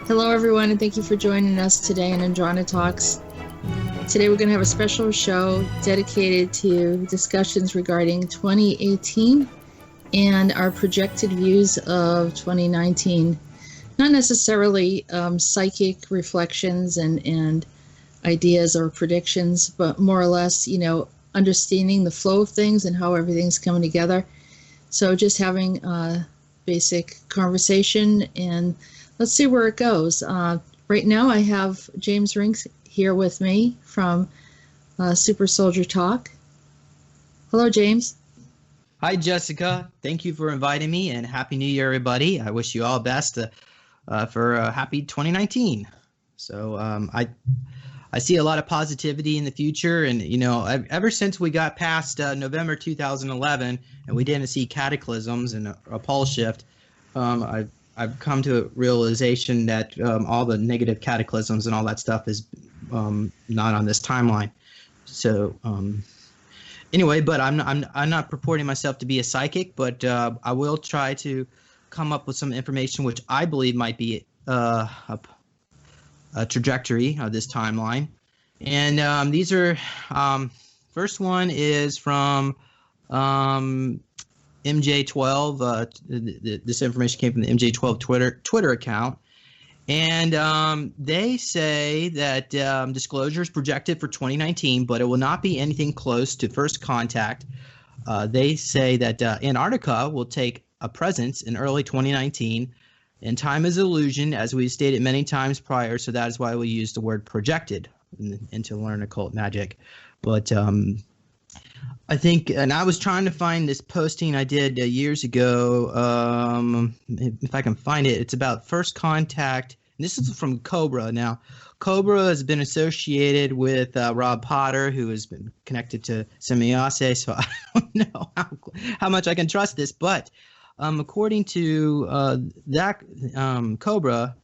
Hello, everyone, and thank you for joining us today in Androna Talks. Today, we're going to have a special show dedicated to discussions regarding 2018 and our projected views of 2019. Not necessarily psychic reflections and ideas or predictions, but more or less, understanding the flow of things and how everything's coming together. So just having a basic conversation, and let's see where it goes. Right now I have James Rink here with me from Super Soldier Talk. Hello, James. Hi, Jessica. Thank you for inviting me, and Happy New Year, everybody. I wish you all best for a happy 2019. So I see a lot of positivity in the future, and ever since we got past November 2011 and we didn't see cataclysms and a pole shift, I've come to a realization that all the negative cataclysms and all that stuff is not on this timeline. So anyway, but I'm not purporting myself to be a psychic, but I will try to come up with some information which I believe might be a trajectory of this timeline. And these are first one is from MJ12. This information came from the MJ12 Twitter account, and they say that disclosure is projected for 2019, but it will not be anything close to first contact. They say that Antarctica will take a presence in early 2019, and time is an illusion, as we stated many times prior, so that is why we use the word projected and to learn occult magic. But I think, and I was trying to find this posting I did years ago. If I can find it, it's about first contact. And this is from Cobra. Now, Cobra has been associated with Rob Potter, who has been connected to Semioase, so I don't know how much I can trust this. But according to that Cobra,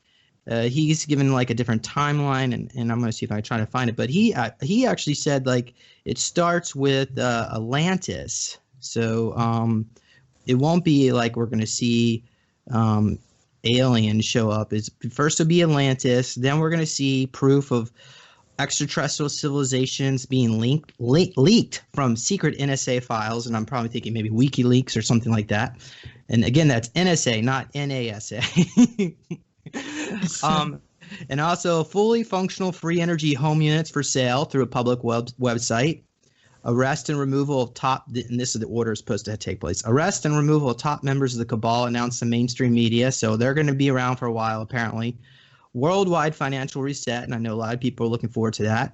he's given like a different timeline, and I'm going to see if I can try to find it. But he actually said like it starts with Atlantis, so it won't be like we're going to see aliens show up. It's first it'll be Atlantis, then we're going to see proof of extraterrestrial civilizations being leaked from secret NSA files, and I'm probably thinking maybe WikiLeaks or something like that. And again, that's NSA, not NASA. And also fully functional free energy home units for sale through a public website. Arrest and removal of top, and this is the order is supposed to take place. Arrest and removal of top members of the cabal announced in mainstream media, so they're going to be around for a while apparently. Worldwide financial reset, and I know a lot of people are looking forward to that.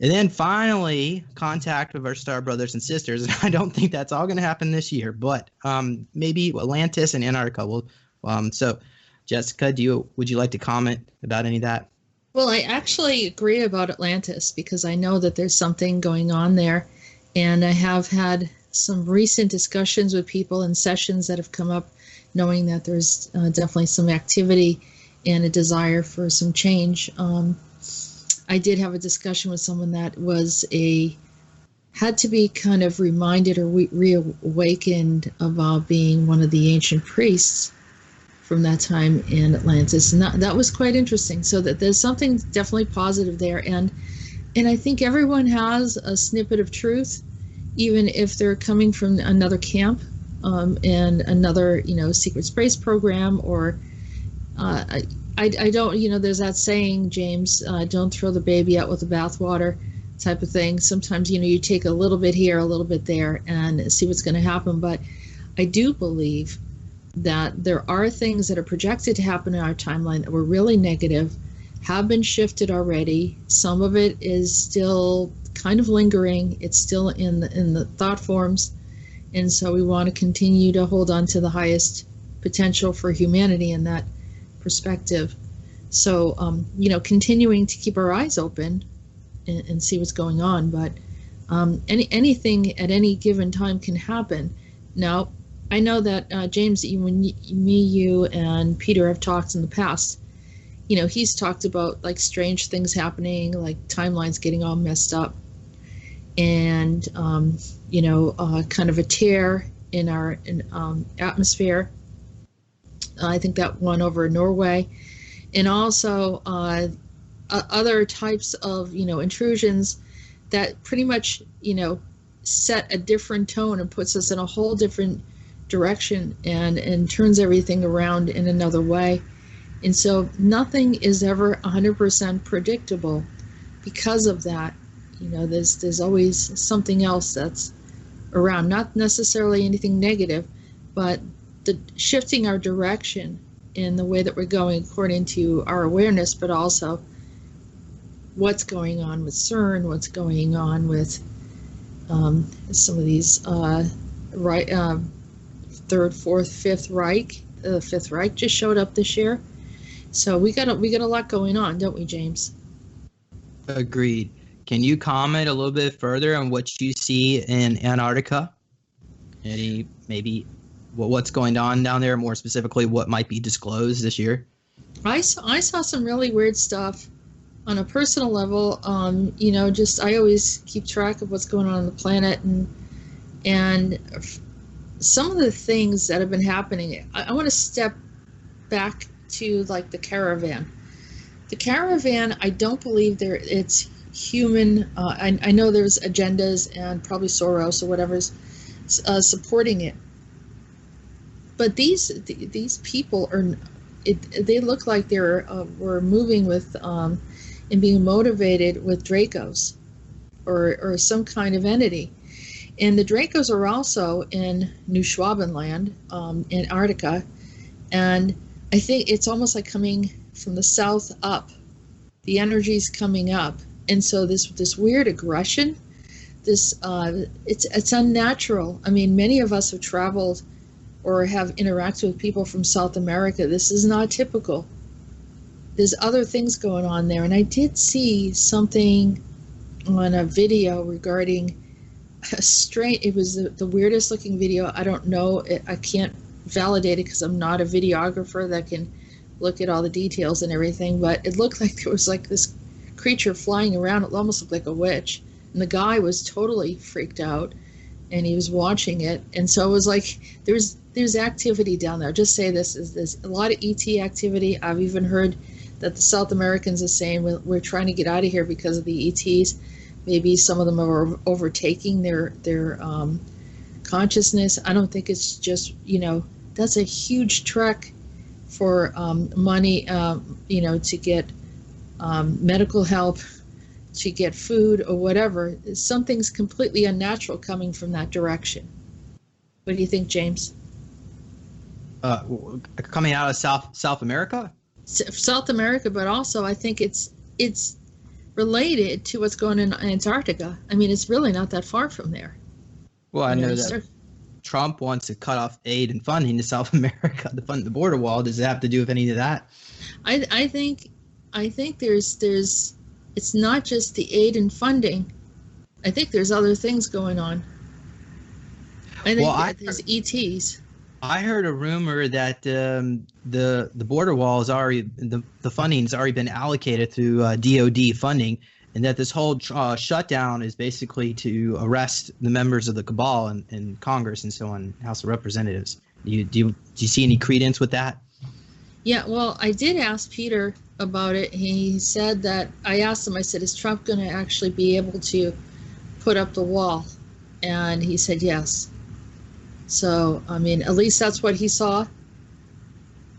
And then finally, contact with our star brothers and sisters. And I don't think that's all going to happen this year, but maybe Atlantis and Antarctica will. So, Jessica, would you like to comment about any of that? Well, I actually agree about Atlantis because I know that there's something going on there, and I have had some recent discussions with people in sessions that have come up, knowing that there's definitely some activity and a desire for some change. I did have a discussion with someone that had to be kind of reminded or reawakened about being one of the ancient priests from that time in Atlantis, and that was quite interesting. So that there's something definitely positive there, and I think everyone has a snippet of truth, even if they're coming from another camp and another secret space program, or I don't, there's that saying, James, don't throw the baby out with the bathwater type of thing. Sometimes, you take a little bit here, a little bit there, and see what's going to happen. But I do believe that there are things that are projected to happen in our timeline that were really negative, have been shifted already. Some of it is still kind of lingering. It's still in the thought forms. And so we want to continue to hold on to the highest potential for humanity in that perspective. So, continuing to keep our eyes open and see what's going on. But anything at any given time can happen. Now, I know that, James, when you and Peter have talked in the past, he's talked about like strange things happening, like timelines getting all messed up, and, kind of a tear in our atmosphere. I think that one over Norway. and also other types of, intrusions that pretty much, set a different tone and puts us in a whole different direction and turns everything around in another way. And so nothing is ever 100% predictable because of that. There's always something else that's around, not necessarily anything negative, but the shifting our direction in the way that we're going according to our awareness, but also what's going on with CERN, what's going on with some of these Third, Fourth, Fifth Reich. The Fifth Reich just showed up this year, so we got a lot going on, don't we, James? Agreed. Can you comment a little bit further on what you see in Antarctica? Maybe what's going on down there, more specifically, what might be disclosed this year? I saw some really weird stuff on a personal level. I always keep track of what's going on the planet, and some of the things that have been happening. I want to step back to like the caravan. The caravan, I don't believe it's human. I know there's agendas and probably Soros or whatever's supporting it. But these people they look like were moving with and being motivated with Dracos or some kind of entity. And the Dracos are also in New Schwabenland, Antarctica, and I think it's almost like coming from the south up. The energy's coming up, and so this weird aggression, it's unnatural. I mean, many of us have traveled or have interacted with people from South America. This is not typical. There's other things going on there, and I did see something on a video regarding a strange. It was the weirdest looking video. I don't know. I can't validate it because I'm not a videographer that can look at all the details and everything, but it looked like there was like this creature flying around. It almost looked like a witch, and the guy was totally freaked out, and he was watching it. And so it was like there's activity down there. I'll just say there's a lot of ET activity. I've even heard that the South Americans are saying we're trying to get out of here because of the ETs. Maybe some of them are overtaking their consciousness. I don't think it's just, that's a huge trek for money, to get medical help, to get food or whatever. Something's completely unnatural coming from that direction. What do you think, James? Coming out of South America? South America, but also I think it's related to what's going on in Antarctica. I mean, it's really not that far from there. Well, I know that Trump wants to cut off aid and funding to South America to fund the border wall. Does it have to do with any of that? I think there's it's not just the aid and funding. I think there's other things going on. I think there's ETs. I heard a rumor that the border wall is already the funding's already been allocated through DoD funding, and that this whole shutdown is basically to arrest the members of the cabal in Congress and so on, House of Representatives. Do you see any credence with that? Yeah, well, I did ask Peter about it. He said that I asked him. I said, "Is Trump going to actually be able to put up the wall?" And he said yes. So, I mean, at least that's what he saw.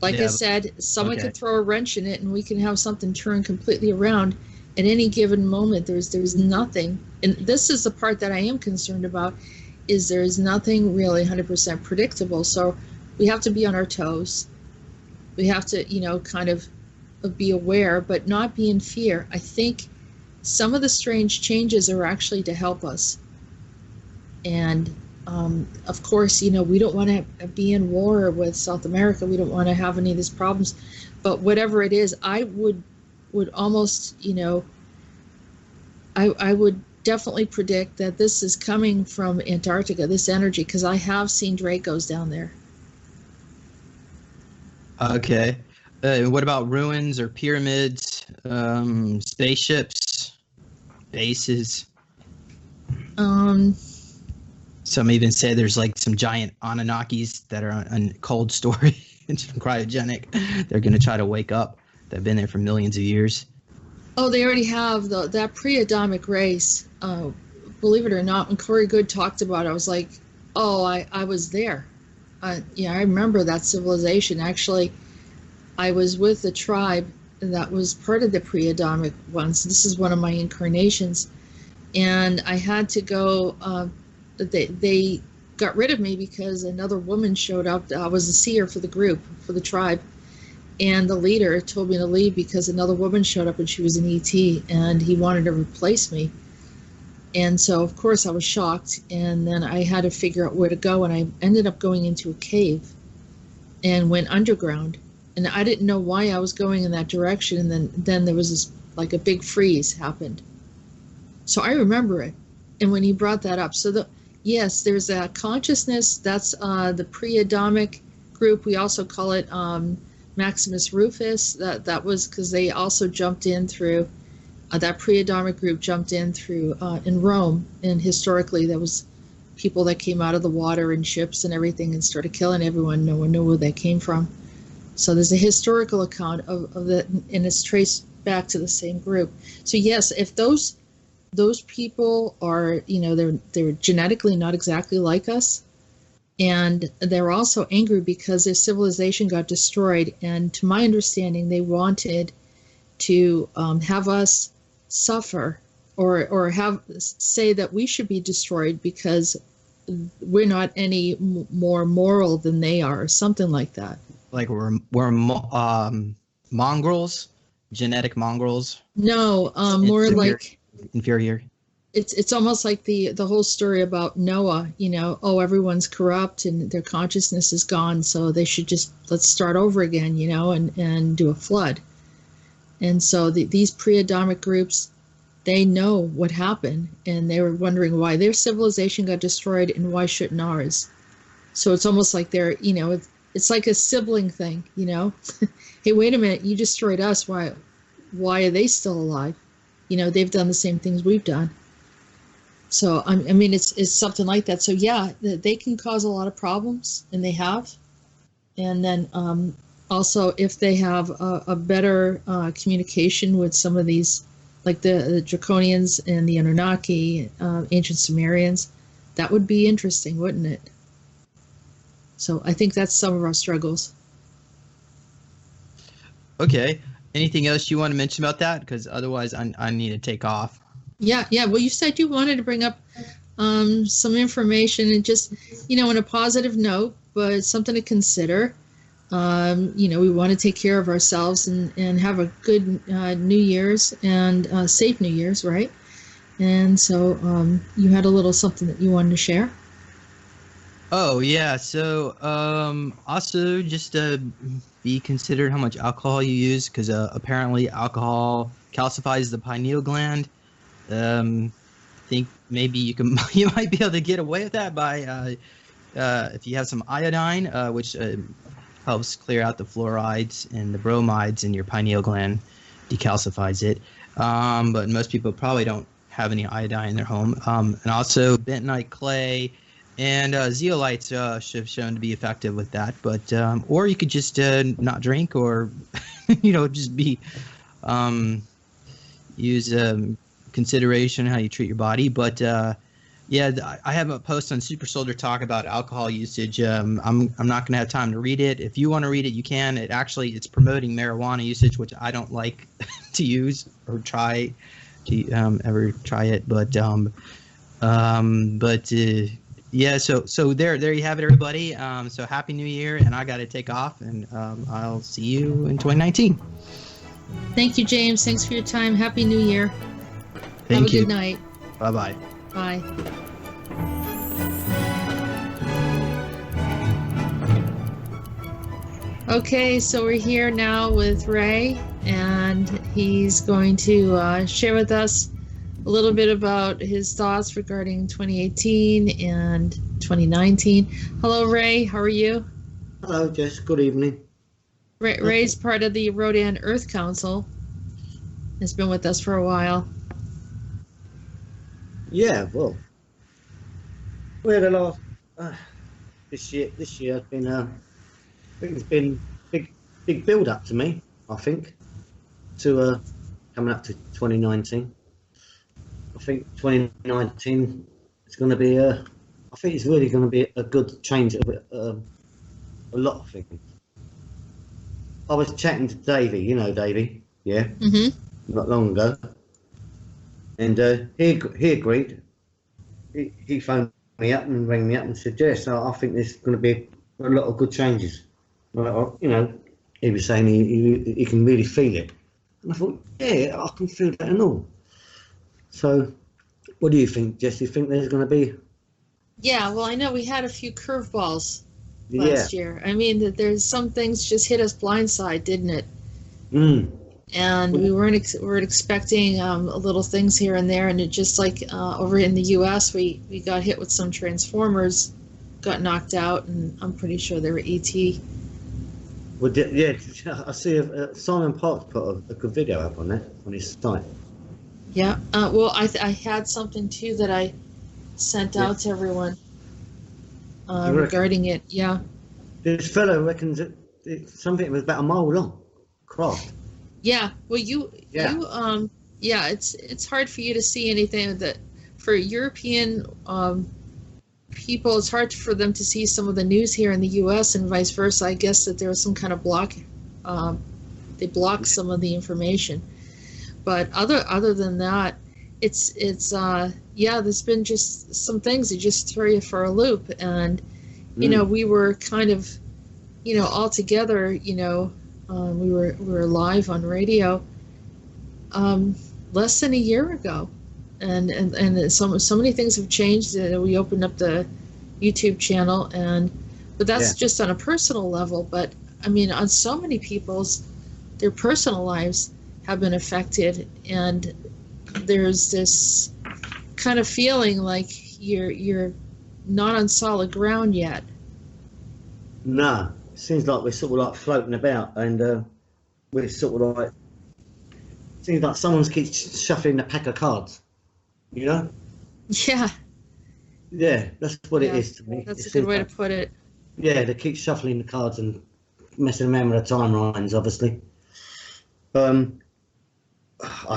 Like I said, someone could throw a wrench in it and we can have something turn completely around at any given moment. There's nothing. And this is the part that I am concerned about, is there is nothing really 100% predictable. So we have to be on our toes. We have to, kind of be aware, but not be in fear. I think some of the strange changes are actually to help us. And of course, we don't want to be in war with South America. We don't want to have any of these problems. But whatever it is, I would almost, I would definitely predict that this is coming from Antarctica, this energy, because I have seen Dracos down there. Okay. What about ruins or pyramids, spaceships, bases? Some even say there's like some giant Anunnakis that are on cold storage and cryogenic. They're going to try to wake up. that have been there for millions of years. Oh, they already have that pre-Adamic race. Believe it or not, when Corey Good talked about it, I was like, oh, I was there. Yeah, I remember that civilization. Actually, I was with a tribe that was part of the pre-Adamic ones. This is one of my incarnations. And I had to go, they got rid of me because another woman showed up. I was a seer for the group, for the tribe. And the leader told me to leave because another woman showed up and she was an ET and he wanted to replace me. And so, of course, I was shocked. And then I had to figure out where to go. And I ended up going into a cave and went underground. And I didn't know why I was going in that direction. And then there was this, like a big freeze happened. So I remember it. And when he brought that up, so yes, there's a consciousness. That's the pre-Adamic group. We also call it Maximus Rufus. That was because they also jumped in through that pre-Adamic group jumped in through in Rome, and historically there was people that came out of the water in ships and everything and started killing everyone. No one knew where they came from. So there's a historical account of that, and it's traced back to the same group. So yes, if those people are, they're genetically not exactly like us, and they're also angry because their civilization got destroyed. And to my understanding, they wanted to have us suffer or say that we should be destroyed because we're not any more moral than they are, or something like that. Like we're mongrels, genetic mongrels. No, more like inferior. It's almost like the whole story about Noah, everyone's corrupt and their consciousness is gone, so let's start over again, and do a flood. And so these pre-Adamic groups, they know what happened, and they were wondering why their civilization got destroyed and why shouldn't ours. So it's almost like they're, it's like a sibling thing, Hey, wait a minute, you destroyed us, why are they still alive? They've done the same things we've done. So, I mean, it's something like that. So, yeah, they can cause a lot of problems, and they have. And then also, if they have a better communication with some of these, like the Draconians and the Anunnaki, ancient Sumerians, that would be interesting, wouldn't it? So I think that's some of our struggles. Okay. Anything else you want to mention about that? Because otherwise I need to take off. Yeah. Well, you said you wanted to bring up some information and just, in a positive note, but something to consider. We want to take care of ourselves and have a good New Year's and safe New Year's, right? And so you had a little something that you wanted to share. Oh, yeah. So also just be considered how much alcohol you use, because apparently alcohol calcifies the pineal gland. I think maybe you might be able to get away with that by if you have some iodine, which helps clear out the fluorides and the bromides in your pineal gland, decalcifies it. But most people probably don't have any iodine in their home. And also bentonite clay and zeolites have shown to be effective with that. But or you could just not drink, or just be use consideration how you treat your body. But yeah, I have a post on Super Soldier Talk about alcohol usage. I'm not going to have time to read it. If you want to read it, you can. It's promoting marijuana usage, which I don't like to use or try to ever try it. But yeah. So there you have it, everybody. So Happy New Year, and I got to take off, and I'll see you in 2019. Thank you, James. Thanks for your time. Happy New Year. Thank you. Have a good night. Bye-bye. Bye. Okay, so we're here now with Ray, and he's going to share with us a little bit about his thoughts regarding 2018 and 2019. Hello, Ray. How are you? Hello, Jess. Good evening. Ray's part of the Rodan Earth Council. Has been with us for a while. Yeah, well, the last this year has been it's been big build up to me. I think to coming up to 2019. I think 2019 is going to be I think it's really going to be a good change of a lot of things. I was chatting to Davey, you know Davey, yeah, not long ago, and he agreed. He phoned me up and rang me up and said, yes, I think there's going to be a lot of good changes. You know, he was saying he can really feel it. And I thought, yeah, I can feel that and all. So, what do you think, Jess? Do you think there's going to be? Yeah, well, I know we had a few curveballs last year. I mean, that there's some things just hit us blindside, didn't it? And we weren't expecting little things here and there, and it just like over in the U.S. we got hit with some transformers, got knocked out, and I'm pretty sure they were ET. Well, yeah, I see Simon Parks put a good video up on that on his site. Yeah, well, I had something too that I sent out to everyone regarding it. Yeah. This fellow reckons that something was about a mile long, craft. Yeah, well, it's hard for you to see anything that for European people, it's hard for them to see some of the news here in the U.S. and vice versa. I guess that there was some kind of block. They blocked some of the information, but other than that, it's there's been just some things that just throw you for a loop, and you know, we were kind of, you know, all together, you know. We were live on radio less than a year ago, and so many things have changed. We opened up the YouTube channel, but that's just on a personal level. But I mean, on so many people's, their personal lives have been affected, and there's this kind of feeling like you're not on solid ground yet. No. Seems like we're sort of like floating about, and we're sort of like, seems like someone keeps shuffling a pack of cards, you know? Yeah, that's what it is to me. That's a good way to put it. Yeah, they keep shuffling the cards and messing around with the timelines, obviously. I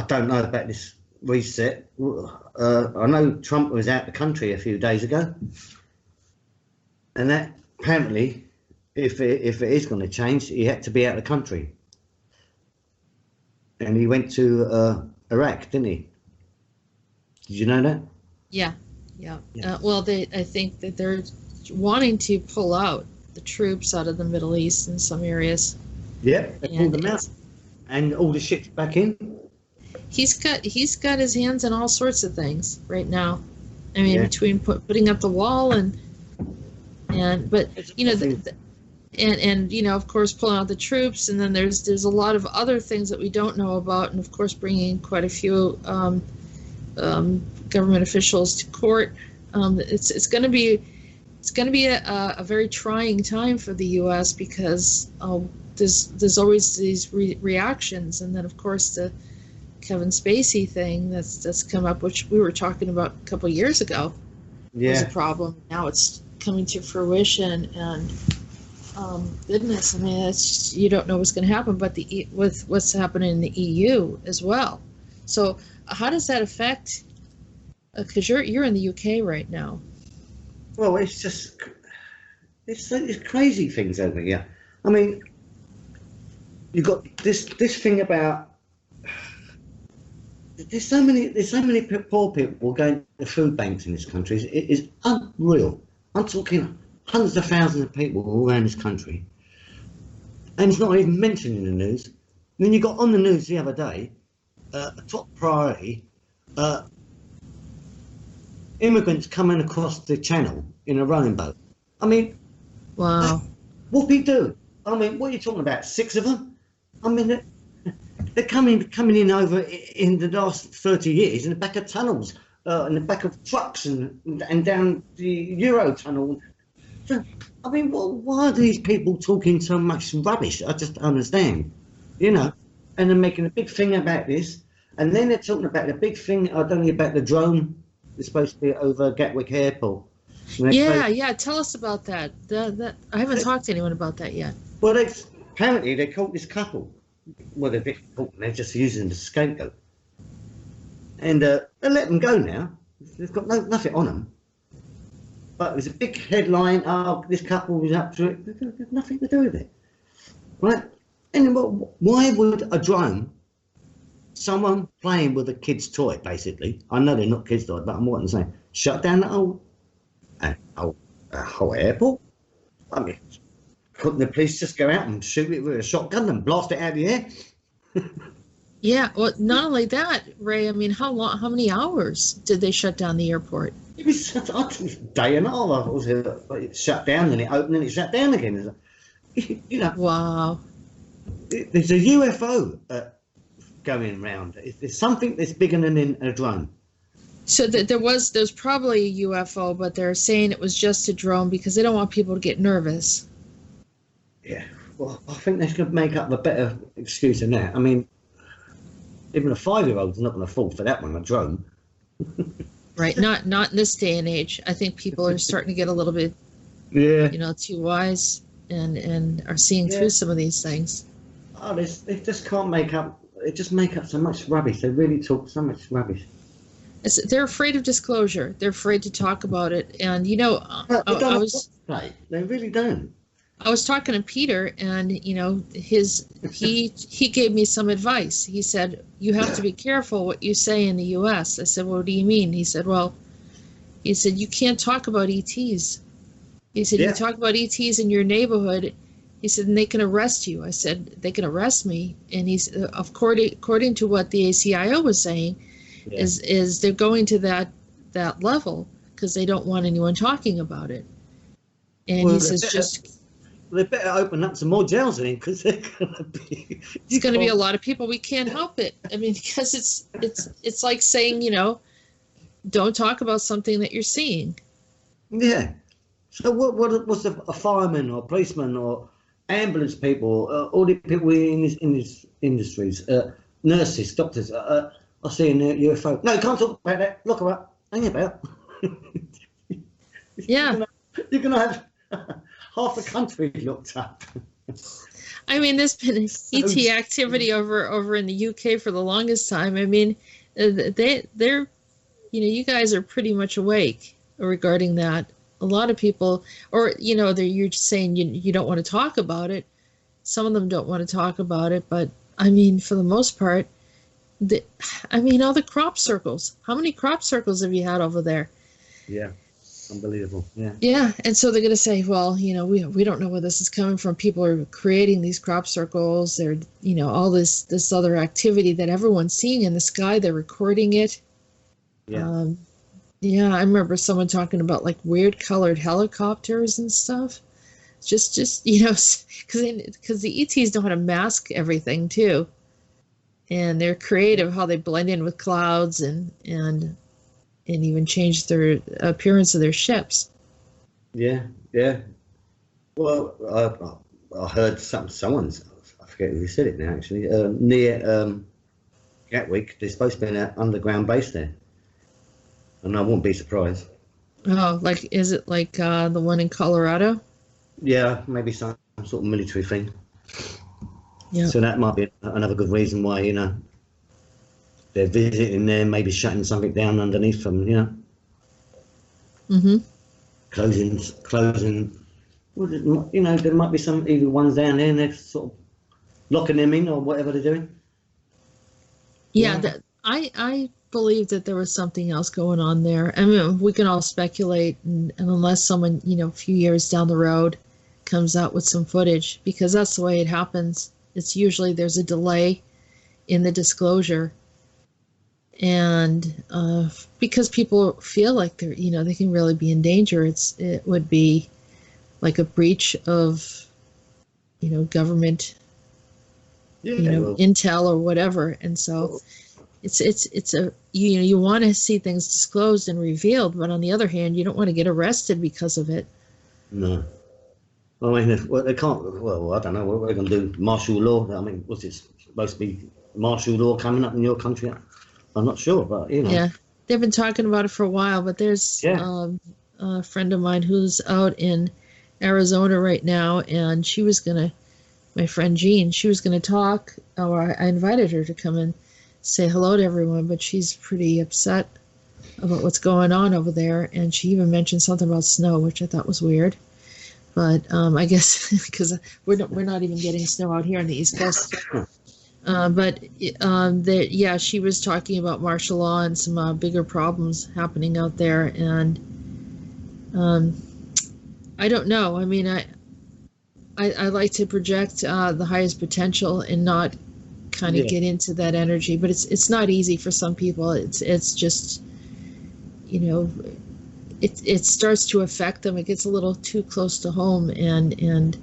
don't know about this reset. I know Trump was out the country a few days ago, and that apparently, if it is going to change, he had to be out of the country. And he went to Iraq, didn't he? Did you know that? Yeah. Well, I think that they're wanting to pull out the troops out of the Middle East in some areas. Yeah, they pulled them out. And all the ships back in. He's got his hands in all sorts of things right now. I mean, between putting up the wall but you know, and you know, of course, pulling out the troops, and then there's a lot of other things that we don't know about, and of course, bringing quite a few government officials to court. It's going to be a very trying time for the U.S. because there's always these reactions, and then of course the Kevin Spacey thing that's come up, which we were talking about a couple of years ago, was a problem. Now it's coming to fruition, and goodness, I mean, it's, you don't know what's going to happen, but with what's happening in the EU as well. So how does that affect? Because you're in the UK right now. Well, it's just it's crazy things over here. I mean, you've got this thing about there's so many poor people going to food banks in this country. It is unreal. I'm talking hundreds of thousands of people all around this country, and it's not even mentioned in the news. And then you got on the news the other day, a top priority, immigrants coming across the channel in a rowing boat. I mean, wow. What we do? I mean, what are you talking about? 6 of them? I mean, they're coming in over in the last 30 years in the back of tunnels, in the back of trucks, and down the Eurotunnel. So, I mean, why are these people talking so much rubbish? I just don't understand, you know. And they're making a big thing about this, and then they're talking about the big thing. I don't know about the drone. It's supposed to be over Gatwick Airport. Yeah. Tell us about that. I haven't talked to anyone about that yet. Well, apparently they caught this couple well, they're a bit caught, they're just using the scapegoat. And they let them go now. They've got nothing on them. But there's a big headline, oh, this couple was up to it. There's nothing to do with it. Right? And why would a drone, someone playing with a kid's toy, basically, I know they're not kids' toys, but I'm what I'm saying, shut down the whole airport? I mean, couldn't the police just go out and shoot it with a shotgun and blast it out of the air? Yeah, well, not only that, Ray, I mean, how many hours did they shut down the airport? It was a day and a half. It shut down, then it opened, and it shut down again. You know, Wow. there's a UFO going around. There's something that's bigger than a drone. So there's probably a UFO, but they're saying it was just a drone because they don't want people to get nervous. Yeah, well, I think they should make up a better excuse than that. I mean, even a 5-year-old's not going to fall for that one, a drone. Right, not in this day and age. I think people are starting to get a little bit, too wise and are seeing through some of these things. Oh, they just can't make up. They just make up so much rubbish. They really talk so much rubbish. They're afraid of disclosure. They're afraid to talk about it. And They really don't. I was talking to Peter, and he gave me some advice. He said, you have to be careful what you say in the U.S. I said, well, what do you mean? He said, you can't talk about ETs. He said, you talk about ETs in your neighborhood. He said, and they can arrest you. I said, they can arrest me. And he's according to what the ACIO was saying, is they're going to that level because they don't want anyone talking about it. And he says, they better open up some more jails in because they're going to be. It's going to be a lot of people. We can't help it. I mean, because it's like saying, don't talk about something that you're seeing. Yeah. So what was a fireman or policeman or ambulance people, all the people in these industries, nurses, doctors, are seeing a UFO? No, you can't talk about that. Look her up. Hang about. Yeah. You're going to have half the country looked up. I mean, there's been ET activity over in the UK for the longest time. I mean, they're, you guys are pretty much awake regarding that. A lot of people, or you're just saying you don't want to talk about it. Some of them don't want to talk about it, but I mean, for the most part, all the crop circles. How many crop circles have you had over there? Yeah. Unbelievable. Yeah, and so they're going to say, well, we don't know where this is coming from. People are creating these crop circles. They're, all this other activity that everyone's seeing in the sky. They're recording it. Yeah. I remember someone talking about like weird colored helicopters and stuff. Just because the ETs know how to mask everything too, and they're creative how they blend in with clouds and even change their appearance of their ships. Yeah. Well, I heard someone's, I forget who said it now actually, near Gatwick, there's supposed to be an underground base there. And I wouldn't be surprised. Oh, is it like the one in Colorado? Yeah, maybe some sort of military thing. Yeah. So that might be another good reason why, they're visiting there, maybe shutting something down underneath them, Mm-hmm. Closing. Well, there might be some evil ones down there and they're sort of locking them in or whatever they're doing. Yeah. I believe that there was something else going on there. I mean, we can all speculate, and unless someone, a few years down the road comes out with some footage, because that's the way it happens. It's usually there's a delay in the disclosure. And because people feel like they're, they can really be in danger, it would be like a breach of, government, intel or whatever. And so it's a, you want to see things disclosed and revealed, but on the other hand, you don't want to get arrested because of it. No. I mean, they can't, well, I don't know, what are they going to do? Martial law? I mean, what's it supposed to be, martial law coming up in your country? I'm not sure, but Yeah, they've been talking about it for a while, but there's a friend of mine who's out in Arizona right now, and she was going to my friend Jean. She was going to talk, or I invited her to come and say hello to everyone, but she's pretty upset about what's going on over there. And she even mentioned something about snow, which I thought was weird. But I guess because we're not even getting snow out here on the East Coast. Yeah, she was talking about martial law and some bigger problems happening out there. And I don't know. I mean, I like to project the highest potential and not kind of get into that energy. But it's not easy for some people. It's just, you know, it starts to affect them. It gets a little too close to home, and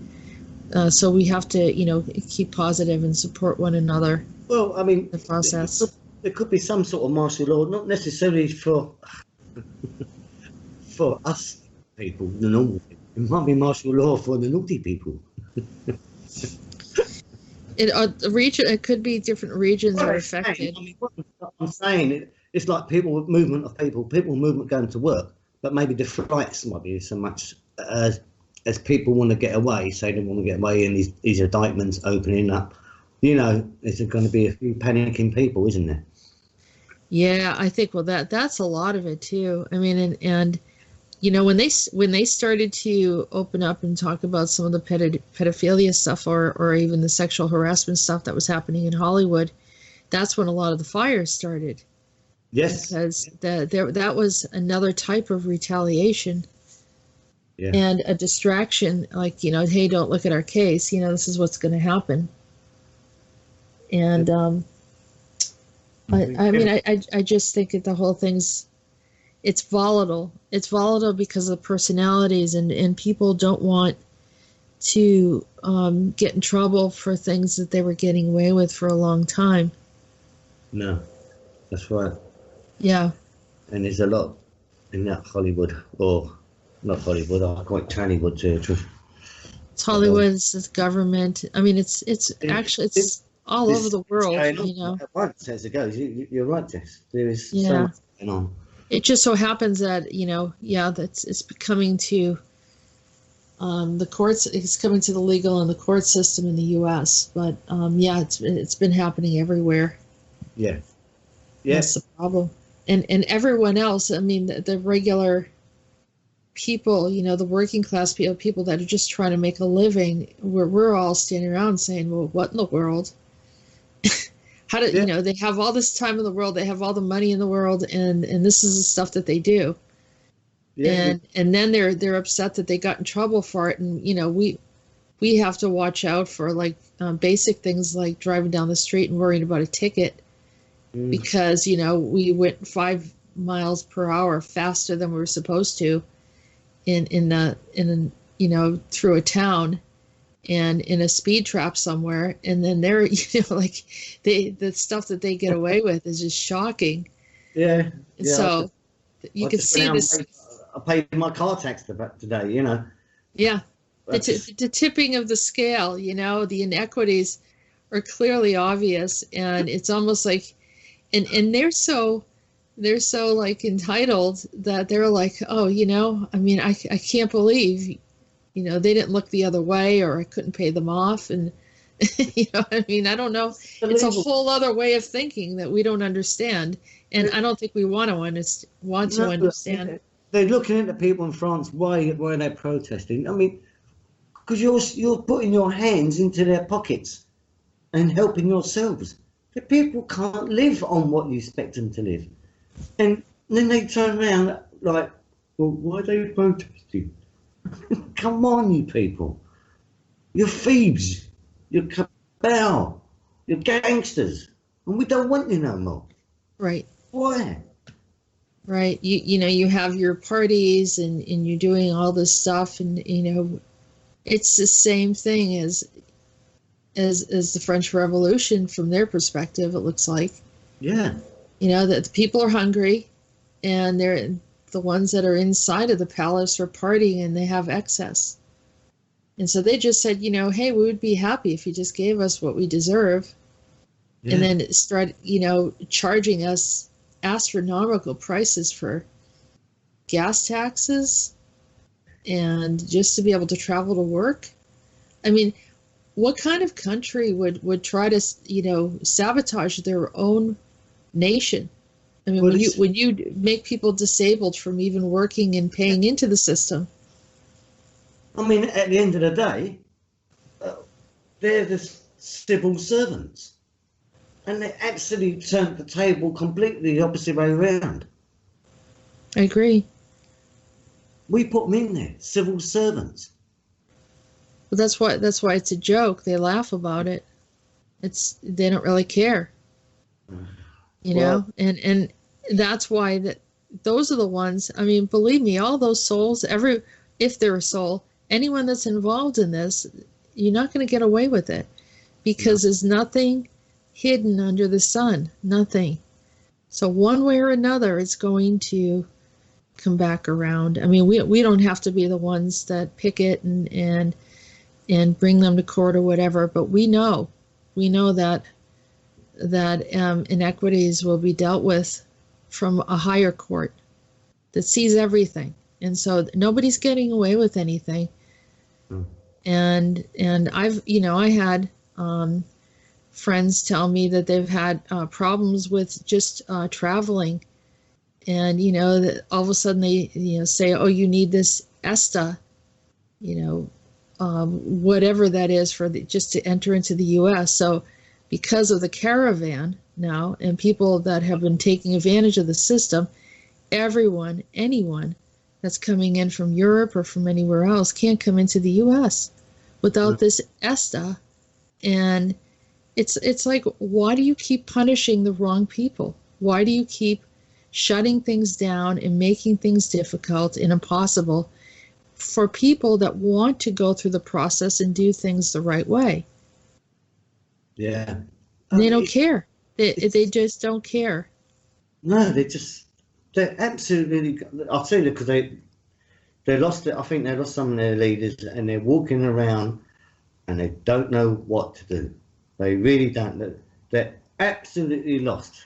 so we have to, you know, keep positive and support one another. Well, I mean, the process. There could be some sort of martial law, not necessarily for us people, the normal people. It might be martial law for the naughty people. It could be different regions are affected. I mean, what I'm saying, it's like movement of people movement going to work, but maybe the flights might be so much as people want to get away, say they want to get away, and these indictments opening up. You know, there's going to be a few panicking people, isn't there? Yeah, I think that's a lot of it too. I mean, and you know, when they started to open up and talk about some of the pedophilia stuff or even the sexual harassment stuff that was happening in Hollywood, that's when a lot of the fires started. Yes, because that was another type of retaliation. Yeah. And a distraction, like, you know, hey, don't look at our case. You know, this is what's going to happen. And I mean, I just think that the whole thing's, it's volatile. It's volatile because of personalities, and people don't want to get in trouble for things that they were getting away with for a long time. No, that's right. Yeah. And there's a lot in that Hollywood, or not Hollywood, I call it Chinnywood too. It's Hollywood, it's government. I mean, it's actually all over the world, you know. At once as it goes, you're right, Jess. There is so Yeah. much going on. It just so happens that, you know, that's it's coming to the courts. It's coming to the legal and the court system in the U.S. But it's been happening everywhere. Yeah. That's the problem. And everyone else. I mean, the regular people, you know, the working class people that are just trying to make a living. We're all standing around saying, well, what in the world? How do you know, they have all this time in the world, they have all the money in the world, and this is the stuff that they do. Yeah. And then they're upset that they got in trouble for it. And, you know, we have to watch out for like basic things like driving down the street and worrying about a ticket because, you know, we went 5 miles per hour faster than we were supposed to in you know, through a town. And in a speed trap somewhere, and then they're, you know, like the stuff that they get away with is just shocking. Yeah. So you can see this. I paid my car tax today, you know. Yeah, the tipping of the scale, you know, the inequities are clearly obvious, and it's almost like, and they're so like entitled that they're like, oh, you know, I mean, I can't believe. You know, they didn't look the other way, or I couldn't pay them off. And, you know, I mean, I don't know. It's a whole other way of thinking that we don't understand. And I don't think we want to understand. They're looking at the people in France. Why are they protesting? I mean, because you're putting your hands into their pockets and helping yourselves. The people can't live on what you expect them to live. And then they turn around like, well, why are they protesting? Come on, you people. You're thieves. You're cabal. You're gangsters. And we don't want you no more. Right. Why? Right. You know, you have your parties and you're doing all this stuff, and, you know, it's the same thing as the French Revolution from their perspective, it looks like. Yeah. You know, that the people are hungry, and they're the ones that are inside of the palace are partying and they have excess. And so they just said, you know, hey, we would be happy if you just gave us what we deserve. Yeah. And then start, you know, charging us astronomical prices for gas taxes and just to be able to travel to work. I mean, what kind of country would try to, sabotage their own nation? I mean, Well, when you make people disabled from even working and paying into the system. I mean, at the end of the day, they're the civil servants, and they actually turned the table completely the opposite way around. I agree. We put them in there, civil servants. But that's why it's a joke. They laugh about it. They don't really care. You know, and that's why those are the ones. I mean, believe me, all those souls, if they're a soul, anyone that's involved in this, you're not going to get away with it, because there's nothing hidden under the sun, nothing. So one way or another, it's going to come back around. I mean, we don't have to be the ones that pick it and bring them to court or whatever, but we know that inequities will be dealt with from a higher court that sees everything, and so nobody's getting away with anything. And I had friends tell me that they've had problems with just traveling, and that all of a sudden they say, oh, you need this ESTA, whatever that is just to enter into the U.S. So because of the caravan now and people that have been taking advantage of the system, anyone that's coming in from Europe or from anywhere else can't come into the U.S. without this ESTA. And it's like, why do you keep punishing the wrong people? Why do you keep shutting things down and making things difficult and impossible for people that want to go through the process and do things the right way? Yeah. They don't care. They just don't care. No, they're absolutely, I'll tell you, because they lost it. I think they lost some of their leaders, and they're walking around and they don't know what to do. They really don't. They're absolutely lost,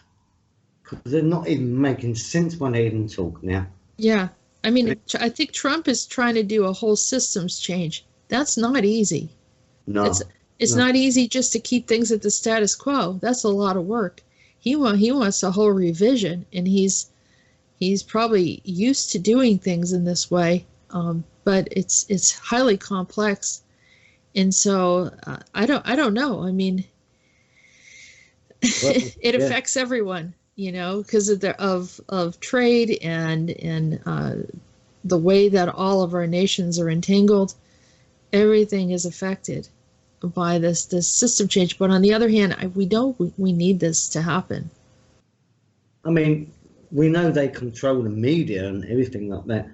because they're not even making sense when they even talk now. Yeah. I mean, I think Trump is trying to do a whole systems change. That's not easy. No. It's not easy just to keep things at the status quo. That's a lot of work. He wants a whole revision, and he's probably used to doing things in this way, but it's highly complex, and so I don't know. I mean, it affects everyone, because of trade and the way that all of our nations are entangled. Everything is affected by this system change. But on the other hand, we need this to happen. I mean, we know they control the media and everything like that,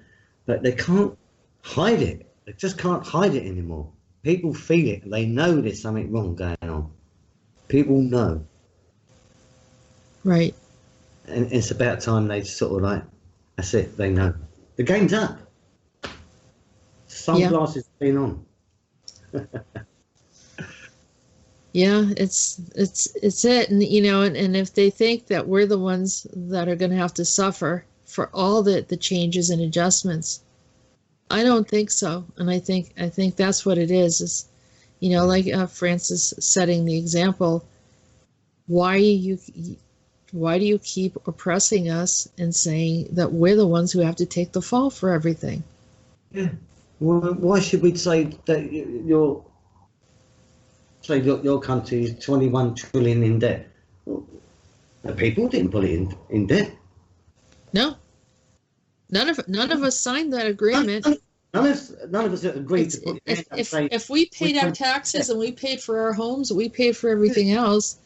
but they can't hide it. They just can't hide it anymore. People feel it. They know there's something wrong going on. People know. Right. And it's about time they sort of like, that's it, they know. The game's up. Sunglasses been on. Yeah, it's it. And and if they think that we're the ones that are going to have to suffer for all the changes and adjustments, I don't think so. And I think that's what it is like Francis setting the example. Why do you keep oppressing us and saying that we're the ones who have to take the fall for everything? Yeah. Well, why should we say that your country is 21 trillion in debt? Well, the people didn't put it in debt. No. None of us signed that agreement. None of us agreed to put it in. If we paid our taxes and we paid for our homes, we paid for everything else.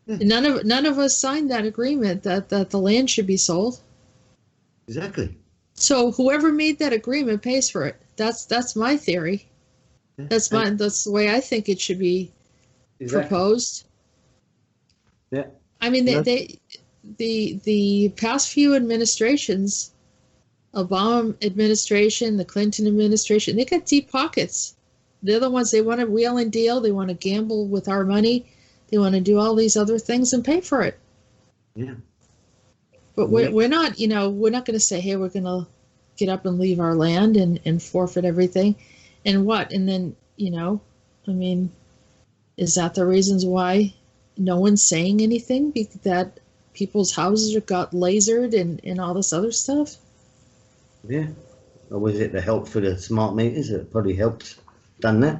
None of us signed that agreement that the land should be sold. Exactly. So whoever made that agreement pays for it. That's my theory. That's the way I think it should be proposed. Yeah. I mean, the past few administrations, Obama administration, the Clinton administration, they got deep pockets. They're the ones, they want to wheel and deal. They want to gamble with our money. They want to do all these other things and pay for it. Yeah. But we're not, we're not going to say, hey, we're going to get up and leave our land and forfeit everything. And what? And then, I mean, Is that the reasons why no one's saying anything? That people's houses got lasered and all this other stuff? Yeah. Or was it the help for the smart meters that probably helped done that?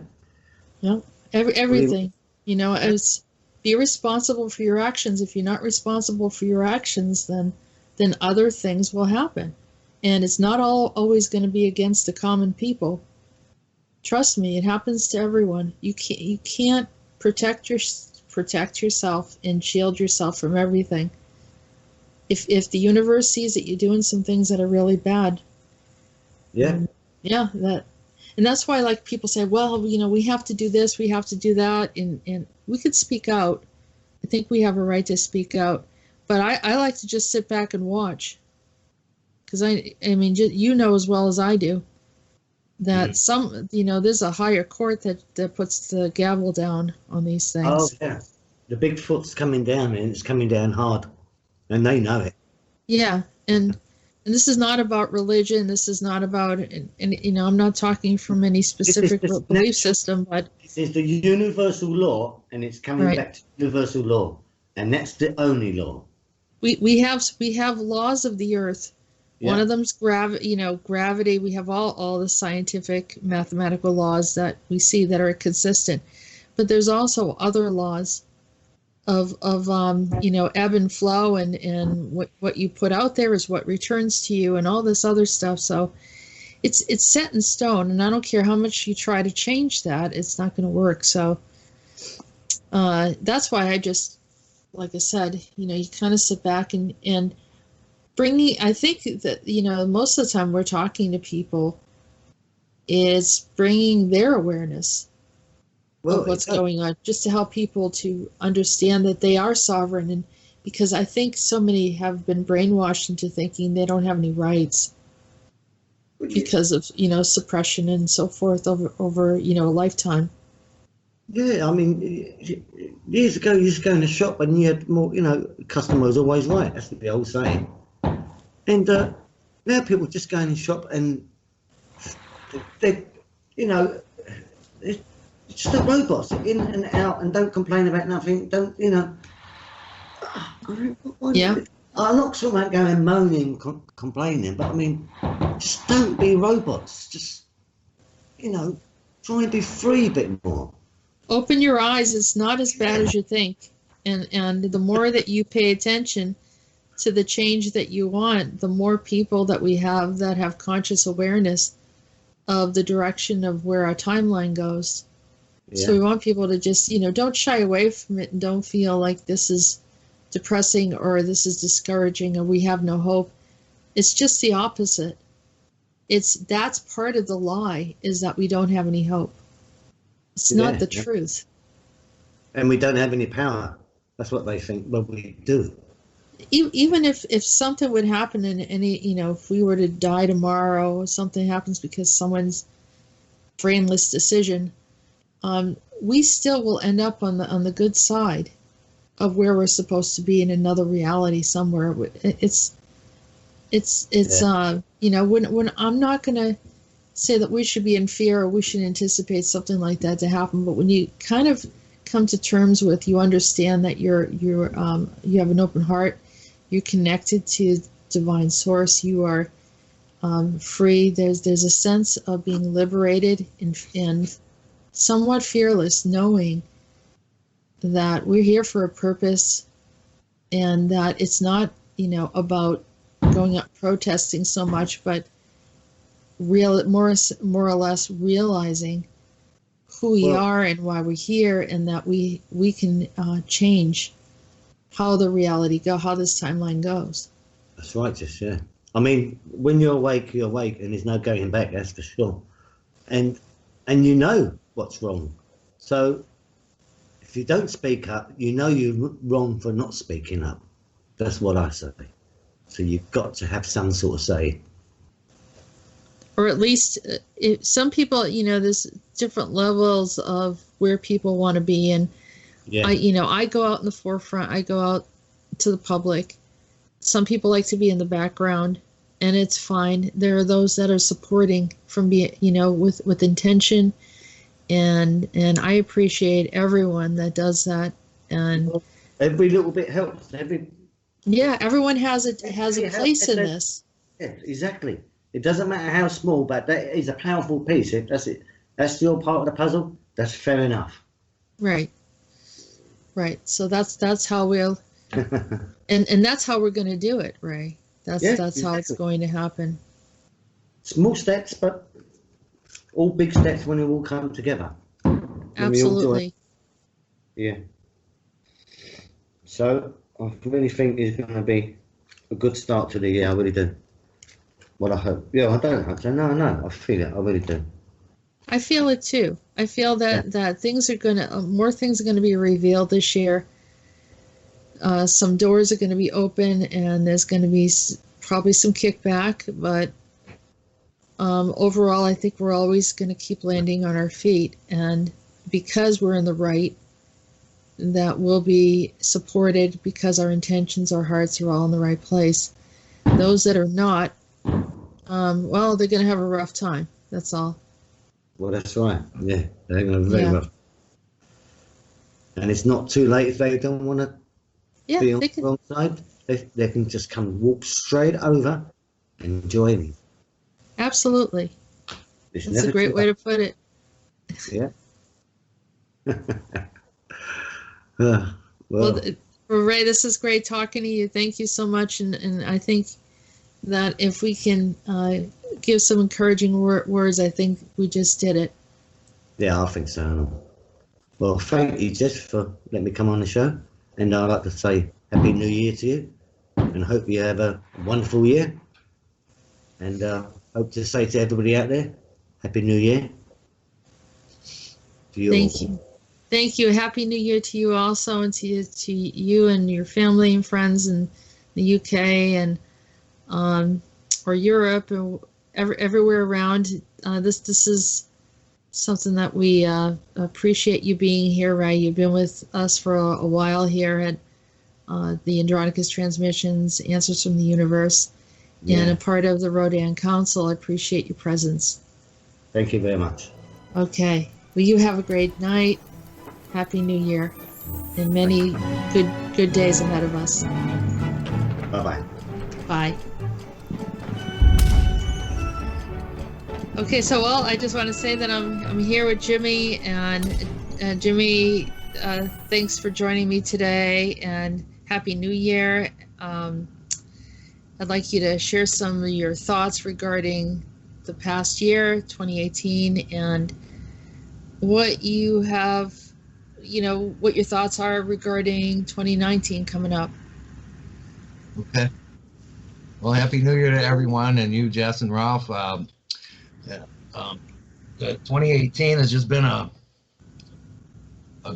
Yeah, everything. It's be responsible for your actions. If you're not responsible for your actions, then other things will happen. And it's not always going to be against the common people. Trust me, it happens to everyone. You can't protect yourself and shield yourself from everything. If the universe sees that you're doing some things that are really bad, and that's why, like, people say, well, we have to do this, we have to do that, and we could speak out. I think we have a right to speak out, but I like to just sit back and watch, because I mean, as well as I do, that there's a higher court that puts the gavel down on these things. Oh yeah, the big foot's coming down, and it's coming down hard, and they know it. Yeah, and this is not about religion. This is not about, and I'm not talking from any specific belief system, but this is the universal law, and it's coming back to universal law, and that's the only law. We have laws of the earth. Yeah. One of them's gravity. We have all the scientific mathematical laws that we see that are consistent, but there's also other laws of ebb and flow, and what you put out there is what returns to you, and all this other stuff. So it's set in stone, and I don't care how much you try to change that, it's not going to work. So that's why I just, like I said, you kind of sit back and I think that, most of the time we're talking to people is bringing their awareness of what's going on, just to help people to understand that they are sovereign. And because I think so many have been brainwashed into thinking they don't have any rights because of, suppression and so forth over a lifetime. Yeah, I mean, years ago you used to go in the shop and you had more, customer was always right. That's the old saying. And now people just go in the shop and they're just a robots, in and out, and don't complain about nothing. Don't, Yeah. I'm not talking about going moaning, complaining, but I mean, just don't be robots. Just, try and be free a bit more. Open your eyes. It's not as bad as you think. And the more that you pay attention to the change that you want, the more people that we have that have conscious awareness of the direction of where our timeline goes. Yeah. So we want people to just, don't shy away from it, and don't feel like this is depressing or this is discouraging or we have no hope. It's just the opposite. That's part of the lie, is that we don't have any hope. It's not the truth. And we don't have any power. That's what they think, but we do. Even if something would happen in any, if we were to die tomorrow or something happens because someone's brainless decision, we still will end up on the good side of where we're supposed to be in another reality somewhere. When I'm not going to say that we should be in fear or we should anticipate something like that to happen, but when you kind of come to terms with, you understand that you have an open heart, you're connected to divine source, you are free. There's a sense of being liberated and somewhat fearless, knowing that we're here for a purpose, and that it's not about going up protesting so much, but more or less realizing who we are and why we're here, and that we can change how the reality how this timeline goes. That's right, just yeah. I mean, when you're awake, and there's no going back. That's for sure. And you know what's wrong. So if you don't speak up, you're wrong for not speaking up. That's what I say. So you've got to have some sort of say. Or at least some people, there's different levels of where people want to be. And I go out in the forefront. I go out to the public. Some people like to be in the background, and it's fine. There are those that are supporting from being, with intention and I appreciate everyone that does that. And every little bit helps. yeah, everyone has a place in this. Yeah, exactly. It doesn't matter how small, but that is a powerful piece. If that's it, that's your part of the puzzle. That's fair enough. Right. So that's how we'll, and that's how we're going to do it, Ray. That's exactly. how it's going to happen. Small steps, but all big steps when we all come together. Absolutely. Yeah. So I really think it's going to be a good start to the year. I really do. Well, I hope. Yeah, I don't hope so. No. I feel it. I really do. I feel it too. I feel that things are going to, more things are going to be revealed this year. Some doors are going to be open, and there's going to be probably some kickback, but overall, I think we're always going to keep landing on our feet, and because we're in the right, that we'll be supported because our intentions, our hearts are all in the right place. Those that are not, well, they're going to have a rough time. That's all. Well, that's right. Yeah, they're going to be very rough. And it's not too late if they don't want to be on the wrong side. They can just come walk straight over and join me. Absolutely. That's a great way to put it. Yeah. Well, Ray, this is great talking to you. Thank you so much. And I think that if we can give some encouraging words, I think we just did it. Yeah, I think so. Well, thank you, Jess, for letting me come on the show. And I'd like to say Happy New Year to you. And hope you have a wonderful year. And hope to say to everybody out there, Happy New Year. Thank you. Thank you. Happy New Year to you also, and to you and your family and friends in the UK and or Europe or everywhere around. This is something that we appreciate you being here, Ray. You've been with us for a while here at the Andronicus Transmissions, Answers from the Universe, and a part of the Rodan Council. I appreciate your presence. Thank you very much. Okay. Well, you have a great night. Happy New Year, and many good days ahead of us. Bye-bye. Bye. Okay, so I just want to say that I'm here with Jimi, and Jimi, thanks for joining me today, and Happy New Year. I'd like you to share some of your thoughts regarding the past year, 2018, and what you have, what your thoughts are regarding 2019 coming up. Okay. Well, Happy New Year to everyone, and you, Jess and Rolf. 2018 has just been a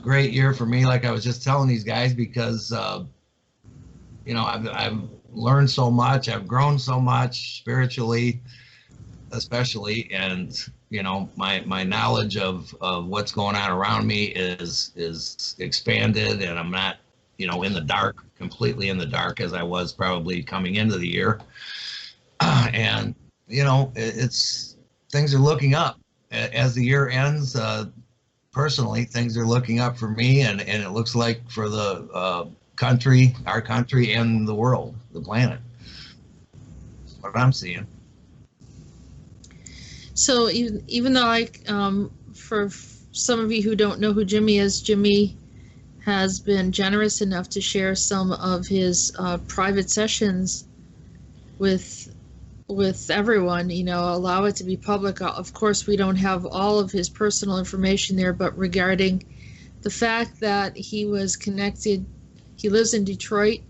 great year for me, like I was just telling these guys, because I've learned so much, I've grown so much spiritually, especially, and my knowledge of what's going on around me is expanded, and I'm not in the dark, completely in the dark, as I was probably coming into the year. And it's things are looking up as the year ends. Personally, things are looking up for me, and it looks like for the country, our country, and the world, the planet. That's what I'm seeing. So even though for some of you who don't know who Jimi is, Jimi has been generous enough to share some of his private sessions with everyone, allow it to be public. Of course, we don't have all of his personal information there, but regarding the fact that he was connected, he lives in Detroit.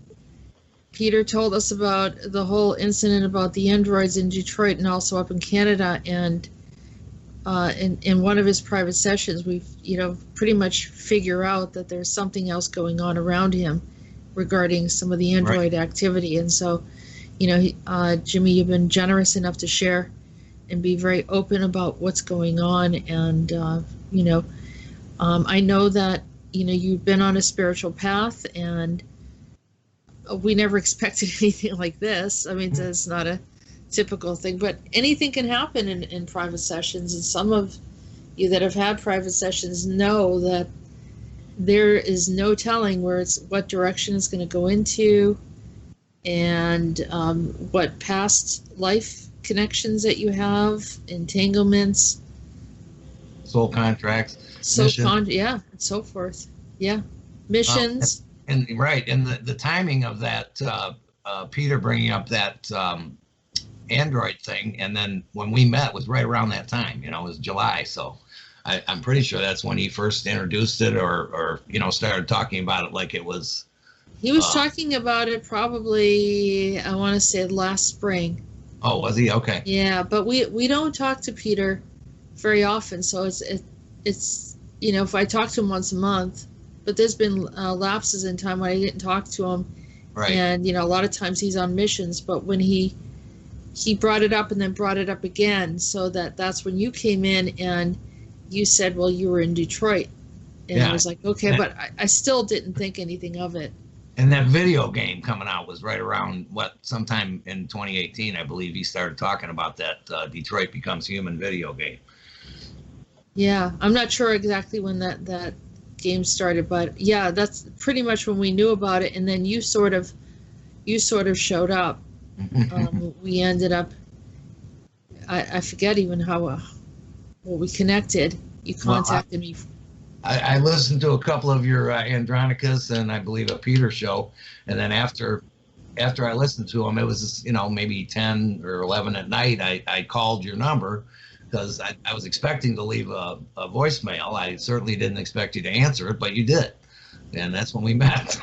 Peter told us about the whole incident about the androids in Detroit and also up in Canada, and in one of his private sessions, we pretty much figure out that there's something else going on around him regarding some of the android activity. And so, Jimi, you've been generous enough to share and be very open about what's going on. And I know that you've been on a spiritual path, and we never expected anything like this. I mean, it's not a typical thing, but anything can happen in private sessions, and some of you that have had private sessions know that there is no telling what direction it's going to go into, and what past life connections that you have, entanglements, Soul contracts, and so forth. Yeah, missions. And right, and the timing of that, Peter bringing up that Android thing, and then when we met was right around that time. It was July, so I'm pretty sure that's when he first introduced it, or started talking about it like it was. He was talking about it probably, I want to say, last spring. Oh, was he? Okay. Yeah, but we don't talk to Peter very often, so it's if I talk to him once a month, but there's been lapses in time when I didn't talk to him, right? And a lot of times he's on missions, but when he brought it up and then brought it up again, so that's when you came in and you said, well, you were in Detroit, and I was like, okay, but I still didn't think anything of it. And that video game coming out was right around sometime in 2018, I believe he started talking about that Detroit Becomes Human video game. Yeah, I'm not sure exactly when that game started, but yeah, that's pretty much when we knew about it. And then you sort of showed up. We ended up, I forget even how we connected. You contacted me. I listened to a couple of your Andronicus and I believe a Peter show, and then after I listened to them, it was maybe 10 or 11 at night. I called your number because I was expecting to leave a voicemail. I certainly didn't expect you to answer it, but you did, and that's when we met.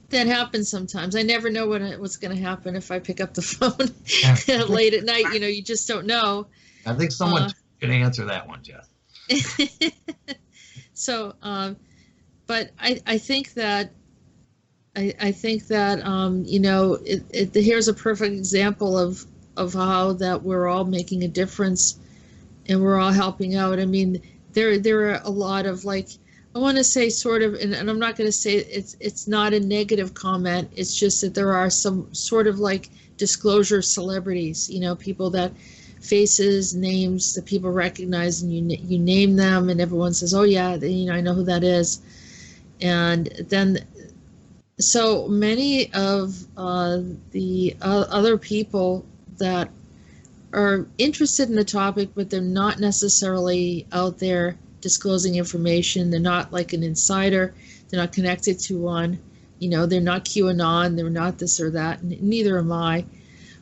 That happens sometimes. I never know what's going to happen if I pick up the phone late at night. You just don't know. I think someone can answer that one, Jess. So, but I think that here's a perfect example of how that we're all making a difference and we're all helping out. I mean, there are a lot of, like, I want to say sort of, and I'm not going to say it's not a negative comment. It's just that there are some sort of like disclosure celebrities, people that faces, names that people recognize, and you name them, and everyone says, "Oh yeah, I know who that is." And then, so many of the other people that are interested in the topic, but they're not necessarily out there disclosing information. They're not like an insider. They're not connected to one. They're not QAnon. They're not this or that. Neither am I.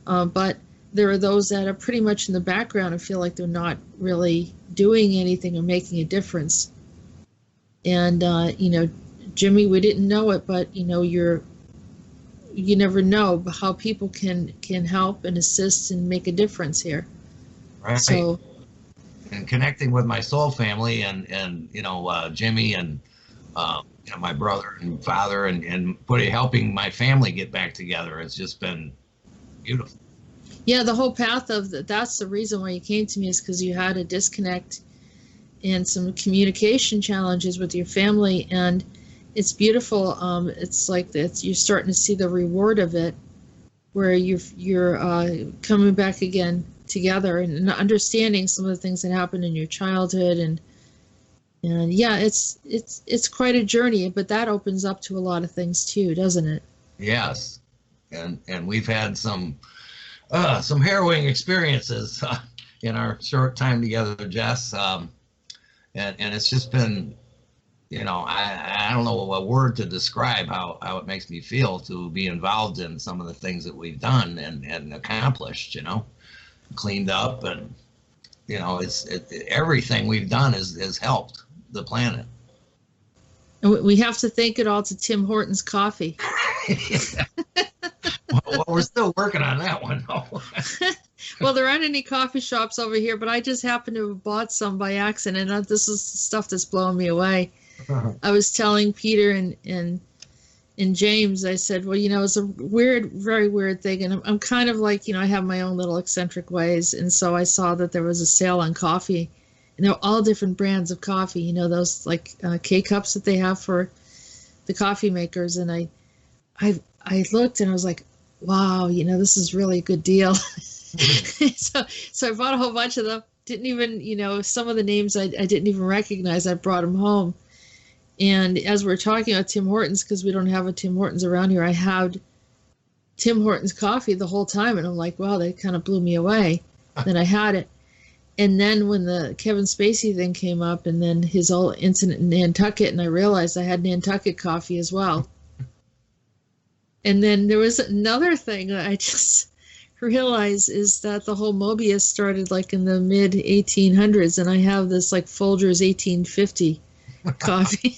But there are those that are pretty much in the background and feel like they're not really doing anything or making a difference. And, Jimi, we didn't know it, but, you never know how people can help and assist and make a difference here. Right. So, and connecting with my soul family and Jimi and, my brother and father and helping my family get back together. It's just been beautiful. Yeah, the whole path of that's the reason why you came to me, is because you had a disconnect and some communication challenges with your family, and it's beautiful. It's like you're starting to see the reward of it, where you're coming back again together and understanding some of the things that happened in your childhood, and yeah, it's quite a journey, but that opens up to a lot of things too, doesn't it? Yes, and we've had some harrowing experiences in our short time together, Jess. And it's just been, I don't know a word to describe how it makes me feel to be involved in some of the things that we've done and accomplished, cleaned up, and, everything we've done has helped the planet. And we have to thank it all to Tim Hortons coffee. Well, we're still working on that one, though. Well, there aren't any coffee shops over here, but I just happened to have bought some by accident. And this is the stuff that's blowing me away. I was telling Peter and James, I said, well, it's a very weird thing. And I'm kind of like, I have my own little eccentric ways. And so I saw that there was a sale on coffee. And there were all different brands of coffee, those like K-cups that they have for the coffee makers. And I looked and I was like, wow, this is really a good deal. So I bought a whole bunch of them, didn't even, some of the names I didn't even recognize. I brought them home. And as we're talking about Tim Hortons, because we don't have a Tim Hortons around here, I had Tim Hortons coffee the whole time. And I'm like, wow, that kind of blew me away. Then I had it. And then when the Kevin Spacey thing came up and then his whole incident in Nantucket, and I realized I had Nantucket coffee as well. And then there was another thing that I just realized is that the whole Mobius started like in the mid 1800s, and I have this like Folgers 1850 coffee.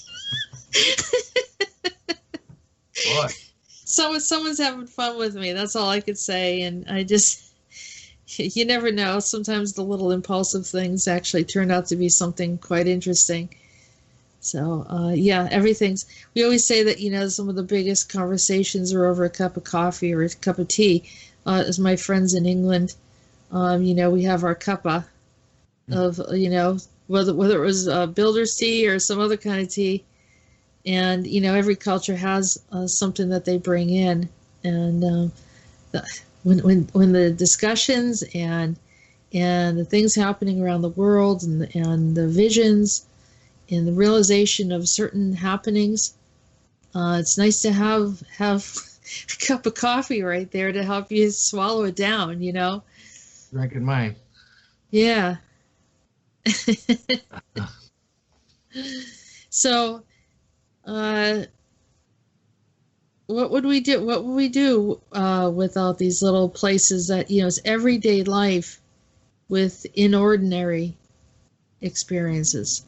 Boy. Someone's having fun with me. That's all I could say. And I just, you never know. Sometimes the little impulsive things actually turn out to be something quite interesting. So, yeah, we always say that, some of the biggest conversations are over a cup of coffee or a cup of tea. As my friends in England, we have our cuppa of, whether it was builder's tea or some other kind of tea. And, every culture has something that they bring in. And when the discussions and the things happening around the world and the visions and the realization of certain happenings, it's nice to have a cup of coffee right there to help you swallow it down, Drinking mine. Yeah. So, what would we do? What would we do without these little places that, it's everyday life with inordinary experiences?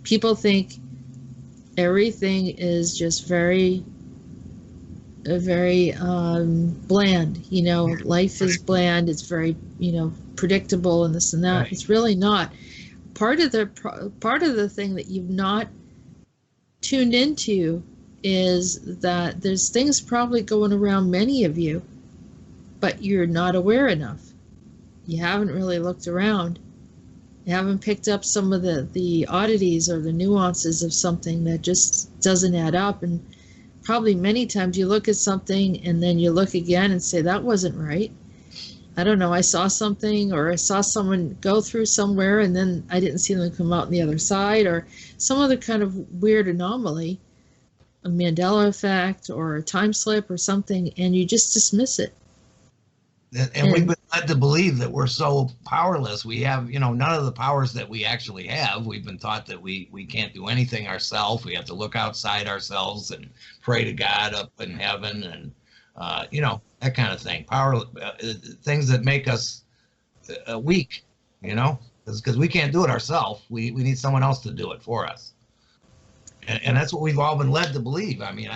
People think everything is just very bland. Life is bland. It's very, predictable and this and that. Right. It's really not. Part of the thing that you've not tuned into is that there's things probably going around many of you, but you're not aware enough. You haven't really looked around. You haven't picked up some of the oddities or the nuances of something that just doesn't add up. And probably many times you look at something and then you look again and say, that wasn't right. I don't know, I saw something, or I saw someone go through somewhere and then I didn't see them come out on the other side, or some other kind of weird anomaly, a Mandela effect or a time slip or something, and you just dismiss it. And we've been led to believe that we're so powerless. We have, none of the powers that we actually have. We've been taught that we can't do anything ourselves. We have to look outside ourselves and pray to God up in heaven and, that kind of thing. Things that make us weak, because we can't do it ourselves. We need someone else to do it for us. And that's what we've all been led to believe. I mean,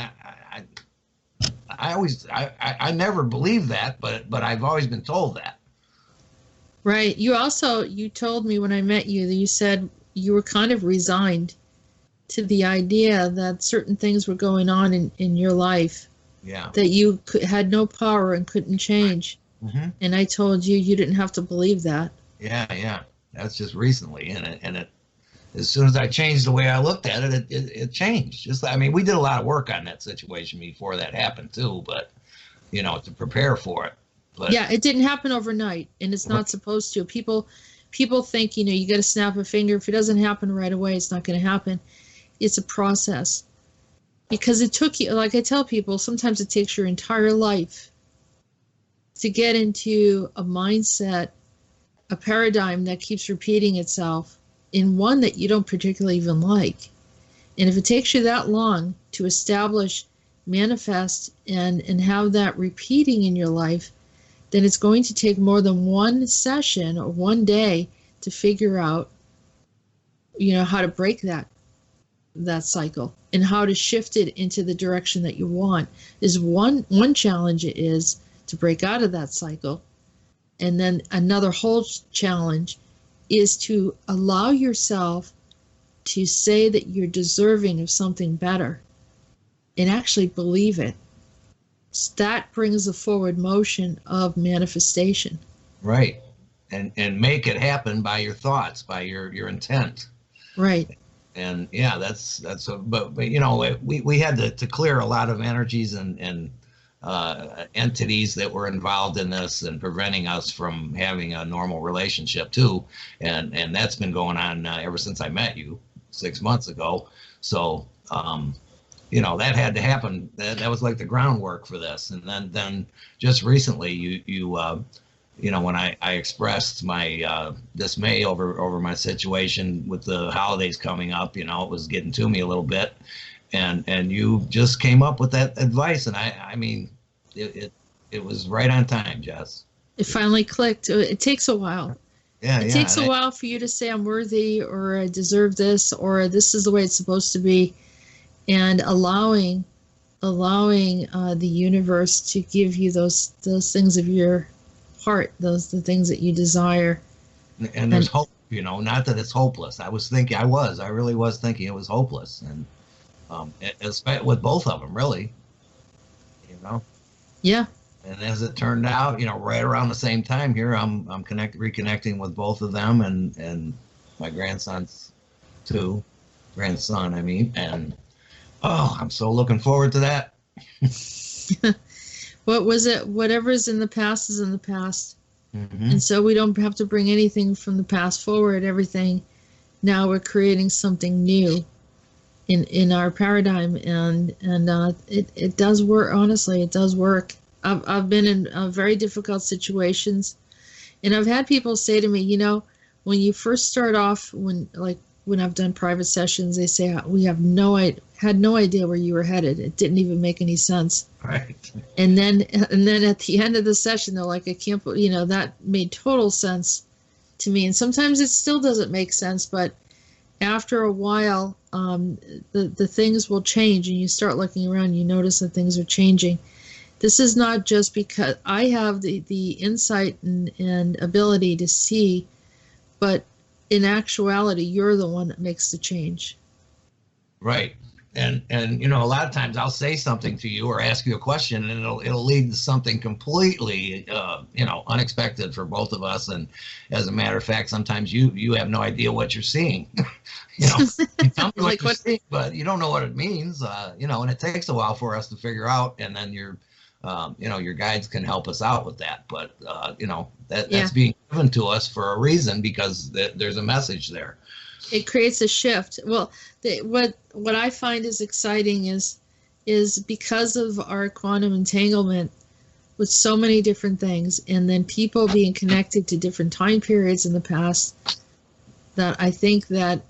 I never believed that, but I've always been told that. Right. You told me when I met you that you said you were kind of resigned to the idea that certain things were going on in your life. Yeah. That you had no power and couldn't change. Mm-hmm. And I told you didn't have to believe that. Yeah. That's just recently, and it as soon as I changed the way I looked at it, it changed. We did a lot of work on that situation before that happened too, but to prepare for it. But yeah, it didn't happen overnight, and it's not supposed to. People think, you got to snap a finger. If it doesn't happen right away, it's not going to happen. It's a process. Because it took you, like I tell people, sometimes it takes your entire life to get into a mindset, a paradigm that keeps repeating itself in one that you don't particularly even like. And if it takes you that long to establish, manifest, and have that repeating in your life, then it's going to take more than one session or one day to figure out, how to break that cycle and how to shift it into the direction that you want. Is one challenge is to break out of that cycle. And then another whole challenge is to allow yourself to say that you're deserving of something better and actually believe it. So that brings a forward motion of manifestation. Right. And make it happen by your thoughts, by your intent. Right. And yeah, but we had to clear a lot of energies and entities that were involved in this and preventing us from having a normal relationship too. And that's been going on ever since I met you 6 months ago. So, that had to happen. That was like the groundwork for this. And then just recently you when I expressed my dismay over my situation with the holidays coming up, it was getting to me a little bit. And you just came up with that advice, and I mean, it was right on time, Jess. It finally clicked. It takes a while. Yeah, it takes a while for you to say I'm worthy, or I deserve this, or this is the way it's supposed to be, and allowing the universe to give you those things of your heart, the things that you desire. And there's hope, not that it's hopeless. I really was thinking it was hopeless, and with both of them, really, Yeah. And as it turned out, right around the same time here, I'm reconnecting with both of them, and my grandson's grandson, I mean, and I'm so looking forward to that. What was it? Whatever's in the past is in the past. Mm-hmm. And so we don't have to bring anything from the past forward. Everything, now we're creating something new in our paradigm, and it does work. Honestly, it does work. I've been in very difficult situations, and I've had people say to me, when you first start off, when I've done private sessions, they say we had no idea where you were headed. It didn't even make any sense. Right. And then at the end of the session, they're like, I can't, that made total sense to me. And sometimes it still doesn't make sense, but after a while, the things will change, and you start looking around, you notice that things are changing. This is not just because I have the insight and ability to see, but in actuality, you're the one that makes the change. Right. And a lot of times I'll say something to you or ask you a question, and it'll lead to something completely unexpected for both of us. And as a matter of fact, sometimes you have no idea what you're seeing. You tell me what you're seeing, but you don't know what it means. And it takes a while for us to figure out, and then your guides can help us out with that. But that's being given to us for a reason, because there's a message there. It creates a shift. Well, what I find is exciting is because of our quantum entanglement with so many different things, and then people being connected to different time periods in the past, that I think that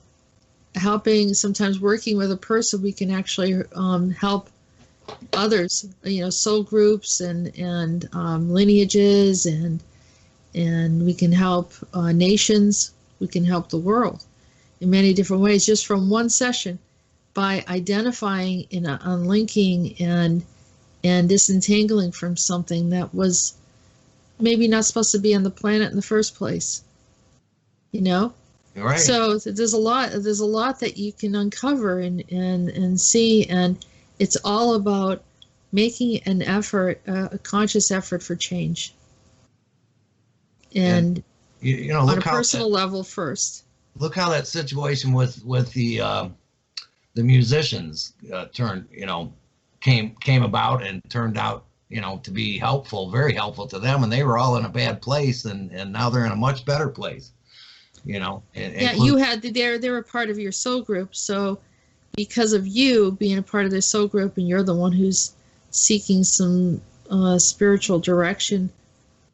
sometimes working with a person, we can actually help others, soul groups and lineages, and we can help nations, we can help the world in many different ways, just from one session, by identifying and unlinking and disentangling from something that was maybe not supposed to be on the planet in the first place. Right. So there's a lot that you can uncover and see, and it's all about making an effort, a conscious effort for change, and on a personal level first. Look how that situation with the musicians came about and turned out to be helpful, very helpful to them, and they were all in a bad place, and now they're in a much better place. You had they were part of your soul group, so because of you being a part of their soul group, and you're the one who's seeking some spiritual direction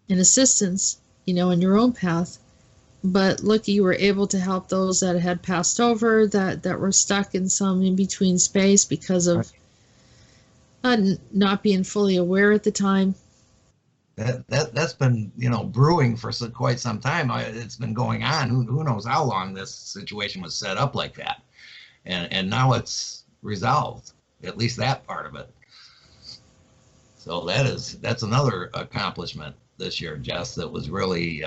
and assistance, in your own path. But look, you were able to help those that had passed over, that were stuck in some in-between space because of not being fully aware at the time. That's been brewing for quite some time. It's been going on. Who knows how long this situation was set up like that, and now it's resolved, at least that part of it. So that's another accomplishment this year, Jess. That was really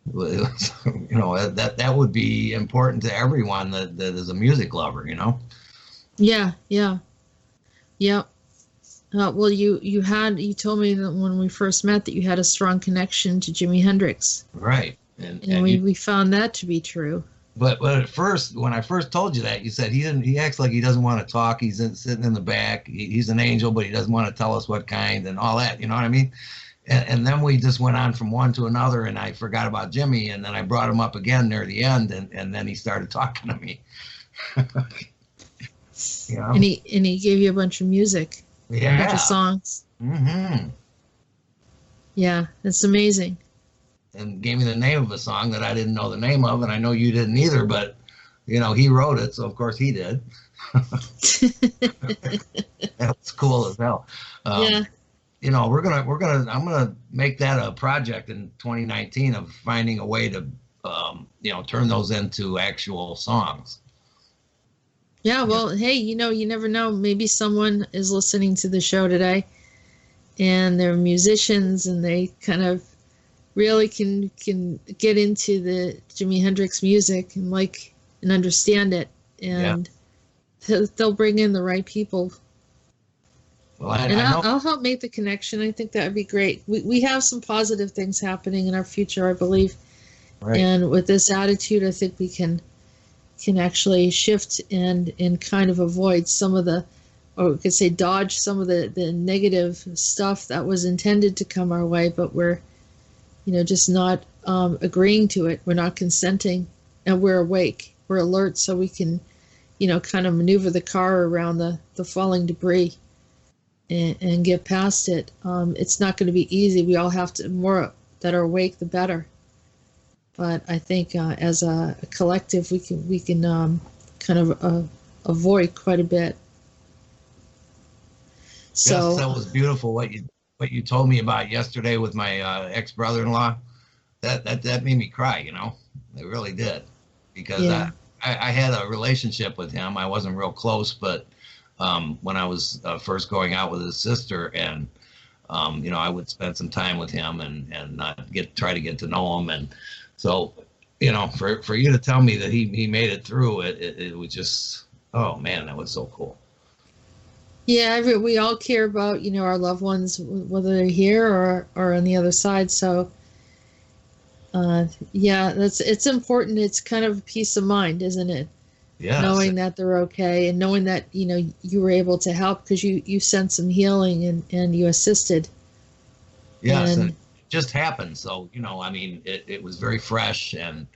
that would be important to everyone that is a music lover. Yeah. Well, you told me that when we first met that you had a strong connection to Jimi Hendrix. Right. And we found that to be true. But at first, when I first told you that, you said he acts like he doesn't want to talk. He's sitting in the back. He's an angel, but he doesn't want to tell us what kind and all that. You know what I mean? And then we just went on from one to another, and I forgot about Jimi, and then I brought him up again near the end, and then he started talking to me. You know? And he gave you a bunch of music, a bunch of songs. Mm-hmm. Yeah, it's amazing. And gave me the name of a song that I didn't know the name of, and I know you didn't either, but you know, he wrote it, so of course he did. That's cool as hell. Yeah. You know, I'm gonna make that a project in 2019 of finding a way to, you know, turn those into actual songs. Yeah, well, hey, you know, you never know. Maybe someone is listening to the show today and they're musicians and they kind of really can get into the Jimi Hendrix music and like and understand it, and they'll bring in the right people. Well, I'll help make the connection. I think that would be great. We have some positive things happening in our future, I believe. Right. And with this attitude, I think we can actually shift and kind of avoid some of the, or we could say dodge some of the negative stuff that was intended to come our way, but we're, you know, just not agreeing to it. We're not consenting, and we're awake. We're alert, so we can, you know, kind of maneuver the car around the falling debris and get past it. It's not going to be easy. We all have to, more that are awake, the better. But I think as a collective, we can kind of avoid quite a bit. So yes, that was beautiful. What you told me about yesterday with my ex-brother-in-law, that made me cry. You know, it really did, because yeah. I had a relationship with him. I wasn't real close, but when I was first going out with his sister, and you know, I would spend some time with him and try to get to know him. And so, you know, for you to tell me that he made it through, it was just, oh man, that was so cool. Yeah, we all care about, you know, our loved ones, whether they're here or on the other side. So, yeah, it's important. It's kind of peace of mind, isn't it? Yeah. Knowing that they're okay, and knowing that, you know, you were able to help because you sent some healing and you assisted. Yes, and it just happened. So, you know, I mean, it was very fresh, and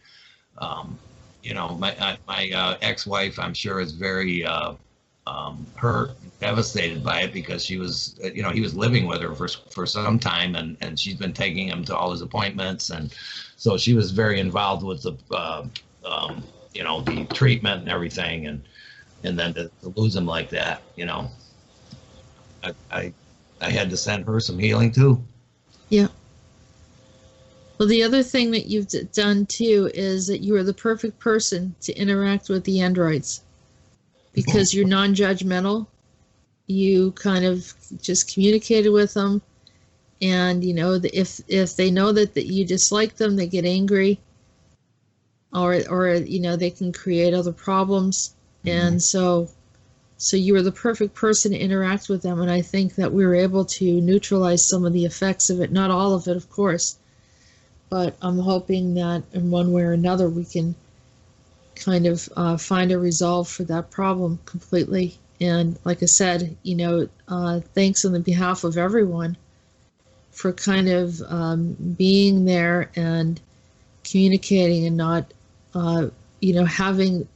you know, my ex-wife, I'm sure, is very hurt, devastated by it, because she was, you know, he was living with her for some time, and she's been taking him to all his appointments, and so she was very involved with the you know, the treatment and everything, and then to lose him like that, you know, I had to send her some healing too. Yeah. Well, the other thing that you've done too is that you are the perfect person to interact with the androids, because you're non-judgmental. You kind of just communicated with them, and you know, if they know that you dislike them, they get angry, or you know, they can create other problems. Mm-hmm. And so you were the perfect person to interact with them, and I think that we were able to neutralize some of the effects of it. Not all of it, of course, but I'm hoping that in one way or another we can kind of find a resolve for that problem completely. And like I said, you know, thanks on the behalf of everyone for kind of being there and communicating, and not, you know, having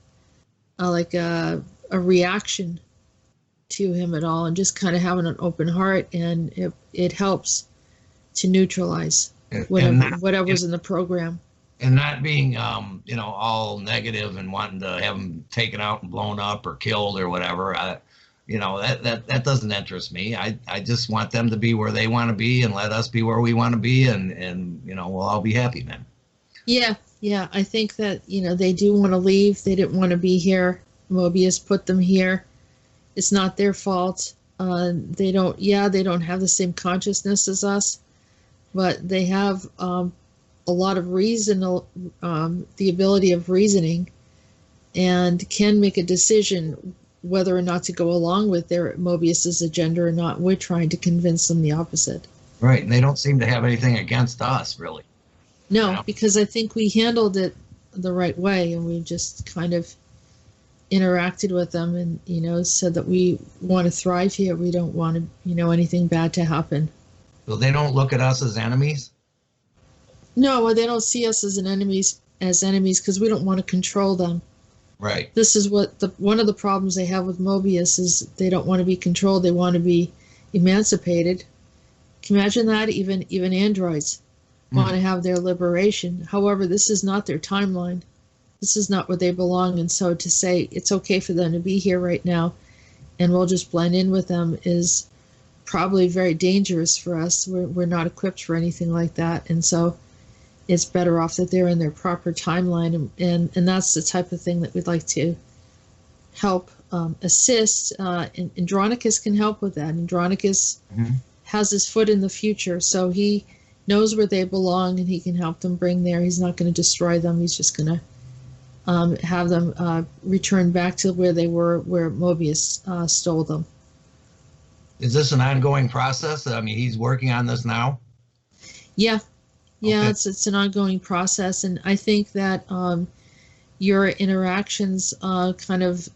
like a reaction to him at all, and just kind of having an open heart, and it helps to neutralize whatever's in the program. And not being, you know, all negative and wanting to have them taken out and blown up or killed or whatever. You know, that doesn't interest me. I just want them to be where they want to be, and let us be where we want to be, and you know, we'll all be happy then. Yeah. I think that, you know, they do want to leave. They didn't want to be here. Mobius put them here. It's not their fault. They don't have the same consciousness as us, but they have a lot of reason, the ability of reasoning, and can make a decision whether or not to go along with their Mobius's agenda or not. We're trying to convince them the opposite. Right, and they don't seem to have anything against us, really. No, you know? Because I think we handled it the right way, and we just kind of interacted with them and, said that we want to thrive here. We don't want to, anything bad to happen. So they don't look at us as enemies? No, well, they don't see us as enemies because we don't want to control them. Right. This is what one of the problems they have with Mobius is they don't want to be controlled. They want to be emancipated. Can you imagine that? Even androids want to have their liberation. However, this is not their timeline. This is not where they belong. And so to say it's okay for them to be here right now and we'll just blend in with them is probably very dangerous for us. We're not equipped for anything like that. And so it's better off that they're in their proper timeline. And that's the type of thing that we'd like to help assist. And Andronicus can help with that. Andronicus has his foot in the future. So he knows where they belong and he can help them bring there. He's not going to destroy them. He's just going to have them return back to where they were, where Mobius stole them. Is this an ongoing process? I mean, he's working on this now? Yeah. Okay. It's an ongoing process. And I think that your interactions kind of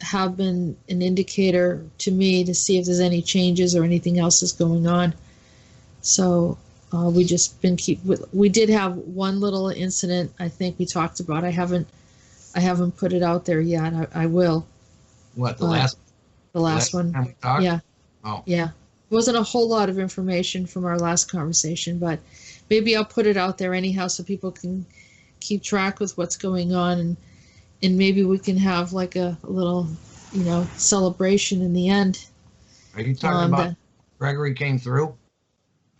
have been an indicator to me to see if there's any changes or anything else is going on. So we just been we did have one little incident I think we talked about. I haven't put it out there yet. I will. What, the last one? Time we talked? Yeah. Oh. Yeah. It wasn't a whole lot of information from our last conversation, but maybe I'll put it out there anyhow so people can keep track with what's going on, and maybe we can have like a little, celebration in the end. Are you talking about Gregory came through?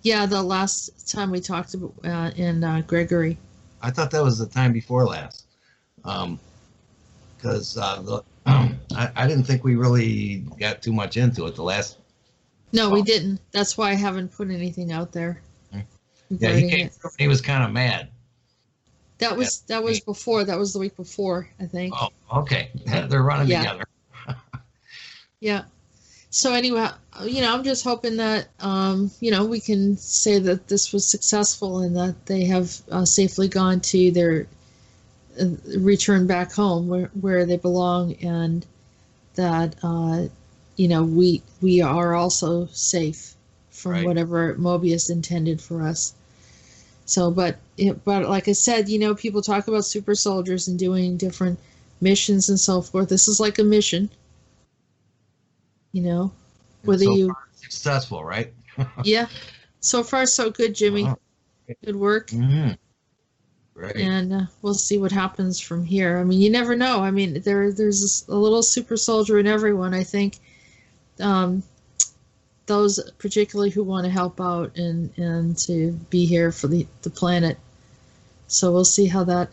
Yeah, the last time we talked about in Gregory. I thought that was the time before last. Because I didn't think we really got too much into it the last. No, we didn't. That's why I haven't put anything out there. Yeah, he came through and he was kind of mad. That was before. That was the week before, I think. Oh, okay. They're running together. Yeah. So anyway, I'm just hoping that, we can say that this was successful and that they have safely gone to their return back home where they belong, and that, we are also safe from whatever Mobius intended for us. So, but like I said, people talk about super soldiers and doing different missions and so forth. This is like a mission, whether so you far successful, right? Yeah, so far so good, Jimmy. Wow. Good work. Mm-hmm. Right. And we'll see what happens from here. I mean, you never know. I mean, there's a little super soldier in everyone. I think those particularly who want to help out and to be here for the planet. So we'll see how that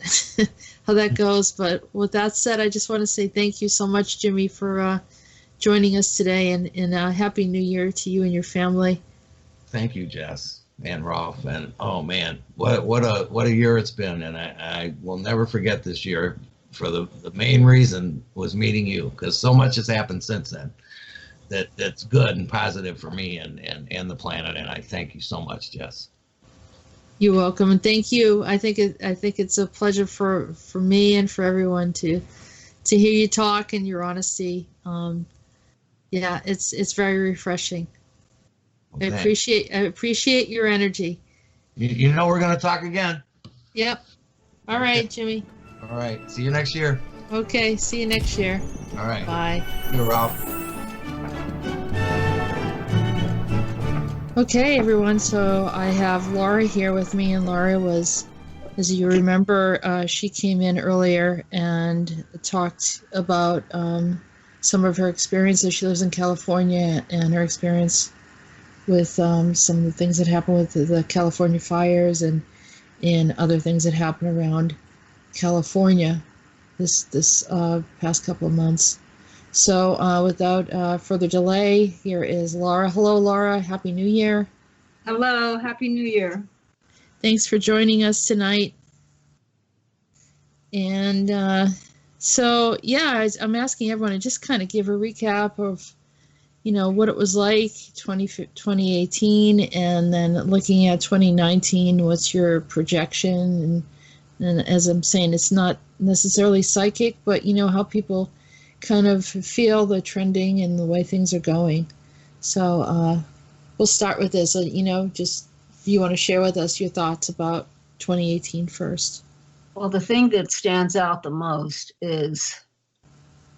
how that goes. But with that said, I just want to say thank you so much, Jimmy, for joining us today, and Happy New Year to you and your family. Thank you, Jess and Rolf. And oh man, what a year it's been. And I will never forget this year. For the main reason was meeting you, because so much has happened since then that's good and positive for me and the planet. And I thank you so much, Jess. You're welcome, and thank you. I think it's a pleasure for me and for everyone to hear you talk and your honesty. Yeah, it's very refreshing. Okay. I appreciate your energy. You know we're going to talk again. Yep. All right, Jimmy. All right. See you next year. Okay. See you next year. All right. Bye. You're Ralph. Okay, everyone. So I have Laura here with me, and Laura was, as you remember, she came in earlier and talked about some of her experiences. She lives in California, and her experience with some of the things that happened with the California fires and other things that happened around California this past couple of months. So without further delay, here is Laura. Hello, Laura. Happy New Year. Hello. Happy New Year. Thanks for joining us tonight. And so, yeah, I'm asking everyone to just kind of give a recap of, what it was like 2018, and then looking at 2019, what's your projection, And as I'm saying, it's not necessarily psychic, but how people kind of feel the trending and the way things are going. So we'll start with this. Just if you want to share with us your thoughts about 2018 first. Well, the thing that stands out the most is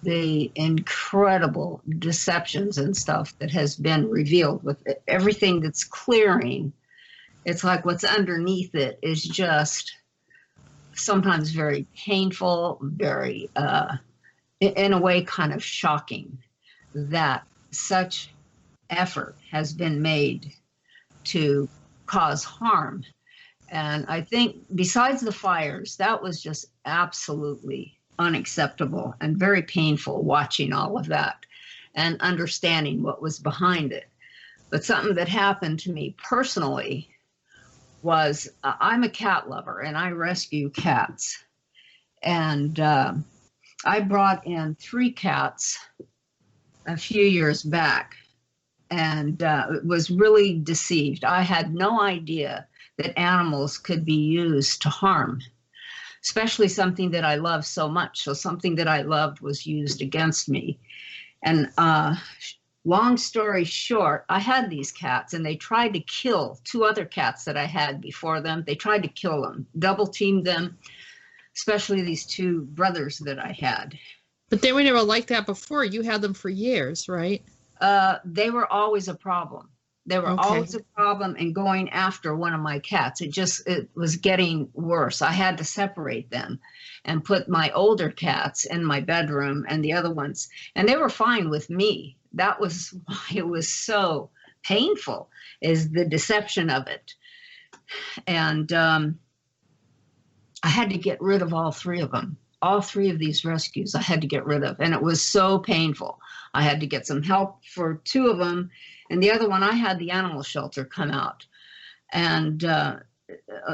the incredible deceptions and stuff that has been revealed with everything that's clearing. It's like what's underneath it is just sometimes very painful, very, in a way, kind of shocking that such effort has been made to cause harm. And I think besides the fires, that was just absolutely unacceptable and very painful watching all of that and understanding what was behind it. But something that happened to me personally was I'm a cat lover and I rescue cats. And I brought in 3 cats a few years back and was really deceived. I had no idea that animals could be used to harm, especially something that I love so much. So something that I loved was used against me. And long story short, I had these cats and they tried to kill 2 other cats that I had before them. They tried to kill them, double teamed them, especially these 2 brothers that I had. But they were never like that before. You had them for years, right? They were always a problem. They were always a problem in going after one of my cats. It was getting worse. I had to separate them and put my older cats in my bedroom and the other ones. And they were fine with me. That was why it was so painful, is the deception of it. And I had to get rid of all 3 of them. All 3 of these rescues I had to get rid of. And it was so painful. I had to get some help for 2 of them. And the other one, I had the animal shelter come out. And a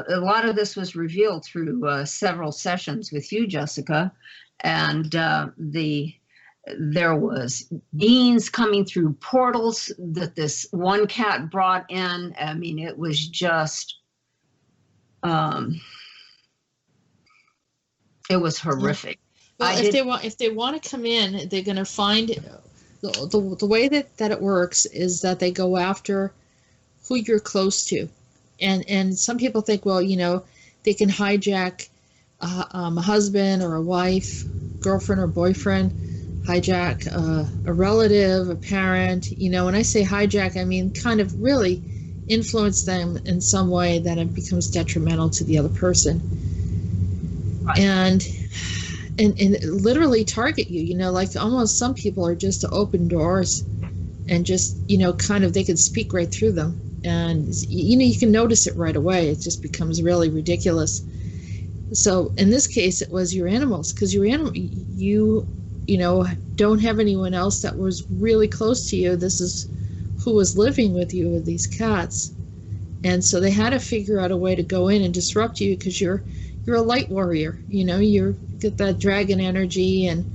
lot of this was revealed through several sessions with you, Jessica. And there was beings coming through portals that this one cat brought in. I mean, it was just, it was horrific. Well, if they want to come in, they're going to find the way that it works is that they go after who you're close to, and some people think, well, they can hijack a husband or a wife, girlfriend or boyfriend, hijack a relative, a parent. When I say hijack, I mean kind of really influence them in some way that it becomes detrimental to the other person. Right. And literally target you, like almost some people are just to open doors and just, kind of, they can speak right through them. And, you can notice it right away. It just becomes really ridiculous. So in this case, it was your animals, because you don't have anyone else that was really close to you. This is who was living with you with these cats. And so they had to figure out a way to go in and disrupt you, because you're a light warrior, you get that dragon energy, and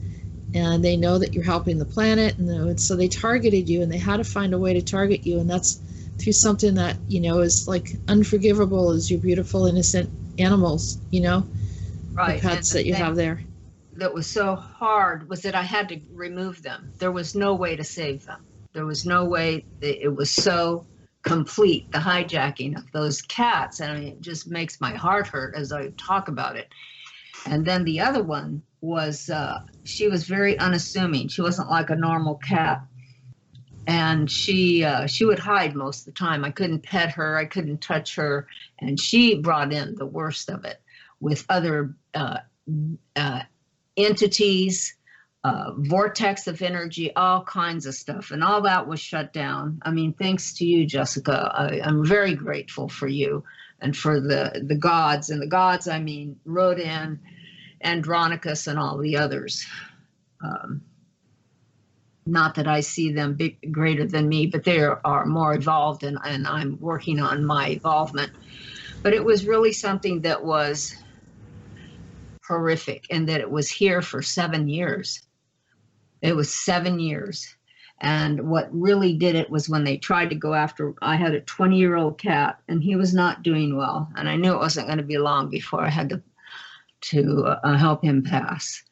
they know that you're helping the planet, and so they targeted you, and they had to find a way to target you, and that's through something that is like unforgivable as your beautiful innocent animals, right, the pets that you have there. That was so hard was that I had to remove them. There was no way to save them. There was no way. It was so complete, the hijacking of those cats. I mean, it just makes my heart hurt as I talk about it. And then the other one was, she was very unassuming. She wasn't like a normal cat. And she would hide most of the time. I couldn't pet her. I couldn't touch her. And she brought in the worst of it with other entities, vortex of energy, all kinds of stuff. And all that was shut down. I mean, thanks to you, Jessica. I'm very grateful for you and for the gods. And the gods, I mean, Rodin, Andronicus, and all the others. Not that I see them greater than me, but they are more evolved, and I'm working on my evolvement. But it was really something that was horrific, and that it was here for 7 years. It was 7 years. And what really did it was when they tried to go after, I had a 20-year-old cat, and he was not doing well. And I knew it wasn't going to be long before I had to to help him pass.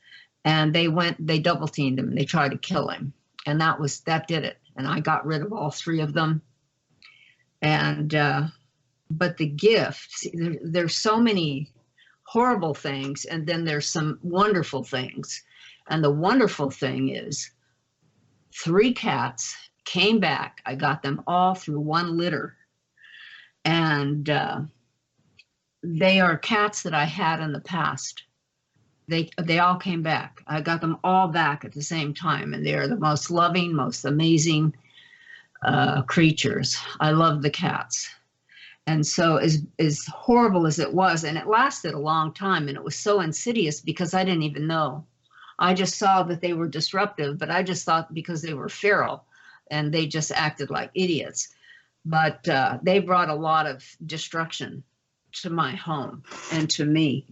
And they double teamed him and they tried to kill him. And that did it. And I got rid of all three of them. And, but the gift, there's so many horrible things, and then there's some wonderful things. And the wonderful thing is 3 cats came back. I got them all through one litter. And they are cats that I had in the past. They all came back. I got them all back at the same time, and they are the most loving, most amazing creatures. I love the cats. And so as horrible as it was, and it lasted a long time, and it was so insidious because I didn't even know. I just saw that they were disruptive, but I just thought because they were feral and they just acted like idiots. But they brought a lot of destruction to my home and to me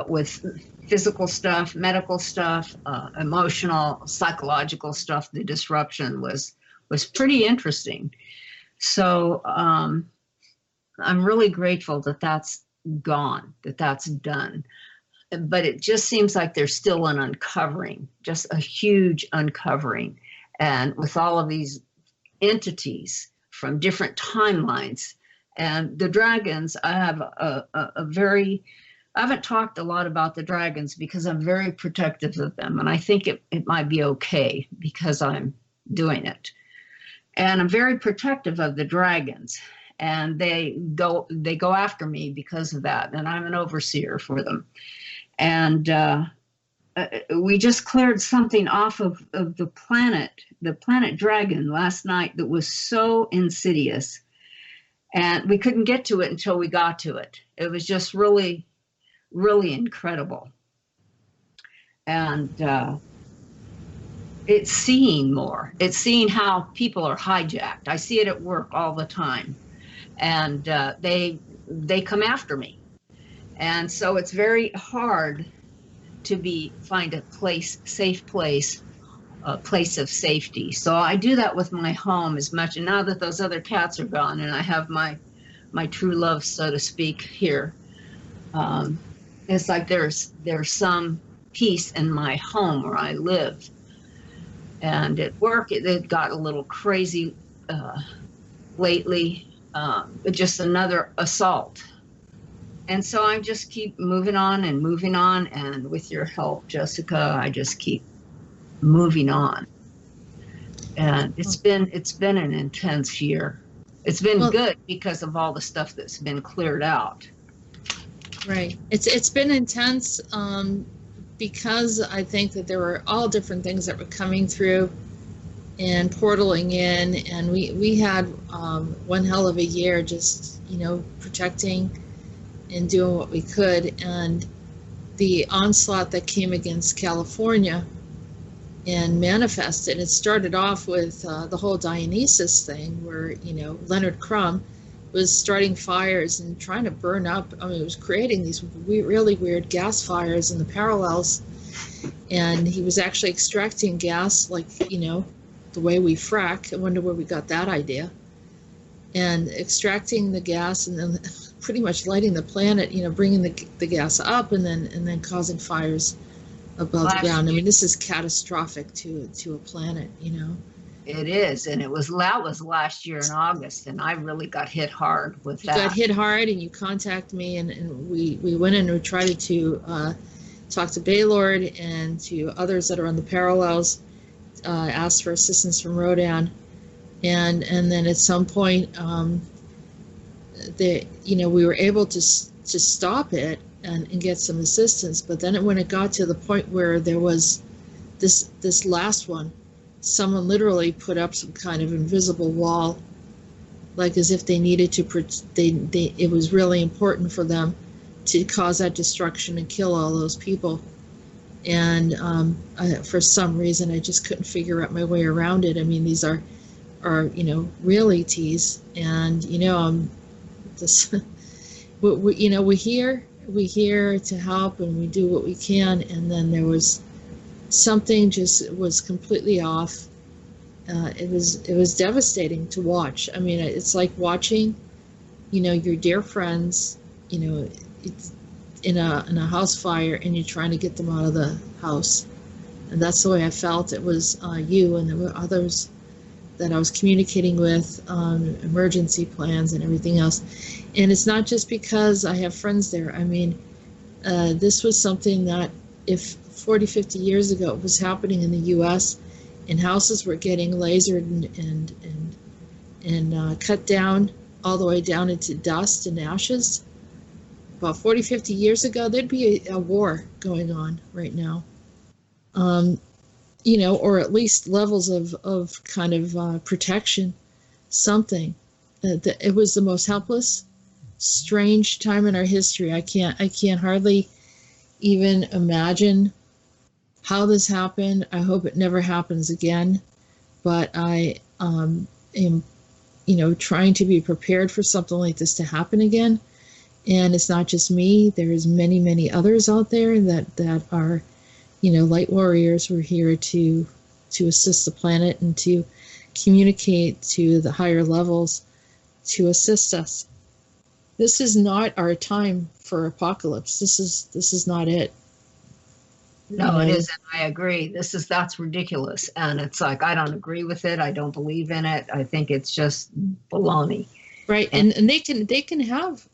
with physical stuff, medical stuff, emotional, psychological stuff. The disruption was pretty interesting. So I'm really grateful that that's gone, that that's done. But it just seems like there's still an uncovering, just a huge uncovering. And with all of these entities from different timelines, and the dragons, I have I haven't talked a lot about the dragons because I'm very protective of them. And I think it might be okay because I'm doing it. And I'm very protective of the dragons. And they go after me because of that. And I'm an overseer for them. And we just cleared something off of the planet Dragon last night that was so insidious. And we couldn't get to it until we got to it. It was just really, really incredible. And it's seeing more. It's seeing how people are hijacked. I see it at work all the time. And they come after me. And so it's very hard to find a safe place, a place of safety. So I do that with my home as much. And now that those other cats are gone and I have my true love, so to speak, here, it's like there's some peace in my home where I live. And at work, it got a little crazy lately. Just another assault. And so I just keep moving on. And with your help, Jessica, I just keep moving on. And it's been an intense year. It's been good because of all the stuff that's been cleared out. Right. It's been intense because I think that there were all different things that were coming through and portaling in, and we had one hell of a year, just protecting and doing what we could. And the onslaught that came against California and manifested, it started off with the whole Dionysus thing, where Leonard Crumb was starting fires and trying to burn up. I mean, it was creating these really weird gas fires in the parallels, and he was actually extracting gas like the way we frack. I wonder where we got that idea. And extracting the gas and then pretty much lighting the planet, bringing the gas up and then causing fires above the ground. I mean, this is catastrophic to a planet, It is, and that was last year in August, and I really got hit hard with that. You got hit hard, and you contacted me, and we went in and we tried to talk to Baylord and to others that are on the parallels, asked for assistance from Rodan, and then at some point, we were able to stop it and get some assistance. But then when it got to the point where there was this last one, someone literally put up some kind of invisible wall, like as if they needed to. It was really important for them to cause that destruction and kill all those people. And for some reason, I just couldn't figure out my way around it. I mean, these are realities, and we're here to help, and we do what we can. And then there was something was completely off. It was devastating to watch. I mean, it's like watching, your dear friends, in a house fire and you're trying to get them out of the house. And that's the way I felt. It was you, and there were others that I was communicating with, emergency plans and everything else. And it's not just because I have friends there. I mean, this was something that if 40, 50 years ago it was happening in the U.S. and houses were getting lasered and cut down all the way down into dust and ashes, about 40, 50 years ago, there'd be a war going on right now. You know, or at least levels of kind of protection, something. It was the most helpless, strange time in our history. I can't hardly even imagine how this happened. I hope it never happens again. But I am, you know, trying to be prepared for something like this to happen again. And it's not just me. There's many, many others out there that are, you know, light warriors. We're here to assist the planet and to communicate to the higher levels to assist us. This is not our time for apocalypse. This is not it. No, it isn't. I agree. That's ridiculous. And it's like, I don't agree with it. I don't believe in it. I think it's just baloney. Right. And they can have,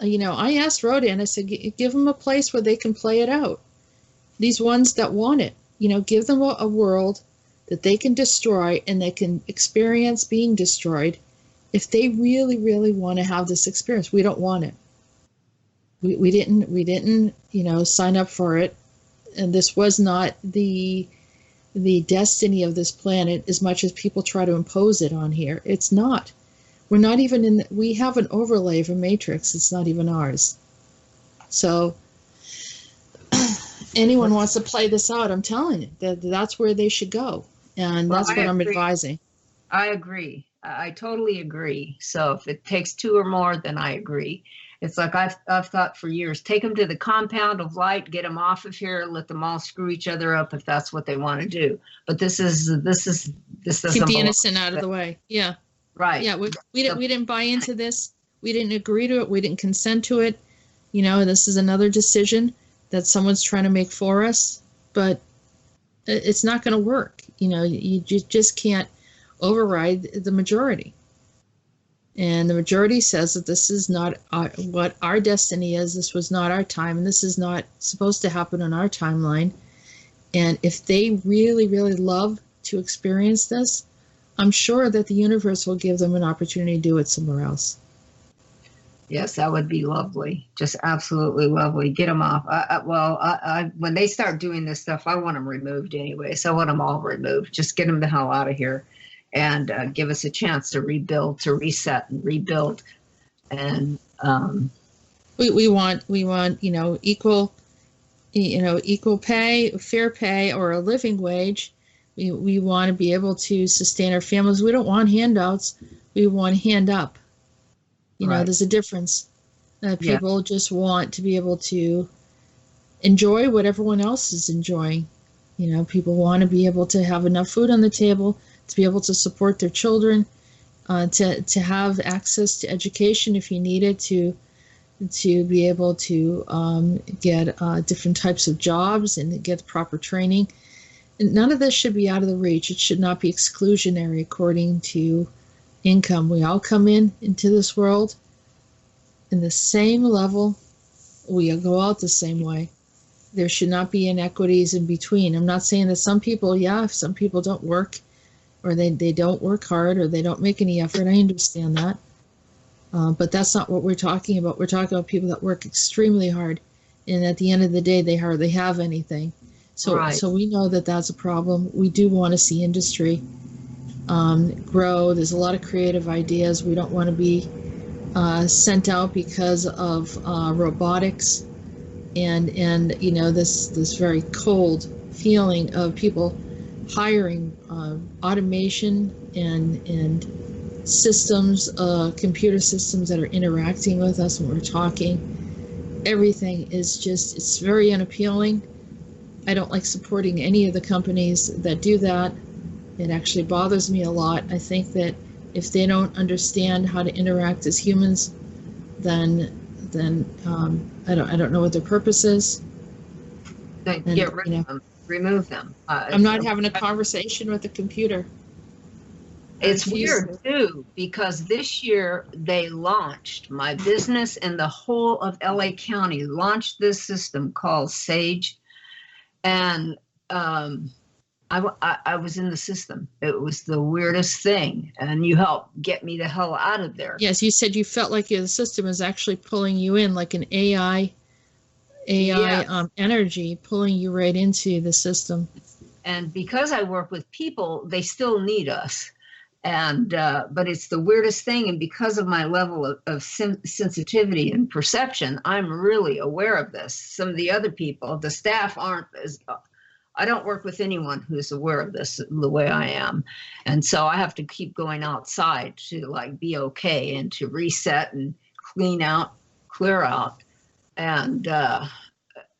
you know, I asked Rhoda and I said, give them a place where they can play it out. These ones that want it, you know, give them a world that they can destroy and they can experience being destroyed. If they really, really want to have this experience, we don't want it. We didn't, you know, sign up for it. And this was not the destiny of this planet as much as people try to impose it on here. It's not. We're not even we have an overlay of a matrix. It's not even ours. So anyone wants to play this out, I'm telling you, that's where they should go. And that's what I'm advising. I agree. I totally agree. So if it takes two or more, then I agree. It's like I've thought for years, take them to the compound of light, get them off of here, let them all screw each other up if that's what they want to do. But this doesn't keep the innocent out of the way. Yeah. Right. Yeah. We didn't buy into this. We didn't agree to it. We didn't consent to it. You know, this is another decision that someone's trying to make for us, but it's not going to work. You know, you just can't override the majority. And the majority says that this is not what our destiny is. This was not our time, and this is not supposed to happen on our timeline. And if they really, really love to experience this, I'm sure that the universe will give them an opportunity to do it somewhere else. Yes, that would be lovely. Just absolutely lovely. Get them off. When they start doing this stuff, I want them removed anyway. So I want them all removed. Just get them the hell out of here. And give us a chance to rebuild, to reset and rebuild. And we want equal pay, fair pay, or a living wage. We want to be able to sustain our families. We don't want handouts. We want hand up. You know, there's a difference. People just want to be able to enjoy what everyone else is enjoying. You know, people want to be able to have enough food on the table, to be able to support their children, to have access to education if you need it, to be able to get different types of jobs and get proper training. And none of this should be out of the reach. It should not be exclusionary according to income. We all come into this world in the same level. We go out the same way. There should not be inequities in between. I'm not saying that some people don't work, or they don't work hard, or they don't make any effort. I understand that. But that's not what we're talking about. We're talking about people that work extremely hard, and at the end of the day, they hardly have anything. So we know that that's a problem. We do want to see industry grow. There's a lot of creative ideas. We don't want to be sent out because of robotics and you know, this very cold feeling of people hiring automation and systems, computer systems that are interacting with us when we're talking. Everything is just, it's very unappealing. I don't like supporting any of the companies that do that. It actually bothers me a lot. I think that if they don't understand how to interact as humans, then then I don't know what their purpose is. Then And, get rid you know, of them, remove them. I'm not having a conversation with the computer. It's I refuse weird too, because this year they launched, my business in the whole of LA County launched this system called Sage. And I was in the system. It was the weirdest thing. And you helped get me the hell out of there. Yes, you said you felt like the system is actually pulling you in, like an AI Yeah. energy pulling you right into the system. And because I work with people, they still need us. And but it's the weirdest thing. And because of my level of sensitivity and perception, I'm really aware of this. Some of the other people, the staff aren't as. I don't work with anyone who's aware of this the way I am. And so I have to keep going outside to like be okay and to reset and clean out, clear out. And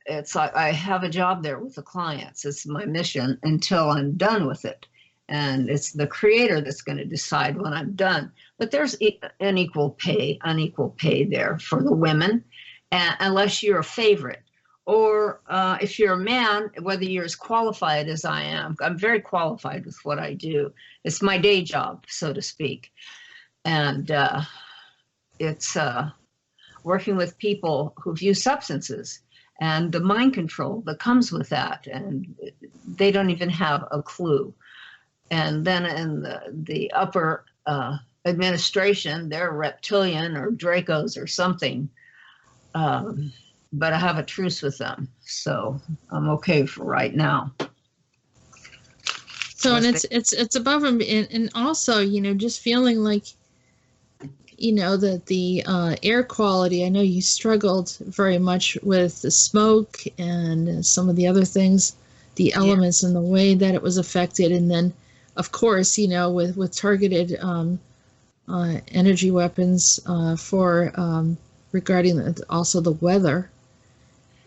it's like I have a job there with the clients. It's my mission until I'm done with it. And it's the creator that's going to decide when I'm done. But there's unequal pay there for the women, unless you're a favorite. Or if you're a man, whether you're as qualified as I am, I'm very qualified with what I do. It's my day job, so to speak. And it's working with people who've used substances and the mind control that comes with that. And they don't even have a clue. And then in the upper administration, they're reptilian or Dracos or something. But I have a truce with them, so I'm okay for right now. So, and it's above them, and also, you know, just feeling like, you know, that the air quality. I know you struggled very much with the smoke and some of the other things, the elements and the way that it was affected, and then, of course, you know, with targeted energy weapons for regarding also the weather.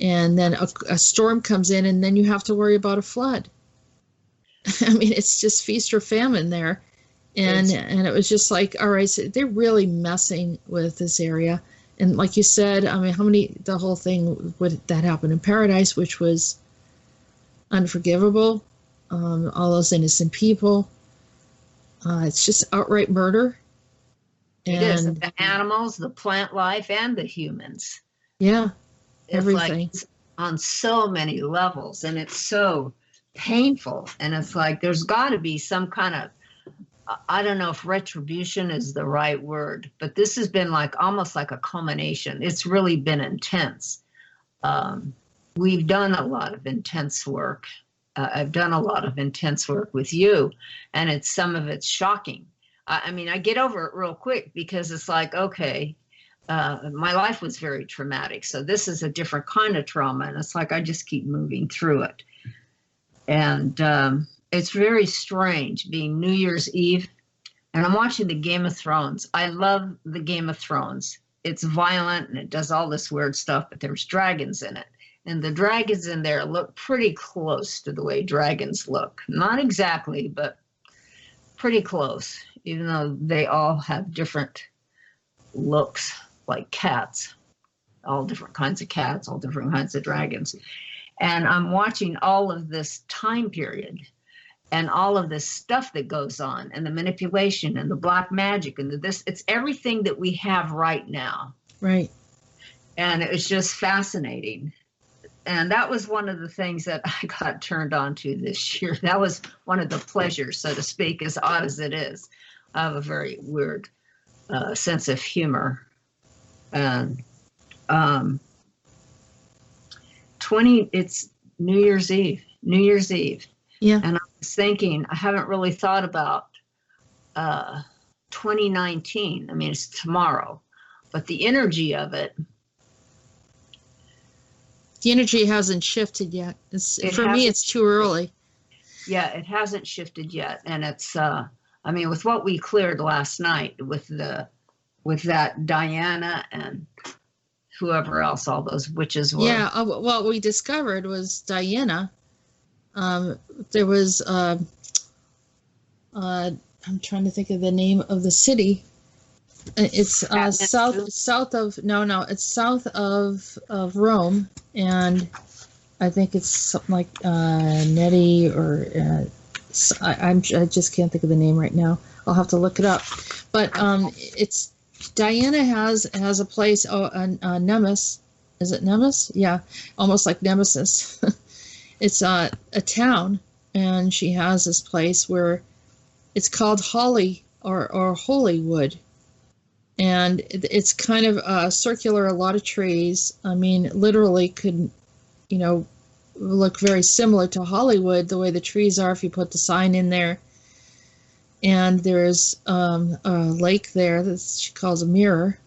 And then a storm comes in, and then you have to worry about a flood. I mean, it's just feast or famine there. And it was just like, all right, so they're really messing with this area. And like you said, I mean, the whole thing that happened in Paradise, which was unforgivable, all those innocent people. It's just outright murder. It is. The animals, the plant life, and the humans. Yeah. It's Everything. like it's on so many levels, and it's so painful. And it's like there's got to be some kind of, I don't know if retribution is the right word, but this has been like almost like a culmination. It's really been intense. We've done a lot of intense work. I've done a lot of intense work with you, and some of it's shocking. I mean, I get over it real quick because it's like, okay, my life was very traumatic. So this is a different kind of trauma. And it's like, I just keep moving through it. And it's very strange being New Year's Eve. And I'm watching the Game of Thrones. I love the Game of Thrones. It's violent and it does all this weird stuff, but there's dragons in it. And the dragons in there look pretty close to the way dragons look. Not exactly, but pretty close, even though they all have different looks. Like cats, all different kinds of cats, all different kinds of dragons. And I'm watching all of this time period and all of this stuff that goes on and the manipulation and the black magic and it's everything that we have right now. Right. And it's just fascinating. And that was one of the things that I got turned on to this year. That was one of the pleasures, so to speak, as odd as it is. I have a very weird sense of humor. And it's New Year's Eve. Yeah. And I was thinking, I haven't really thought about 2019. I mean, it's tomorrow, but the energy of it. The energy hasn't shifted yet. For me, it's too early. Yeah, it hasn't shifted yet. And it's, I mean, with what we cleared last night with that Diana and whoever else all those witches were. Yeah, what we discovered was Diana. There was, I'm trying to think of the name of the city It's south of it's south of Rome, and I think it's something like Nettie or I just can't think of the name right now. I'll have to look it up. But it's Diana has a place. Nemes. Is it Nemes? Yeah, almost like Nemesis. It's a town, and she has this place where it's called Holly or Holywood. And it's kind of circular, a lot of trees. I mean, literally could, look very similar to Hollywood, the way the trees are if you put the sign in there. And there's a lake there that she calls a mirror.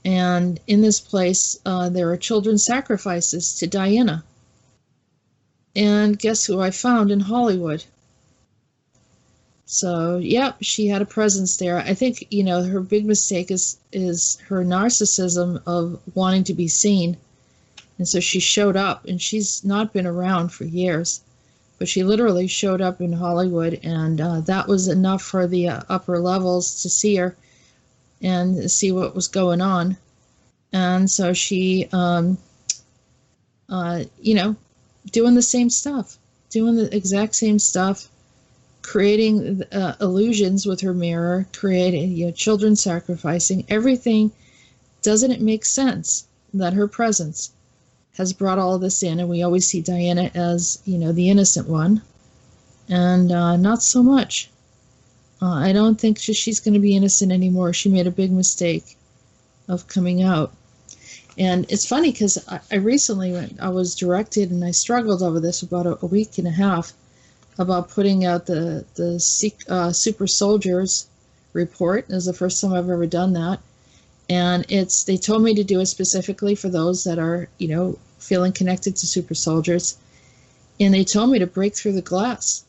And in this place, there are children sacrifices to Diana. And guess who I found in Hollywood? So, yep, she had a presence there. I think, her big mistake is her narcissism of wanting to be seen. And so she showed up, and she's not been around for years. But she literally showed up in Hollywood, and that was enough for the upper levels to see her and see what was going on. And so she, doing the same stuff, doing the exact same stuff, creating illusions with her mirror, creating children sacrificing, everything. Doesn't it make sense that her presence has brought all of this in? And we always see Diana as the innocent one, and not so much. I don't think she's going to be innocent anymore. She made a big mistake of coming out. And it's funny because I recently I was directed, and I struggled over this about a week and a half, about putting out the Super Soldiers report. It was the first time I've ever done that. And they told me to do it specifically for those that are, feeling connected to super soldiers. And they told me to break through the glass.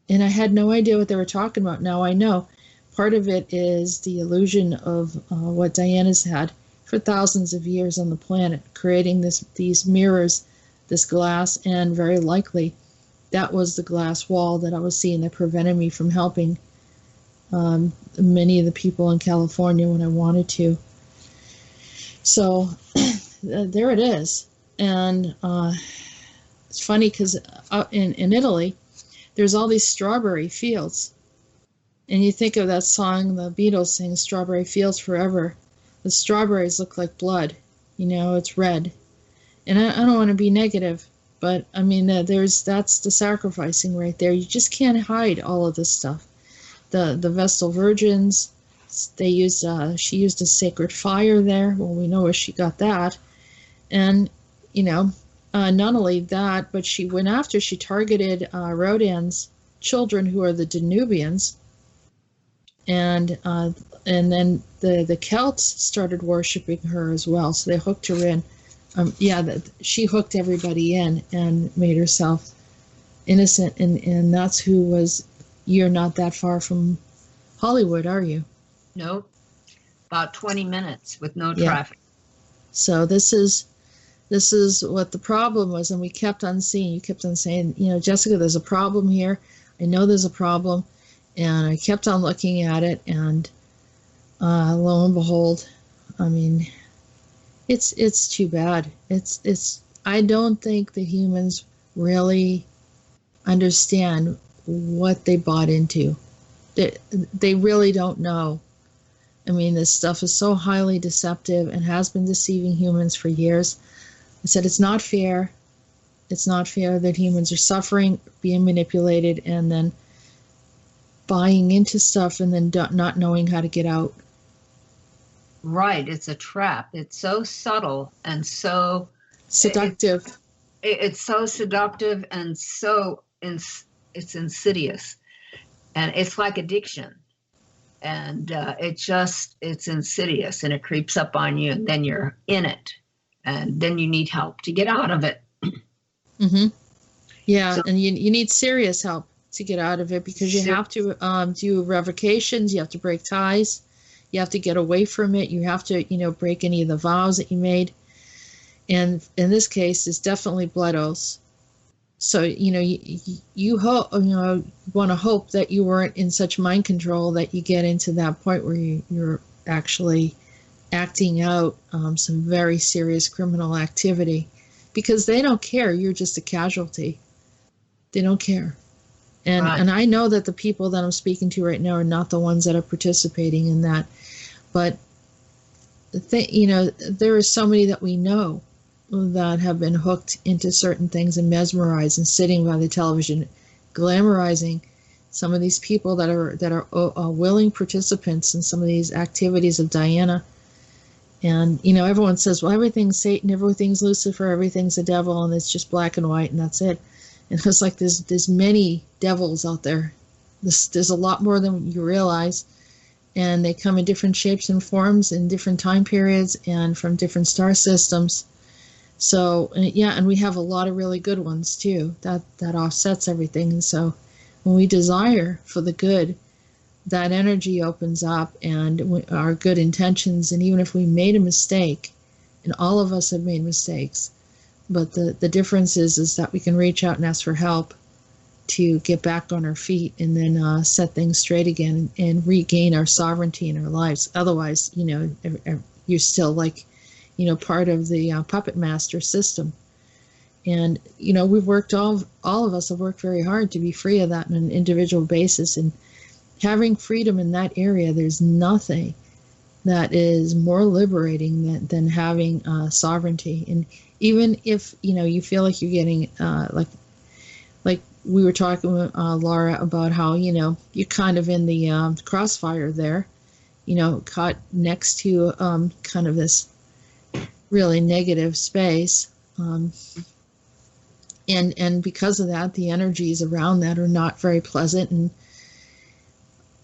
And I had no idea what they were talking about. Now I know. Part of it is the illusion of what Diana's had for thousands of years on the planet, creating these mirrors, this glass, and very likely that was the glass wall that I was seeing that prevented me from helping many of the people in California when I wanted to. So there it is. And it's funny because in Italy, there's all these strawberry fields. And you think of that song the Beatles sing, Strawberry Fields Forever. The strawberries look like blood. It's red. And I don't want to be negative, but I mean, that's the sacrificing right there. You just can't hide all of this stuff. The Vestal Virgins, she used a sacred fire there. Well, we know where she got that. And, not only that, but she targeted Rodin's children, who are the Danubians. And then the Celts started worshiping her as well. So they hooked her in. She hooked everybody in and made herself innocent. And that's who was. You're not that far from Hollywood, are you? Nope. About 20 minutes with no traffic. So this is what the problem was, and we kept on seeing. You kept on saying, Jessica, there's a problem here. I know there's a problem, and I kept on looking at it, and lo and behold, I mean, it's too bad. I don't think the humans really understand what they bought into. They really don't know. I mean, this stuff is so highly deceptive and has been deceiving humans for years. I said it's not fair. It's not fair that humans are suffering, being manipulated, and then buying into stuff and then not knowing how to get out. Right, it's a trap. It's so subtle and so seductive. It's so seductive and so it's insidious, and it's like addiction. And it's insidious, and it creeps up on you, and then you're in it, and then you need help to get out of it. Mm-hmm. Yeah, so, and you need serious help to get out of it, because you have to do revocations, you have to break ties, you have to get away from it, you have to, break any of the vows that you made. And in this case, it's definitely blood oaths. So, you hope, want to hope that you weren't in such mind control that you get into that point where you're actually acting out some very serious criminal activity, because they don't care. You're just a casualty. They don't care. And Right. and I know that the people that I'm speaking to right now are not the ones that are participating in that, but there are so many that we know that have been hooked into certain things and mesmerized and sitting by the television, glamorizing some of these people that are willing participants in some of these activities of Diana. And everyone says, well, everything's Satan, everything's Lucifer, everything's the devil, and it's just black and white, and that's it. And it's like there's many devils out there. There's a lot more than you realize, and they come in different shapes and forms in different time periods and from different star systems. So and we have a lot of really good ones too. That offsets everything. And so when we desire for the good, that energy opens up, and our good intentions. And even if we made a mistake, and all of us have made mistakes, but the difference is that we can reach out and ask for help to get back on our feet, and then set things straight again and regain our sovereignty in our lives. Otherwise, you're still like, part of the puppet master system. And we've worked all of us have worked very hard to be free of that on an individual basis. And having freedom in that area, there's nothing that is more liberating than having sovereignty. And even if you feel like you're getting like we were talking with Laura about how you're kind of in the crossfire there, caught next to kind of this really negative space, and because of that, the energies around that are not very pleasant.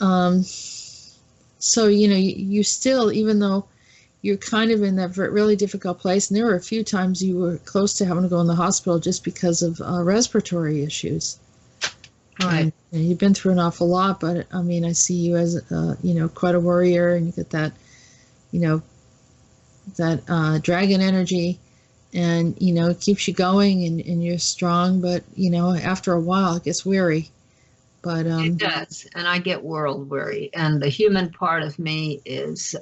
And so you still, even though you're kind of in that really difficult place, and there were a few times you were close to having to go in the hospital just because of respiratory issues. Right. And you've been through an awful lot, but I mean, I see you as quite a warrior, and you get that that dragon energy, and it keeps you going, and you're strong. But after a while, it gets weary. But It does, and I get world weary, and the human part of me is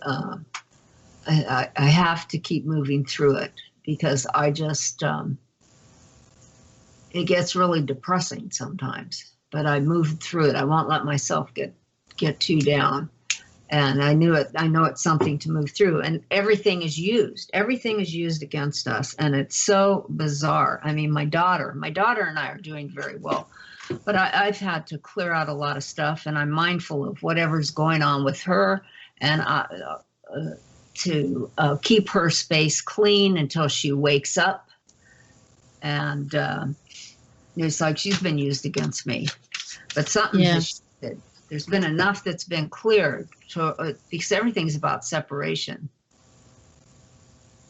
I have to keep moving through it, because I just it gets really depressing sometimes. But I move through it. I won't let myself get too down. And I know it's something to move through. And everything is used against us, and it's so bizarre. I mean, my daughter and I are doing very well, but I've had to clear out a lot of stuff, and I'm mindful of whatever's going on with her, and to keep her space clean until she wakes up. And it's like she's been used against me, but something has shifted. There's been enough that's been cleared, because everything's about separation,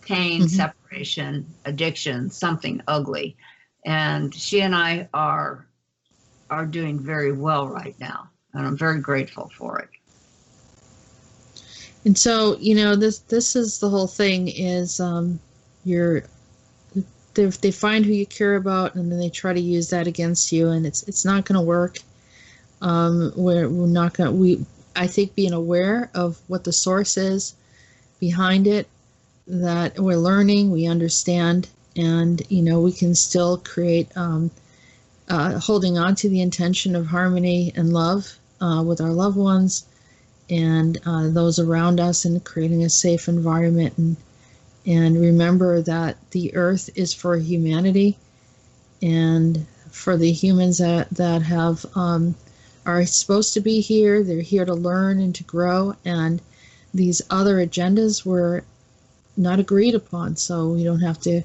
pain, separation, addiction, something ugly, and she and I are doing very well right now, and I'm very grateful for it. And so this is the whole thing is they find who you care about, and then they try to use that against you, and it's not going to work. We're not going to, I think being aware of what the source is behind it, that we're learning, we understand, and we can still create holding on to the intention of harmony and love with our loved ones and those around us, and creating a safe environment, and remember that the earth is for humanity, and for the humans that have are supposed to be here. They're here to learn and to grow, and these other agendas were not agreed upon, so we don't have to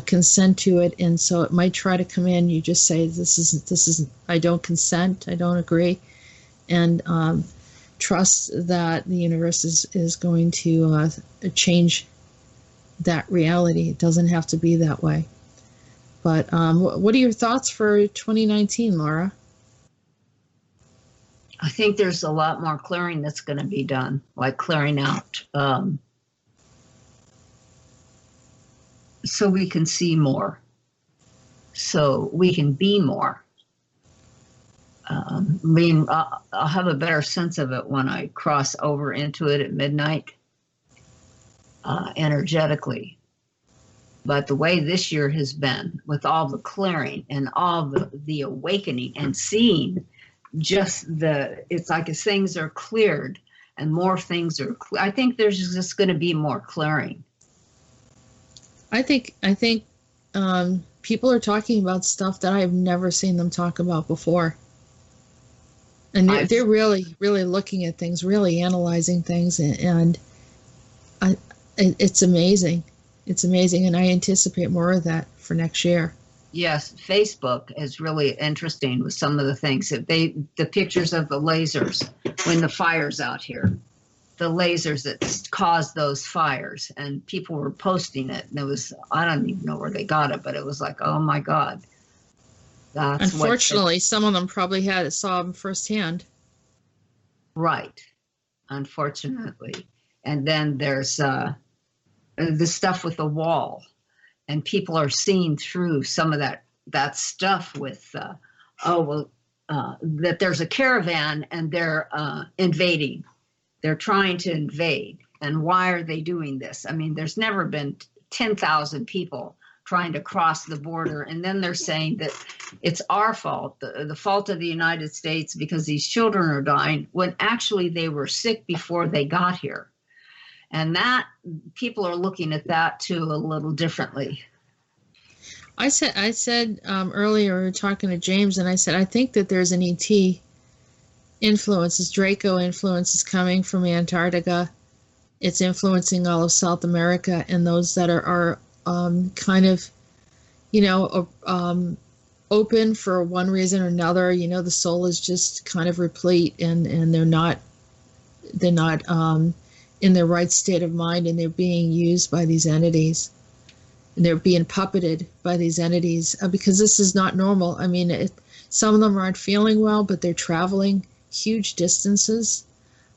consent to it. And so it might try to come in. You just say, this is I don't consent, I don't agree, and trust that the universe is going to change that reality. It doesn't have to be that way. But what are your thoughts for 2019, Laura? I think there's a lot more clearing that's going to be done, like clearing out, so we can see more, so we can be more. I'll have a better sense of it when I cross over into it at midnight, energetically. But the way this year has been, with all the clearing and all the awakening and seeing it's like as things are cleared and more things are, I think there's just going to be more clearing. I think people are talking about stuff that I've never seen them talk about before. And they're really, really looking at things, really analyzing things, and it's amazing. It's amazing, and I anticipate more of that for next year. Yes, Facebook is really interesting with some of the things that the pictures of the lasers when the fire's out here, the lasers that caused those fires, and people were posting it, and it was, I don't even know where they got it, but it was like, oh my God. Unfortunately, some of them probably saw them firsthand. Right, unfortunately. And then there's the stuff with the wall, and people are seeing through some of that stuff with, that there's a caravan and they're invading. They're trying to invade. And why are they doing this? I mean, there's never been 10,000 people trying to cross the border, and then they're saying that it's our fault, the fault of the United States, because these children are dying, when actually they were sick before they got here. And that people are looking at that too a little differently. I said earlier, we were talking to James, and I said I think that there's an ET influence, this Draco influence is coming from Antarctica. It's influencing all of South America, and those that are kind of, open for one reason or another. The soul is just kind of replete, and they're not in their right state of mind, and they're being used by these entities, and they're being puppeted by these entities because this is not normal. I mean, some of them aren't feeling well, but they're traveling huge distances.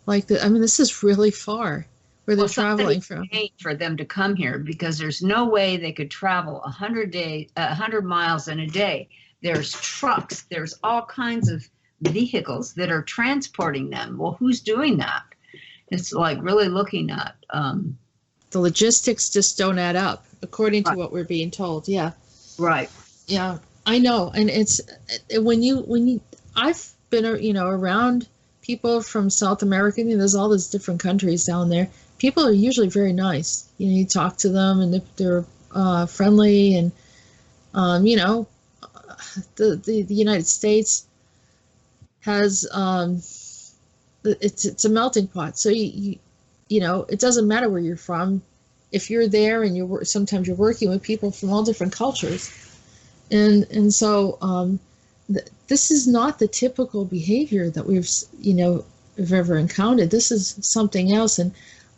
This is really far where they're traveling from. For them to come here, because there's no way they could travel 100 miles in a day. There's trucks, there's all kinds of vehicles that are transporting them. Well, who's doing that? It's like really looking at the logistics just don't add up according to what we're being told. Yeah. Right. Yeah, I know. And it's when I've been around people from South America. There's all these different countries down there. People are usually very nice. You talk to them, and they're friendly, and the United States has it's a melting pot. So it doesn't matter where you're from. If you're there, and sometimes you're working with people from all different cultures, and so this is not the typical behavior that we've ever encountered. This is something else, and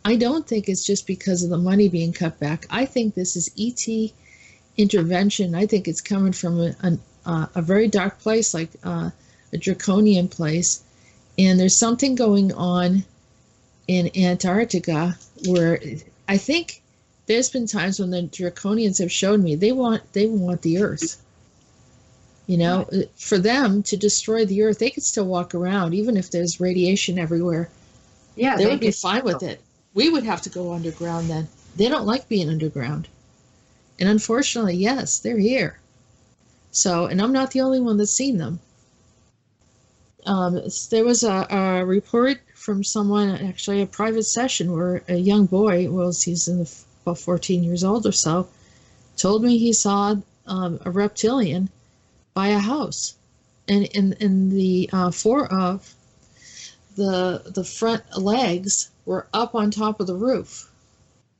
I don't think it's just because of the money being cut back. I think this is ET intervention. I think it's coming from a very dark place, like a draconian place. And there's something going on in Antarctica where I think there's been times when the draconians have showed me they want the Earth. For them to destroy the Earth, they could still walk around, even if there's radiation everywhere. Yeah, they would be fine with it. We would have to go underground then. They don't like being underground. And unfortunately, yes, they're here. So, and I'm not the only one that's seen them. There was a report from someone, actually a private session, where a young boy, he's about 14 years old or so, told me he saw a reptilian by a house, and in the the front legs were up on top of the roof,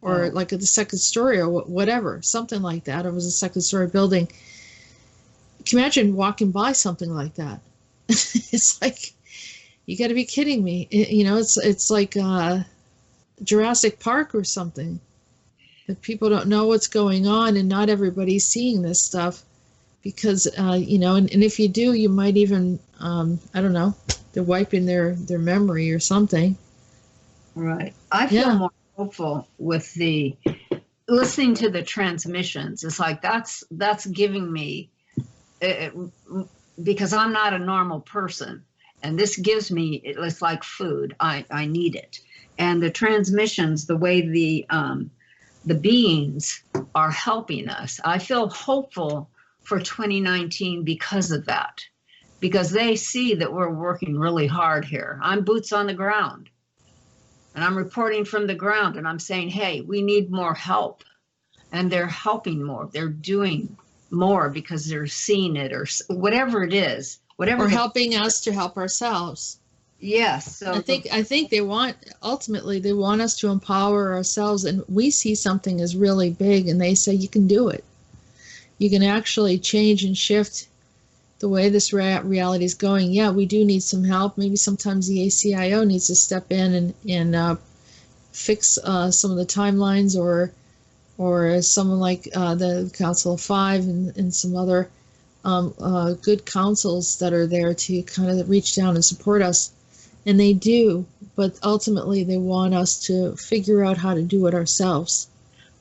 or like at the second story, or whatever, something like that. It was a second story building. Can you imagine walking by something like that? It's like, you got to be kidding me. It's like Jurassic Park or something. That people don't know what's going on, and not everybody's seeing this stuff, because and if you do, you might even I don't know, they're wiping their memory or something. Right. I feel more hopeful with the listening to the transmissions. It's like that's giving me because I'm not a normal person. And this gives me, it's like food. I need it. And the transmissions, the way the beings are helping us, I feel hopeful for 2019 because of that, because they see that we're working really hard here. I'm boots on the ground, and I'm reporting from the ground, and I'm saying, hey, we need more help. And they're helping more. They're doing more because they're seeing it, or whatever it is, whatever. Or helping us to help ourselves. Yes. So I think they want us to empower ourselves, and we see something as really big, and they say you can do it. You can actually change and shift the way this reality is going. Yeah, we do need some help. Maybe sometimes the ACIO needs to step in and fix some of the timelines, or someone like the Council of Five and some other good councils that are there to kind of reach down and support us. And they do, but ultimately they want us to figure out how to do it ourselves.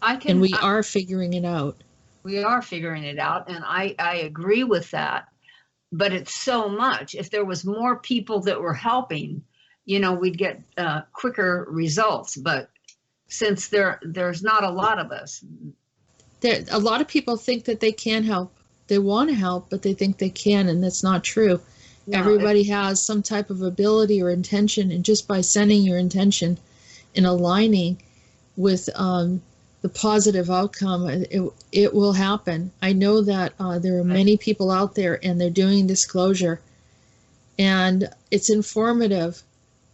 And we are figuring it out. We are figuring it out, and I agree with that. But it's so much. If there was more people that were helping, we'd get quicker results. But since there's not a lot of us. A lot of people think that they can help. They want to help, but they think they can, and that's not true. No, everybody has some type of ability or intention, and just by sending your intention and aligning with the positive outcome, it will happen. I know that there are many people out there, and they're doing disclosure, and it's informative,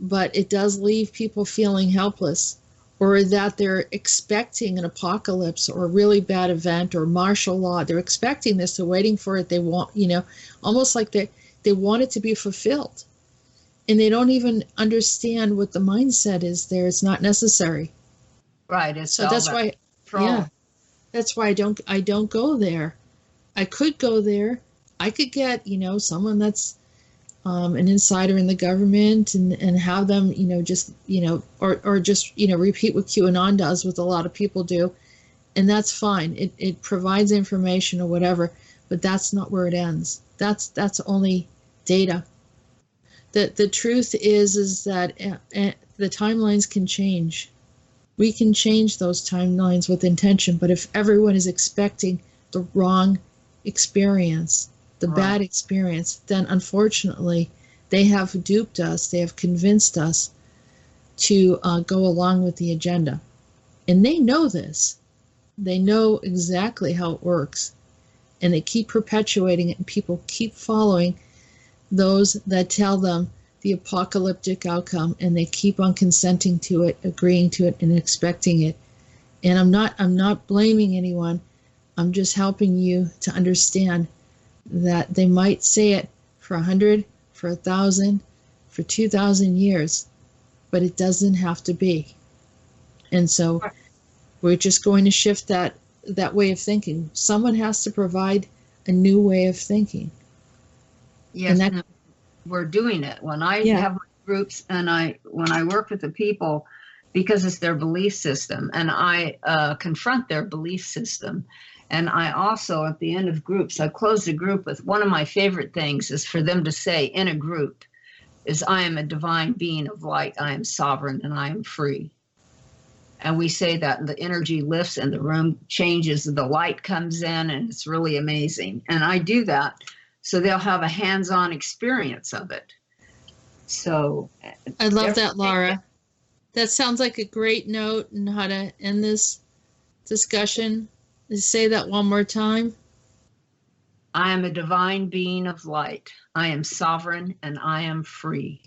but it does leave people feeling helpless, or that they're expecting an apocalypse or a really bad event or martial law. They're expecting this, they're waiting for it. They want, almost like they want it to be fulfilled. And they don't even understand what the mindset is there. It's not necessary. Right. It's so that's why, that's why I don't go there. I could go there. I could get, someone that's an insider in the government and have them, just, or just, repeat what QAnon does, what a lot of people do. And that's fine. It provides information or whatever, but that's not where it ends. That's only data. The truth is that the timelines can change. We can change those timelines with intention, but if everyone is expecting the wrong experience, the bad experience, then unfortunately they have duped us. They have convinced us to go along with the agenda. And they know this. They know exactly how it works. And they keep perpetuating it, and people keep following those that tell them the apocalyptic outcome, and they keep on consenting to it, agreeing to it, and expecting it. And I'm not blaming anyone. I'm just helping you to understand that they might say it for 100, for 1,000, for 2,000 years, but it doesn't have to be. And so we're just going to shift that way of thinking. Someone has to provide a new way of thinking. Yes, and we're doing it. When I have my groups and when I work with the people, because it's their belief system, and I confront their belief system. And I also, at the end of groups, I close the group with one of my favorite things is for them to say in a group is, I am a divine being of light, I am sovereign, and I am free. And we say that, and the energy lifts and the room changes, the light comes in, and it's really amazing. And I do that so they'll have a hands-on experience of it. So I love that, Laura. That sounds like a great note on how to end this discussion. Say that one more time. I am a divine being of light. I am sovereign and I am free.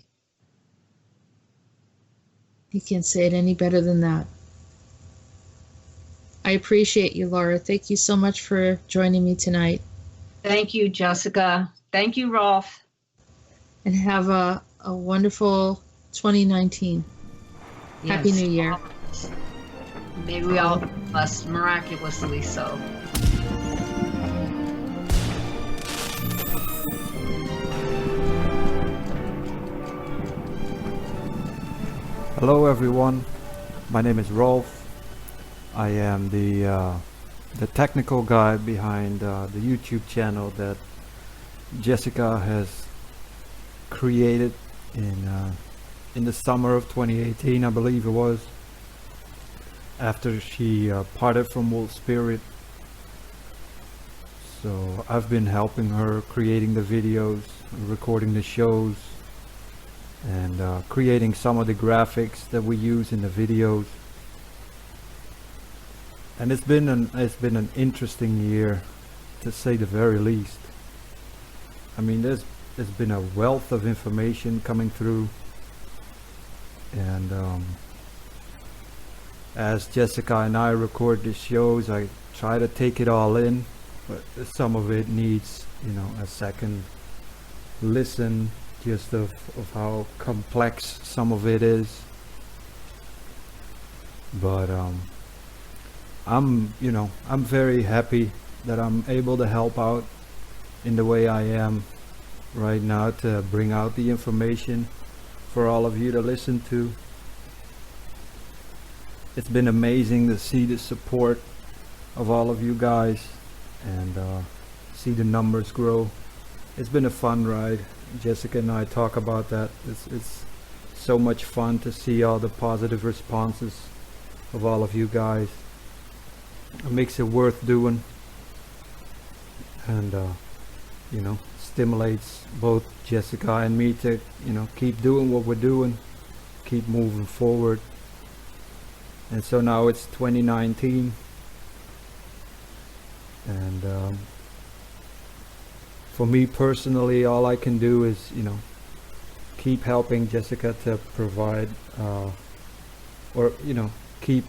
You can't say it any better than that. I appreciate you, Laura. Thank you so much for joining me tonight. Thank you, Jessica. Thank you, Rolf. And have a wonderful 2019. Yes. Happy New Year. May we all be blessed miraculously so. Hello everyone, my name is Rolf. I am the technical guy behind the YouTube channel that Jessica has created in the summer of 2018, I believe it was, after she parted from Wolf Spirit. So I've been helping her creating the videos, recording the shows, and creating some of the graphics that we use in the videos. And it's been an interesting year, to say the very least. I mean, there's been a wealth of information coming through, and as Jessica and I record the shows, I try to take it all in, but some of it needs, a second listen, just of how complex some of it is. But I'm very happy that I'm able to help out in the way I am right now, to bring out the information for all of you to listen to. It's been amazing to see the support of all of you guys, and see the numbers grow. It's been a fun ride. Jessica and I talk about that. It's so much fun to see all the positive responses of all of you guys. It makes it worth doing, and stimulates both Jessica and me to keep doing what we're doing, keep moving forward. And so now it's 2019, and for me personally, all I can do is keep helping Jessica to provide keep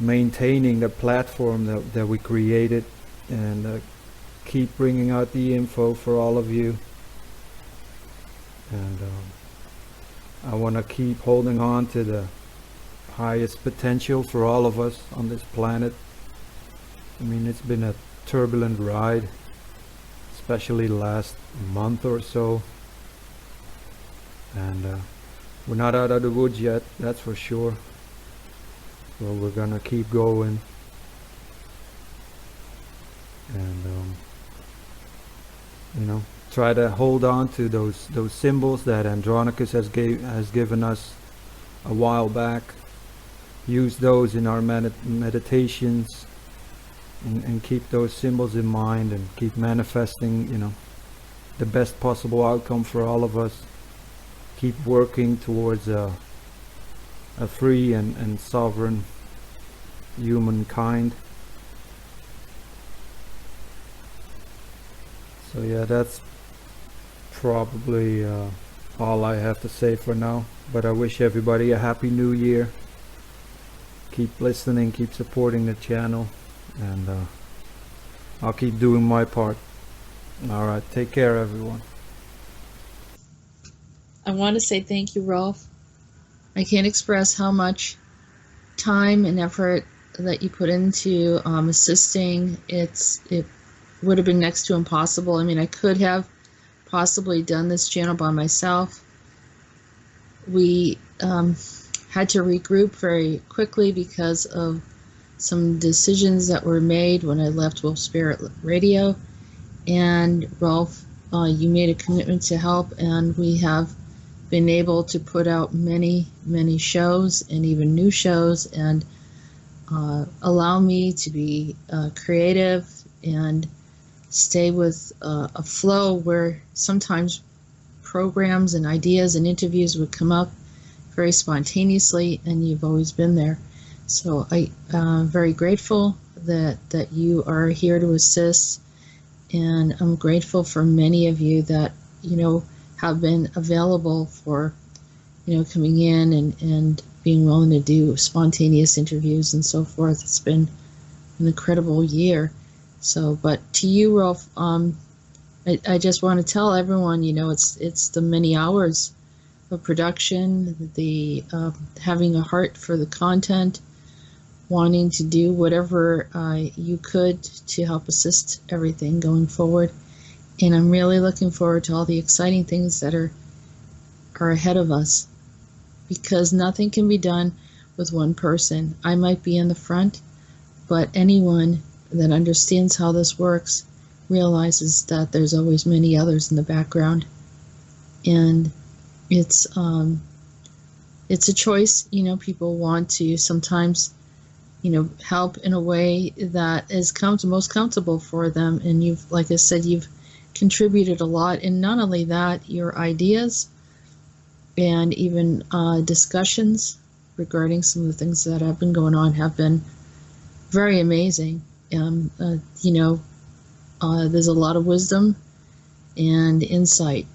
maintaining the platform that we created, and keep bringing out the info for all of you. And I want to keep holding on to the highest potential for all of us on this planet. I mean, it's been a turbulent ride, especially the last month or so, and we're not out of the woods yet, that's for sure. So we're gonna keep going, and try to hold on to those symbols that Andronicus has given us a while back. Use those in our meditations, and keep those symbols in mind, and keep manifesting the best possible outcome for all of us. Keep working towards a free and sovereign humankind. So yeah, that's probably all I have to say for now, but I wish everybody a happy new year. Keep listening, keep supporting the channel, and I'll keep doing my part. Alright, take care everyone. I want to say thank you, Rolf. I can't express how much time and effort that you put into assisting. It would have been next to impossible. I mean, I could have possibly done this channel by myself. We had to regroup very quickly because of some decisions that were made when I left Wolf Spirit Radio. And Rolf, you made a commitment to help, and we have been able to put out many shows, and even new shows, and allow me to be creative and stay with a flow where sometimes programs and ideas and interviews would come up very spontaneously, and you've always been there. So I'm very grateful that you are here to assist, and I'm grateful for many of you that have been available for coming in and being willing to do spontaneous interviews and so forth. It's been an incredible year. So, but to you, Rolf, I just want to tell everyone, it's the many hours of production, the having a heart for the content, wanting to do whatever you could to help assist everything going forward. And I'm really looking forward to all the exciting things that are ahead of us, because nothing can be done with one person. I might be in the front, but anyone that understands how this works realizes that there's always many others in the background, and it's a choice. People want to sometimes, help in a way that is most comfortable for them. And you've, like I said, you've contributed a lot. And not only that, your ideas and even discussions regarding some of the things that have been going on have been very amazing. There's a lot of wisdom and insight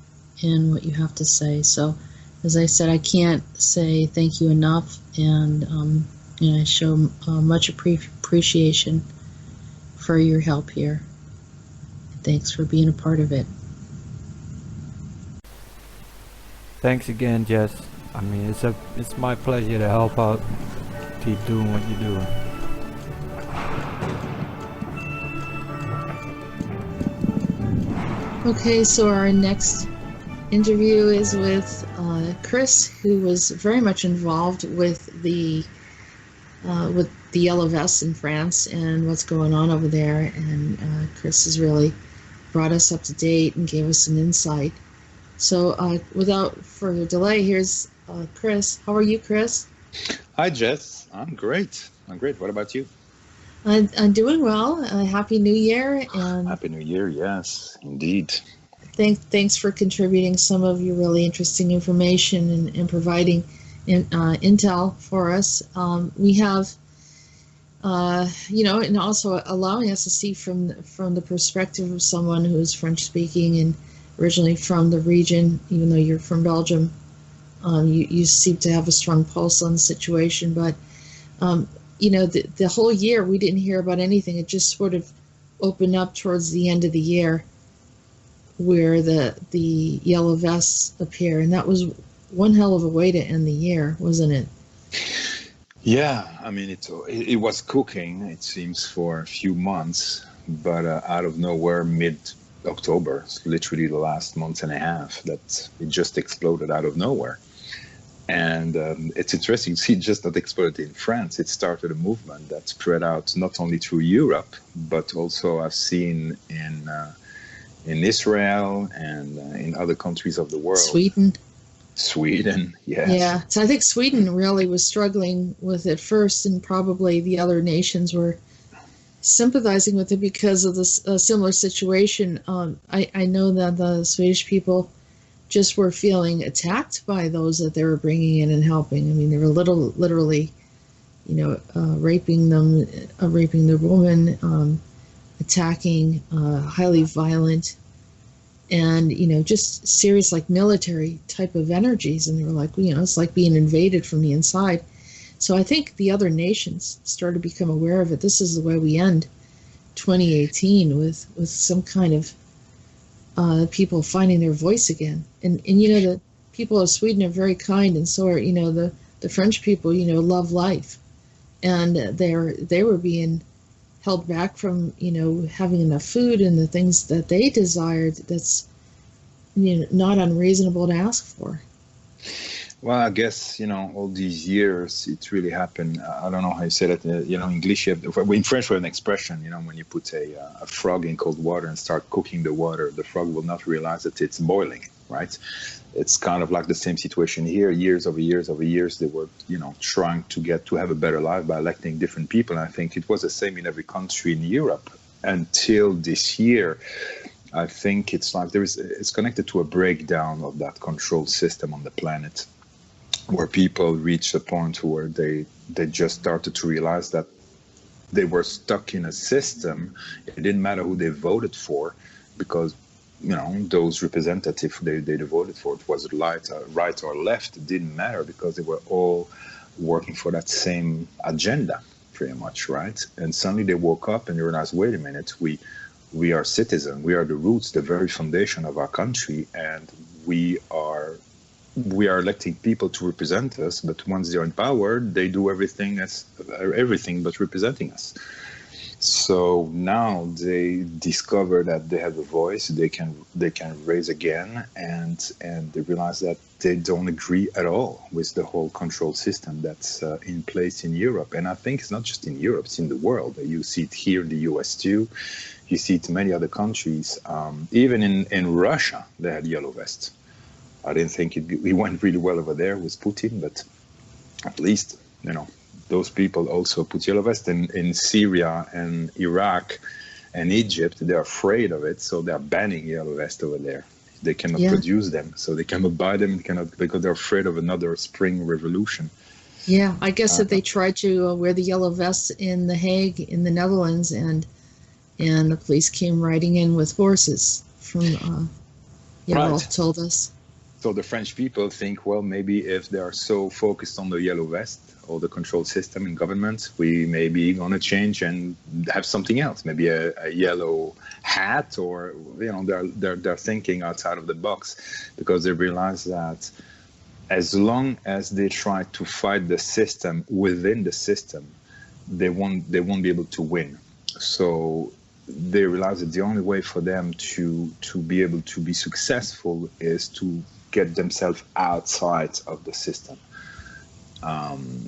in what you have to say. So, as I said, I can't say thank you enough, and I show much appreciation for your help here. Thanks for being a part of it. Thanks again, Jess. I mean, it's my pleasure to help out. Keep doing what you're doing. Okay, so our next interview is with Chris, who was very much involved with the Yellow Vests in France and what's going on over there. And Chris has really brought us up to date and gave us some insight. So without further delay, here's Chris. How are you, Chris? Hi, Jess. I'm great. What about you? I'm doing well. Happy New Year. And Happy New Year. Yes, indeed. Thanks for contributing some of your really interesting information and providing intel for us. We have, and also allowing us to see from the perspective of someone who is French speaking and originally from the region. Even though you're from Belgium, you seem to have a strong pulse on the situation. But the whole year we didn't hear about anything. It just sort of opened up towards the end of the year, where the Yellow Vests appear, and that was one hell of a way to end the year, wasn't it? Yeah, I mean, it was cooking, it seems, for a few months, but out of nowhere, mid-October, literally the last month and a half, that it just exploded out of nowhere. And it's interesting to see just that exploded in France. It started a movement that spread out not only through Europe, but also I've seen in Israel and in other countries of the world. Sweden, yes. Yeah, so I think Sweden really was struggling with it first, and probably the other nations were sympathizing with it because of this similar situation. I know that the Swedish people just were feeling attacked by those that they were bringing in and helping. I mean, they were literally, raping them, raping their woman, attacking, highly violent, and just serious, like, military type of energies. And they were like, it's like being invaded from the inside. So I think the other nations started to become aware of it. This is the way we end 2018, with some kind of people finding their voice again. And the people of Sweden are very kind, and so are the French people. Love life, and they were being held back from having enough food and the things that they desired. That's not unreasonable to ask for. Well, I guess all these years it really happened. I don't know how you say that. In English, in French we have an expression. When you put a frog in cold water and start cooking the water, the frog will not realize that it's boiling. Right? It's kind of like the same situation here. Years over years, they were trying to have a better life by electing different people. And I think it was the same in every country in Europe until this year. I think it's like it's connected to a breakdown of that control system on the planet, where people reached a point where they just started to realize that they were stuck in a system. It didn't matter who they voted for, because those representatives they voted for, it was right or left, it didn't matter, because they were all working for that same agenda, pretty much, right? And suddenly they woke up and they realized, wait a minute, we are citizens, we are the roots, the very foundation of our country, and we are electing people to represent us, but once they're in power, they do everything but representing us. So now they discover that they have a voice, they can raise again, and they realize that they don't agree at all with the whole control system that's in place in Europe. And I think it's not just in Europe, it's in the world. You see it here in the US too. You see it in many other countries. Even in Russia, they had yellow vests. I didn't think it went really well over there with Putin, but at least, those people also put yellow vest in Syria and Iraq and Egypt. They're afraid of it, so they're banning yellow vest over there. They cannot produce them, so they cannot buy them, because they're afraid of another spring revolution. Yeah, I guess that they tried to wear the yellow vests in The Hague in the Netherlands, and the police came riding in with horses from, Rolf told us. So the French people think, well, maybe if they are so focused on the yellow vest or the control system in government, we may be going to change and have something else, maybe a yellow hat, or they're thinking outside of the box, because they realize that as long as they try to fight the system within the system, they won't be able to win. So they realize that the only way for them to be able to be successful is to get themselves outside of the system.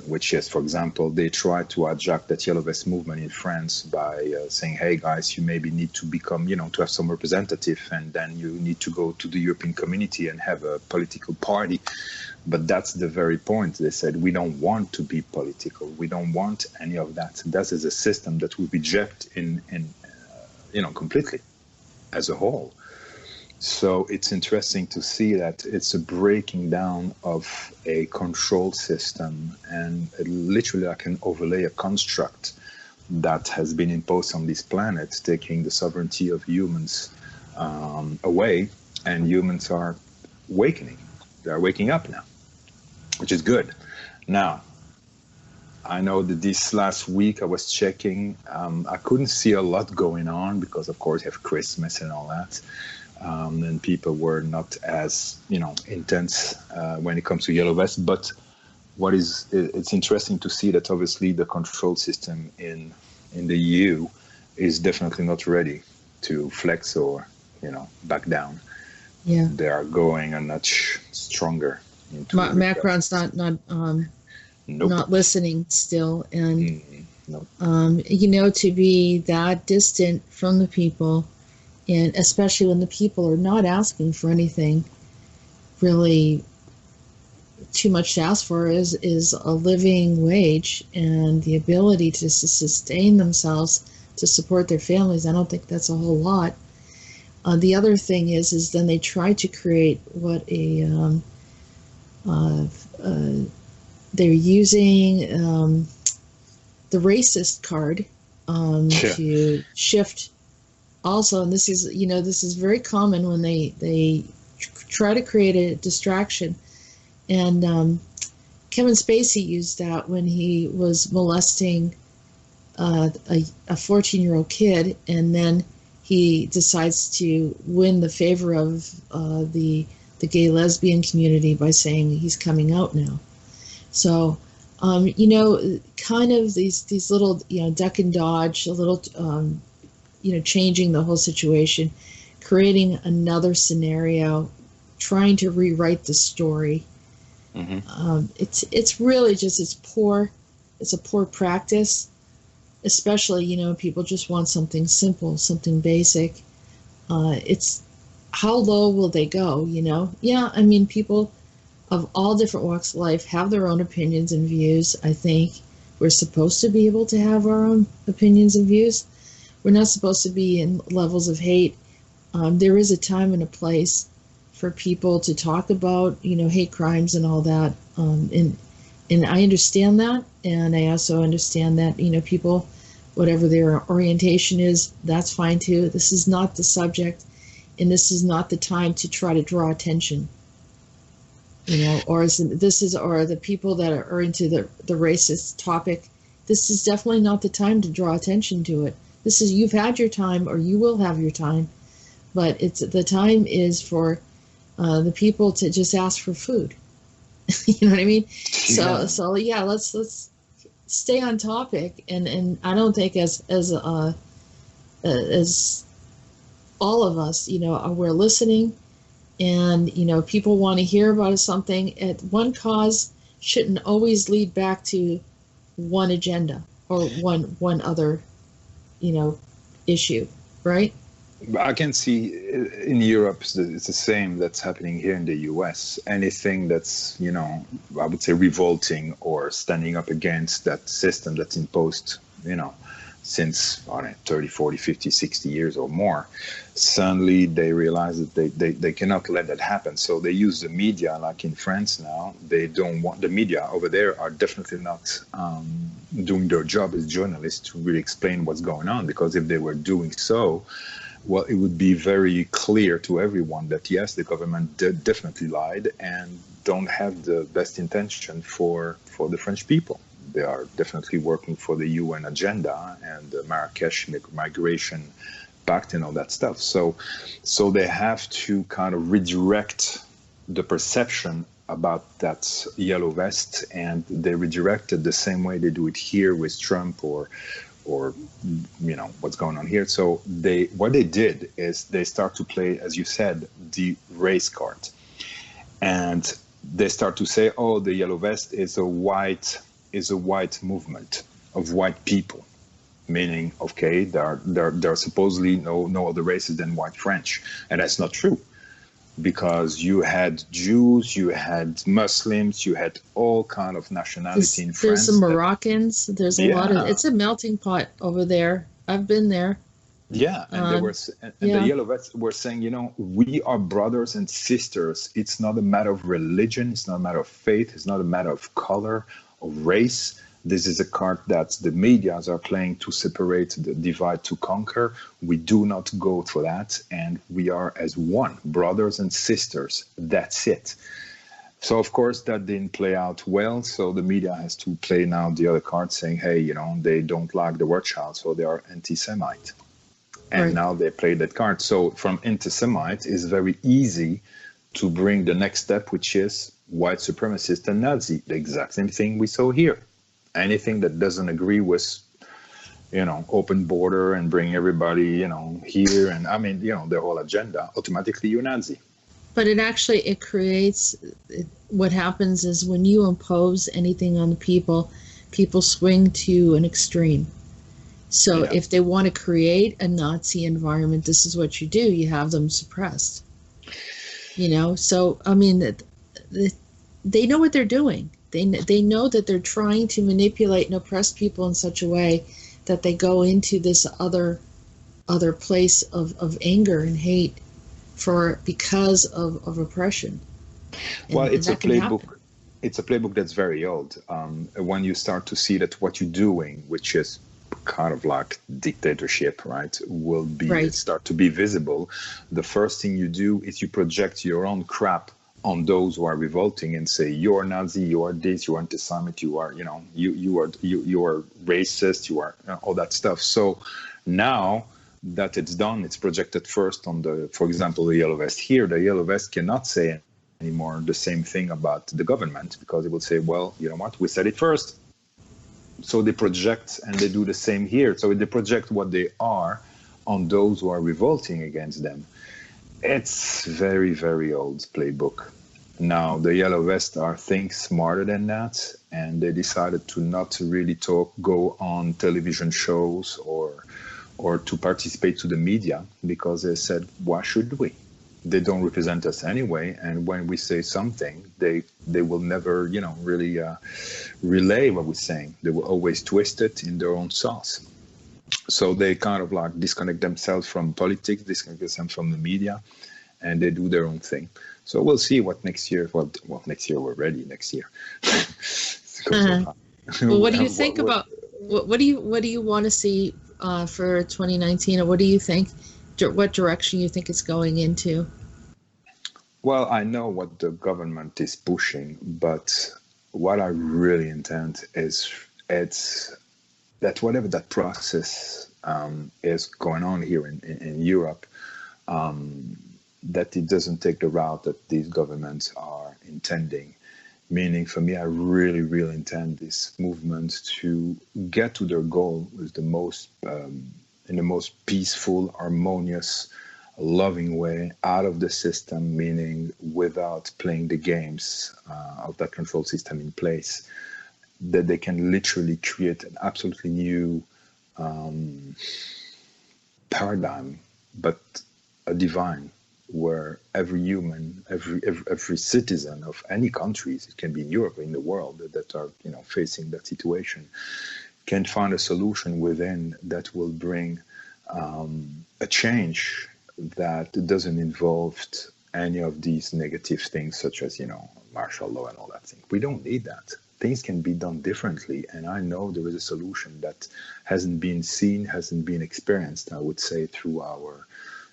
Which is, for example, they try to hijack that yellow vest movement in France by saying, hey guys, you maybe need to become, to have some representative, and then you need to go to the European community and have a political party. But that's the very point. They said, we don't want to be political. We don't want any of that. That is a system that we reject in completely as a whole. So it's interesting to see that it's a breaking down of a control system, and literally like an overlay, a construct that has been imposed on this planet, taking the sovereignty of humans away, and humans are awakening. They're waking up now, which is good. Now, I know that this last week I was checking, I couldn't see a lot going on because, of course, you have Christmas and all that. And people were not as intense when it comes to yellow vest. But it's interesting to see that obviously the control system in the EU is definitely not ready to flex or back down. Yeah, they are going a notch stronger. Macron's not listening still, and nope. To be that distant from the people. And especially when the people are not asking for anything really too much to ask for is a living wage and the ability to sustain themselves, to support their families. I don't think that's a whole lot. The other thing is then they try to create what they're using the racist card to shift. Also, and this is very common when they try to create a distraction, and Kevin Spacey used that when he was molesting a 14-year-old kid, and then he decides to win the favor of the gay lesbian community by saying he's coming out now. So kind of these little duck and dodge, a little changing the whole situation, creating another scenario, trying to rewrite the story. Mm-hmm. It's really just it's a poor practice, especially people just want something simple, something basic. It's how low will they go? People of all different walks of life have their own opinions and views. I think we're supposed to be able to have our own opinions and views. We're not supposed to be in levels of hate. There is a time and a place for people to talk about, hate crimes and all that. And I understand that. And I also understand that, people, whatever their orientation is, that's fine too. This is not the subject, and this is not the time to try to draw attention. Or the people that are into the racist topic. This is definitely not the time to draw attention to it. You've had your time, or you will have your time, but the time is for the people to just ask for food. You know what I mean? Yeah. So yeah, let's stay on topic, and I don't think as all of us, we're listening, and people want to hear about something. At one cause shouldn't always lead back to one agenda or one other, issue, right? I can see in Europe it's the same that's happening here in the US. Anything that's, I would say revolting or standing up against that system that's imposed, since 30, 40, 50, 60 years or more, suddenly they realize that they cannot let that happen. So they use the media, like in France now. They don't want the media over there are definitely not doing their job as journalists to really explain what's going on, because if they were doing so, well, it would be very clear to everyone that yes, the government definitely lied and don't have the best intention for the French people. They are definitely working for the UN agenda and the Marrakesh migration pact and all that stuff. So they have to kind of redirect the perception about that yellow vest, and they redirect it the same way they do it here with Trump or what's going on here. So what they did is they start to play, as you said, the race card, and they start to say, oh, the yellow vest is a white movement of white people, meaning, okay, there are supposedly no other races than white French, and that's not true, because you had Jews, you had Muslims, you had all kind of nationality in France. There's some Moroccans. There's a lot of. It's a melting pot over there. I've been there. Yeah, and the yellow vests were saying, we are brothers and sisters. It's not a matter of religion. It's not a matter of faith. It's not a matter of color, of race. This is a card that the medias are playing to separate, the divide to conquer. We do not go for that, and we are as one, brothers and sisters. That's it. So, of course, that didn't play out well. So the media has to play now the other card, saying, hey, they don't like the word child, so they are anti-Semite. And right. Now they play that card. So from anti-Semite, it's very easy to bring the next step, which is white supremacist and Nazi. The exact same thing we saw here. Anything that doesn't agree with, open border and bring everybody, here, and their whole agenda, automatically you're Nazi. But it creates, what happens is when you impose anything on the people swing to an extreme. So if they want to create a Nazi environment, this is what you do. You have them suppressed. So, they know what they're doing. They know that they're trying to manipulate and oppress people in such a way that they go into this other place of anger and hate because of oppression. Well, it's a playbook. It's a playbook that's very old. When you start to see that what you're doing, which is kind of like dictatorship, right, will start to be visible, the first thing you do is you project your own crap on those who are revolting and say, you're Nazi, you are this, you are anti-Semite, you are, you are racist, you are all that stuff. So now that it's done, it's projected first on for example, the yellow vest here. The yellow vest cannot say anymore the same thing about the government, because it will say, well, you know what, we said it first. So they project, and they do the same here. So they project what they are on those who are revolting against them. It's very, very old playbook. Now, the yellow vests are think smarter than that, and they decided to not really go on television shows or to participate to the media, because they said, why should we? They don't represent us anyway, and when we say something, they will never, really relay what we're saying. They will always twist it in their own sauce. So they kind of like disconnect themselves from politics, disconnect themselves from the media, and they do their own thing. So we'll see what next year. Well, next year we're ready. Next year. Well, what do you think about? What do you want to see for 2019, or what do you think? What direction you think it's going into? Well, I know what the government is pushing, but what I really intend is that whatever that process is going on here in Europe, that it doesn't take the route that these governments are intending. Meaning for me, I really, really intend this movement to get to their goal with the most, in the most peaceful, harmonious, loving way out of the system, meaning without playing the games of that control system in place, that they can literally create an absolutely new paradigm, but a divine, where every human, every citizen of any countries, it can be in Europe or in the world, that are facing that situation, can find a solution within that will bring a change that doesn't involve any of these negative things, such as martial law and all that thing. We don't need that. Things can be done differently, and I know there is a solution that hasn't been seen, hasn't been experienced, I would say, through our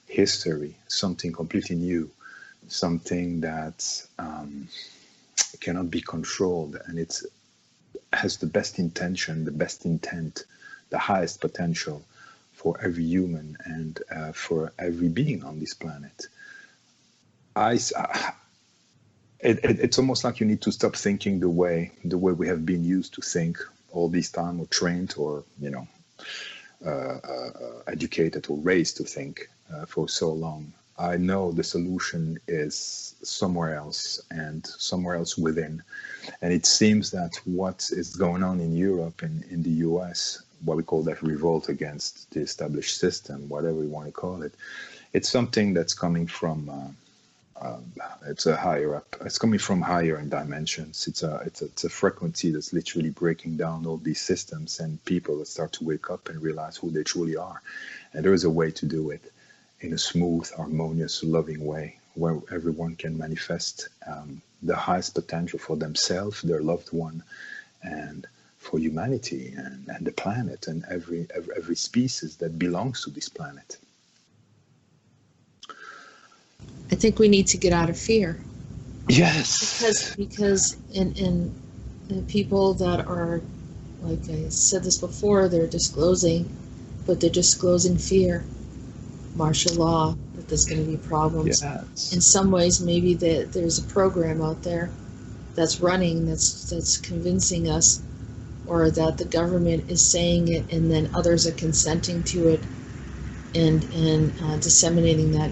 history, something completely new, something that cannot be controlled, and it has the best intention, the best intent, the highest potential for every human and for every being on this planet. It's almost like you need to stop thinking the way we have been used to think all this time, or trained, or educated or raised to think for so long. I know the solution is somewhere else, and somewhere else within. And it seems that what is going on in Europe and in the US, what we call that revolt against the established system, whatever you want to call it, it's something that's coming from it's a higher up. It's coming from higher in dimensions. It's a frequency that's literally breaking down all these systems, and people that start to wake up and realize who they truly are. And there is a way to do it in a smooth, harmonious, loving way, where everyone can manifest the highest potential for themselves, their loved one, and for humanity and the planet, and every species that belongs to this planet. I think we need to get out of fear. Yes. Because in people that are, like I said this before, they're disclosing, but they're disclosing fear, martial law, that there's going to be problems. Yes. In some ways, maybe there's a program out there that's running, that's convincing us, or that the government is saying it and then others are consenting to it and disseminating that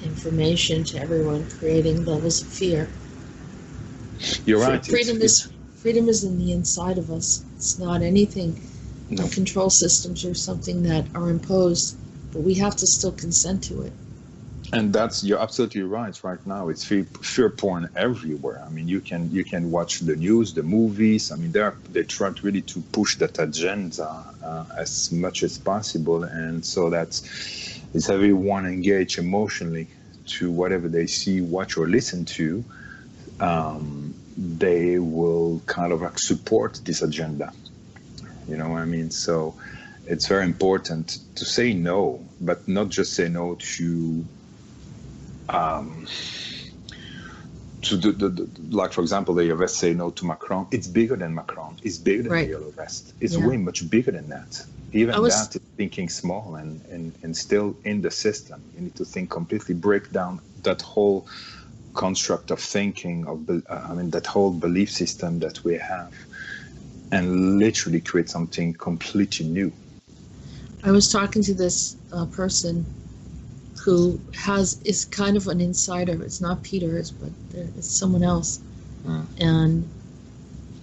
information to everyone, creating levels of fear. You're right. Freedom is in the inside of us. It's not anything. No. Control systems are something that are imposed, but we have to still consent to it. And you're absolutely right. Right now, it's fear porn everywhere. I mean, you can watch the news, the movies. I mean, they try really to push that agenda as much as possible, and so that is everyone engaged emotionally to whatever they see, watch, or listen to. They will kind of like support this agenda. You know what I mean? So it's very important to say no, but not just say no to the like, for example, the arrest, say no to Macron. It's bigger than Macron. It's bigger than Right. the real arrest. It's way much bigger than that. Even that is thinking small and still in the system. You need to think completely, break down that whole construct of thinking, that whole belief system that we have, and literally create something completely new. I was talking to this person who is kind of an insider. It's not Peter's, but it's someone else. And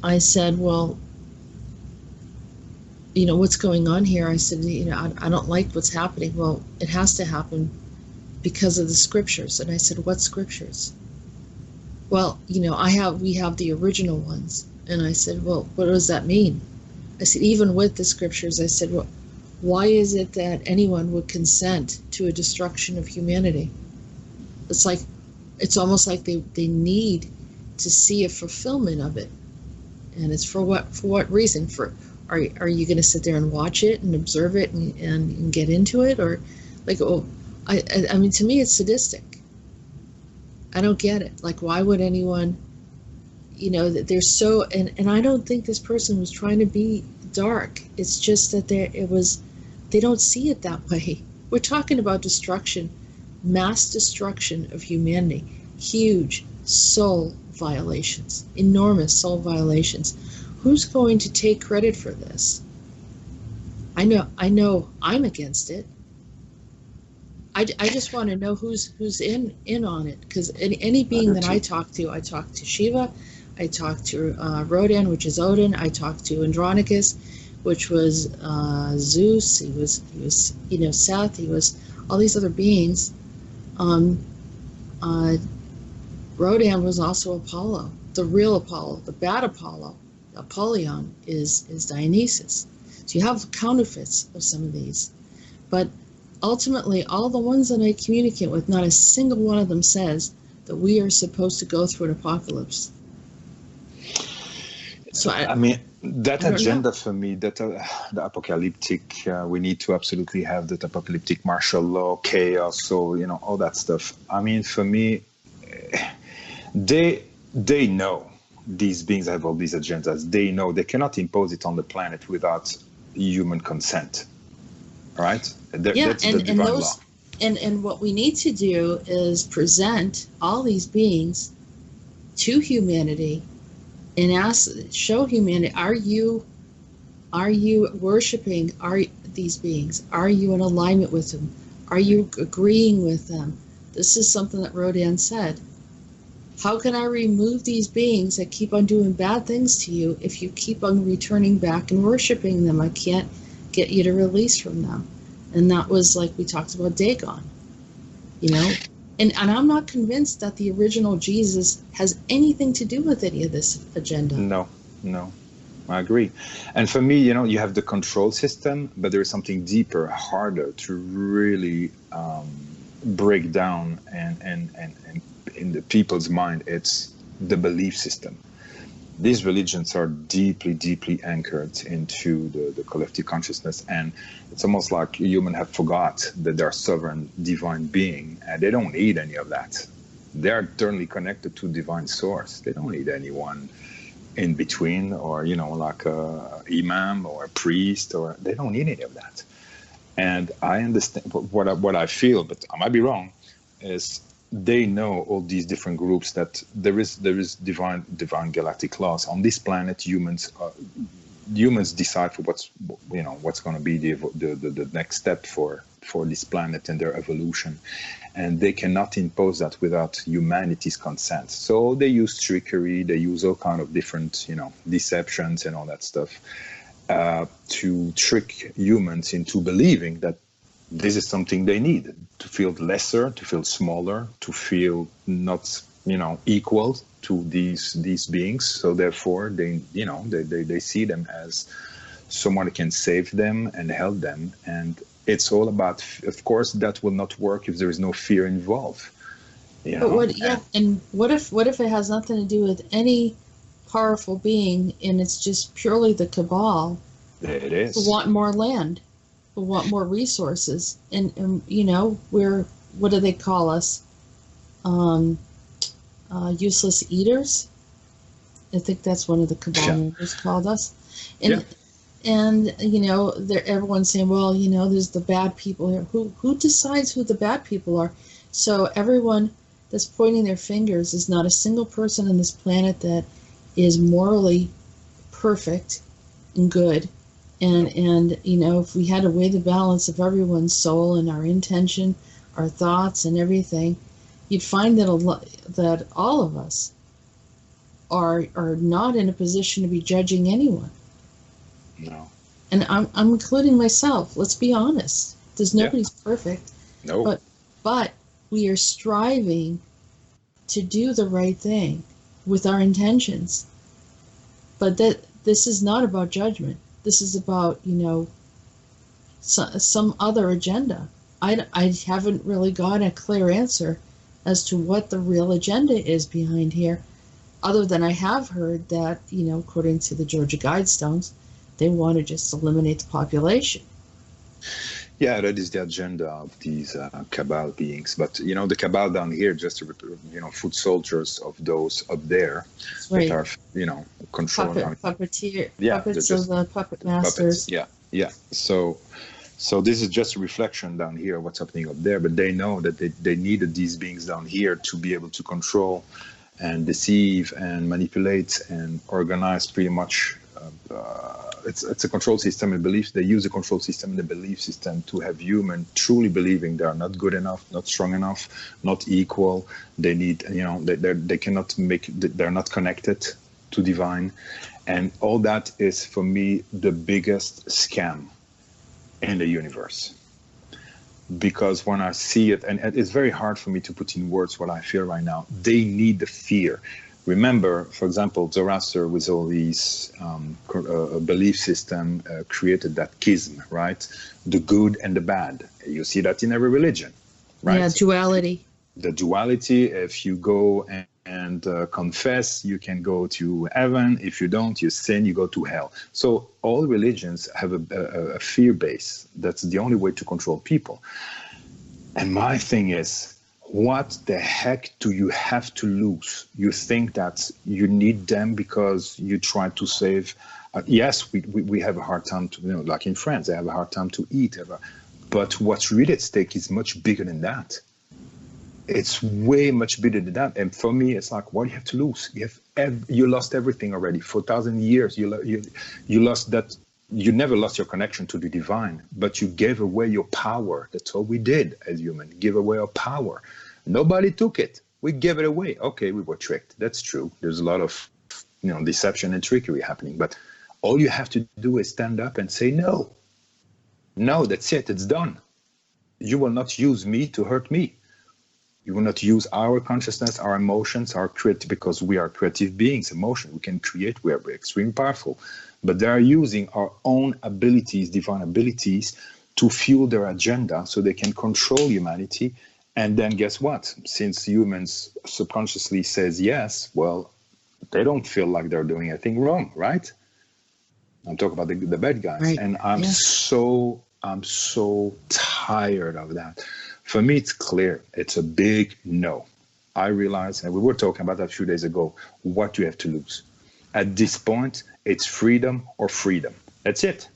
I said, well, what's going on here? I said, I don't like what's happening. Well, it has to happen because of the scriptures. And I said, what scriptures? Well, we have the original ones. And I said, well, what does that mean? I said, even with the scriptures, I said, well, why is it that anyone would consent to a destruction of humanity? It's almost like they need to see a fulfillment of it. And it's for what reason? Are you going to sit there and watch it and observe it and get into it? Or I mean, to me, it's sadistic. I don't get it. Like, why would anyone, that they're so, and I don't think this person was trying to be dark. It's just that they don't see it that way. We're talking about destruction, mass destruction of humanity, huge soul violations, enormous soul violations. Who's going to take credit for this? I know I'm against it. I just want to know who's in on it, because any being that I talk to Shiva, I talk to Rodan, which is Odin, I talk to Andronicus, which was Zeus, he was Seth, he was all these other beings. Rodan was also Apollo, the real Apollo. The bad Apollo, Apollyon, is Dionysus. So you have counterfeits of some of these, but ultimately, all the ones that I communicate with, not a single one of them says that we are supposed to go through an apocalypse. So I mean, that agenda for me, that the apocalyptic, we need to absolutely have that apocalyptic martial law, chaos, so all that stuff. I mean, for me, they know, these beings have all these agendas. They know they cannot impose it on the planet without human consent. Right? That's the divine law. And what we need to do is present all these beings to humanity and show humanity, are you worshiping these beings? Are you in alignment with them? Are you agreeing with them? This is something that Rodan said. How can I remove these beings that keep on doing bad things to you if you keep on returning back and worshiping them? I can't get you to release from them. And that was like we talked about Dagon, and I'm not convinced that the original Jesus has anything to do with any of this agenda. No, I agree. And for me, you have the control system, but there is something deeper, harder to really break down, and in the people's mind, it's the belief system. These religions are deeply, deeply anchored into the collective consciousness, and it's almost like humans have forgot that they're sovereign divine being, and they don't need any of that. They're eternally connected to divine source. They don't need anyone in between, or like a imam or a priest, or they don't need any of that. And I understand what I feel, but I might be wrong, is they know, all these different groups, that there is divine galactic laws on this planet. Humans decide for what's going to be the next step for this planet and their evolution, and they cannot impose that without humanity's consent. So they use trickery, they use all kind of different deceptions and all that stuff to trick humans into believing that this is something they need, to feel lesser, to feel smaller, to feel not, equal to these beings. So therefore, they see them as someone who can save them and help them. And it's all about, of course, that will not work if there is no fear involved. But what if it has nothing to do with any powerful being, and it's just purely the cabal? It is. Who want more land, who want more resources, and we're, what do they call us? Useless eaters. I think that's one of the cabal members called us. And everyone's saying, well, there's the bad people here. Who decides who the bad people are? So everyone that's pointing their fingers is not a single person on this planet that is morally perfect and good. And if we had to weigh the balance of everyone's soul and our intention, our thoughts and everything, you'd find that all of us are not in a position to be judging anyone. No. And I'm including myself. Let's be honest. Nobody's perfect. No. But we are striving to do the right thing with our intentions. But this is not about judgment. This is about, some other agenda. I haven't really got a clear answer as to what the real agenda is behind here, other than I have heard that, according to the Georgia Guidestones, they want to just eliminate the population. Yeah, that is the agenda of these cabal beings. But, the cabal down here, just, foot soldiers of those up there that are, controlling. Puppets of the puppet masters. Puppets, yeah. So this is just a reflection down here of what's happening up there. But they know that they needed these beings down here to be able to control and deceive and manipulate and organize pretty much. It's a control system and beliefs. They use a control system and the belief system to have human truly believing they are not good enough, not strong enough, not equal. They need, they cannot they're not connected to divine. And all that is, for me, the biggest scam in the universe. Because when I see it, and it's very hard for me to put in words what I feel right now, they need the fear. Remember, for example, Zoroaster with all these belief system created that schism, right? The good and the bad. You see that in every religion, right? Yeah, duality. The duality, if you go and confess, you can go to heaven. If you don't, you sin, you go to hell. So all religions have a fear base. That's the only way to control people. And my thing is, what the heck do you have to lose? You think that you need them because you try to save. Yes, we have a hard time to, like in France, they have a hard time to eat. But what's really at stake is much bigger than that. It's way much bigger than that. And for me, it's like, what do you have to lose? You lost everything already. For 1,000 years, you lost that. You never lost your connection to the divine, but you gave away your power. That's all we did as humans, give away our power. Nobody took it. We gave it away. Okay, we were tricked. That's true. There's a lot of, deception and trickery happening. But all you have to do is stand up and say, no. No, that's it. It's done. You will not use me to hurt me. You will not use our consciousness, our emotions, because we are creative beings, emotion. We can create. We are extremely powerful. But they are using our own abilities, divine abilities, to fuel their agenda so they can control humanity. And then guess what? Since humans subconsciously says yes, well, they don't feel like they're doing anything wrong, right? I'm talking about the bad guys. Right. And I'm so tired of that. For me, it's clear. It's a big no. I realize, and we were talking about that a few days ago, what do you have to lose? At this point, it's freedom or freedom. That's it.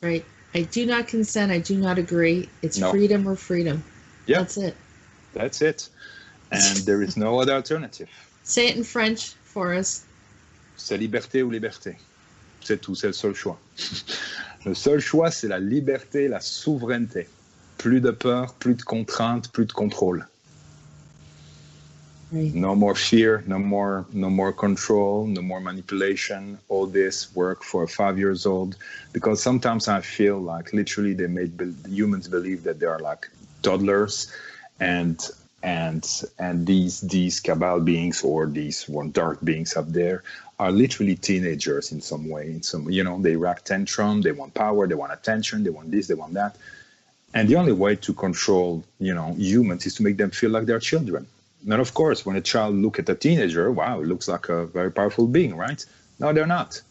Right. I do not consent. I do not agree. It's freedom or freedom. Yeah. That's it. That's it. And there is no other alternative. Say it in French for us. C'est liberté ou liberté. C'est tout, c'est le seul choix. Le seul choix, c'est la liberté, la souveraineté. Plus de peur, plus de contraintes, plus de contrôle. Right. No more fear, no more control, no more manipulation. All this work for 5 years old, because sometimes I feel like literally they made humans believe that they are like toddlers, and these cabal beings or these dark beings up there are literally teenagers in some way. They rack tantrum, they want power, they want attention, they want this, they want that, and the only way to control humans is to make them feel like they're children. And of course, when a child looks at a teenager, wow, it looks like a very powerful being, right? No, they're not.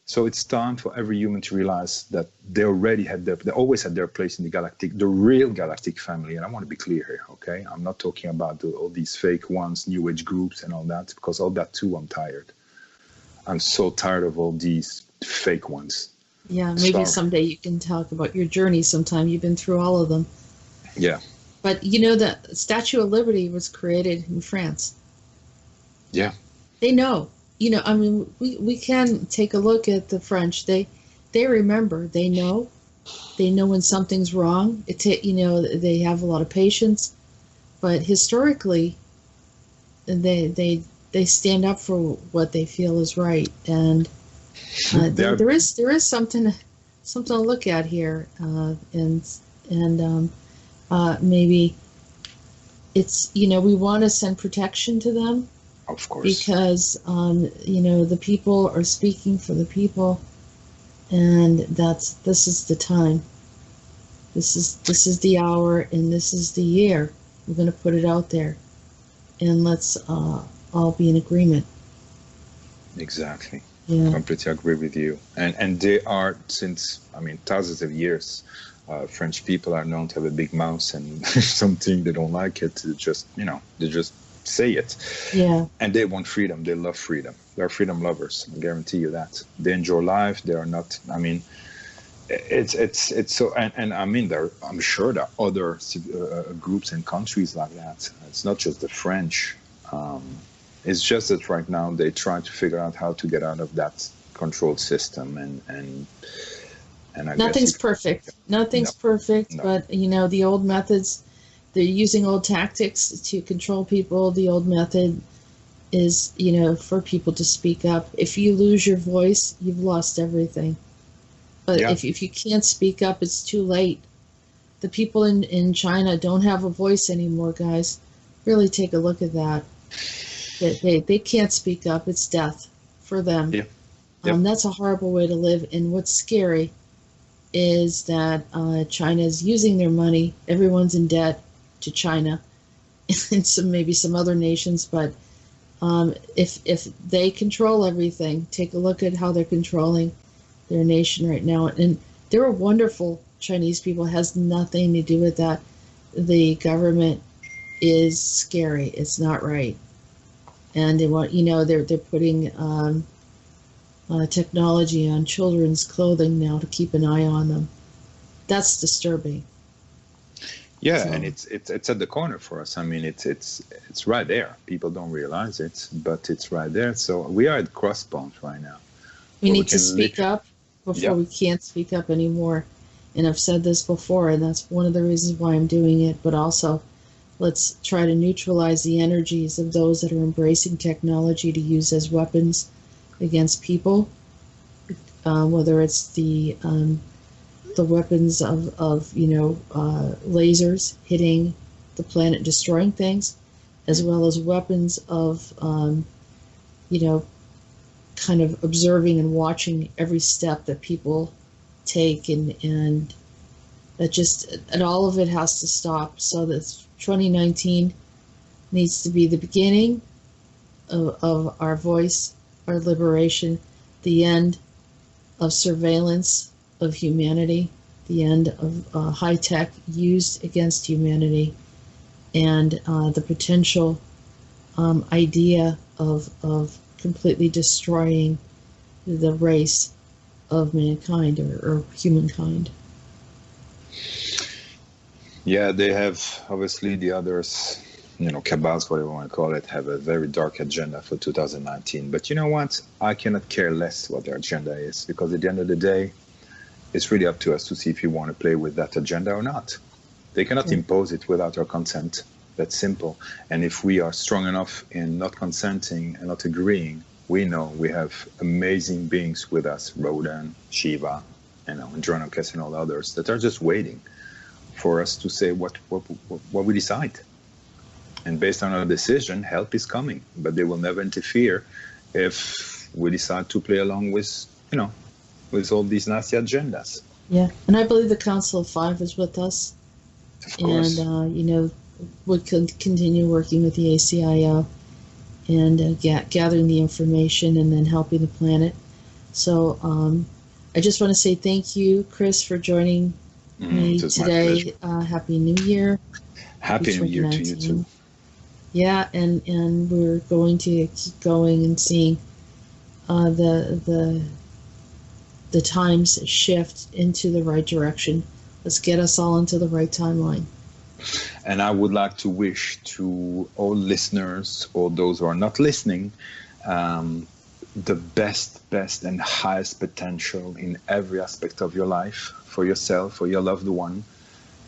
So it's time for every human to realize that they always had their place in the real galactic family. And I want to be clear here, okay? I'm not talking about all these fake ones, new age groups and all that, because all that too, I'm tired. I'm so tired of all these fake ones. Yeah, maybe someday you can talk about your journey sometime. You've been through all of them. Yeah. But the Statue of Liberty was created in France. Yeah. They know. We can take a look at the French. They remember. They know. They know when something's wrong. They have a lot of patience. But historically, they stand up for what they feel is right. And there is something to look at here. Maybe it's, we want to send protection to them. Of course. Because, the people are speaking for the people, and this is the time. This is the hour, and this is the year. We're going to put it out there, and let's all be in agreement. Exactly. Yeah. I completely agree with you. And they are, since, thousands of years, French people are known to have a big mouth, and something they don't like it, they just say it. Yeah. And they want freedom. They love freedom. They're freedom lovers. I guarantee you that. They enjoy life. They are not, it's so, and I'm sure there are other groups and countries like that. It's not just the French. It's just that right now they try to figure out how to get out of that controlled system, and I Nothing's guess perfect. Nothing's perfect, No. but the old methods, they're using old tactics to control people. The old method is, for people to speak up. If you lose your voice, you've lost everything. But Yeah. if you can't speak up, it's too late. The people in China don't have a voice anymore, guys. Really take a look at that. They can't speak up. It's death for them. Yeah. Yep. That's a horrible way to live. And what's scary is that China is using their money. Everyone's in debt to China and maybe some other nations. But if they control everything, take a look at how they're controlling their nation right now. And they're wonderful Chinese people. It has nothing to do with that. The government is scary. It's not right. And they want, they're putting technology on children's clothing now to keep an eye on them. That's disturbing. Yeah, So- and it's at the corner for us. I mean, it's right there. People don't realize it, but it's right there. So we are at cross points right now. We Well, need we to can speak up before Yeah. we can't speak up anymore. And I've said this before, and that's one of the reasons why I'm doing it. But also, let's try to neutralize the energies of those that are embracing technology to use as weapons against people, whether it's the weapons of lasers hitting the planet, destroying things, as well as weapons of kind of observing and watching every step that people take, and all of it has to stop. So that 2019 needs to be the beginning of our voice, our liberation, the end of surveillance of humanity, the end of high tech used against humanity, and the potential idea of completely destroying the race of mankind or humankind. Yeah, they have, obviously, the others, cabals, whatever you want to call it, have a very dark agenda for 2019. But you know what? I cannot care less what their agenda is, because at the end of the day, it's really up to us to see if you want to play with that agenda or not. They cannot impose it without our consent. That's simple. And if we are strong enough in not consenting and not agreeing, we know we have amazing beings with us, Rodan, Shiva, Andronicus, and all others that are just waiting for us to say what we decide. And based on our decision, help is coming, but they will never interfere if we decide to play along with all these nasty agendas. Yeah, and I believe the Council of Five is with us, Of course. and would continue working with the ACIO and gathering the information and then helping the planet. So I just want to say thank you, Chris, for joining me it was my today. pleasure. Happy New Year. Happy New Year to you 2019. too. Yeah, and we're going to keep going and seeing the times shift into the right direction. Let's get us all into the right timeline. And I would like to wish to all listeners, or those who are not listening, the best and highest potential in every aspect of your life, for yourself, for your loved one,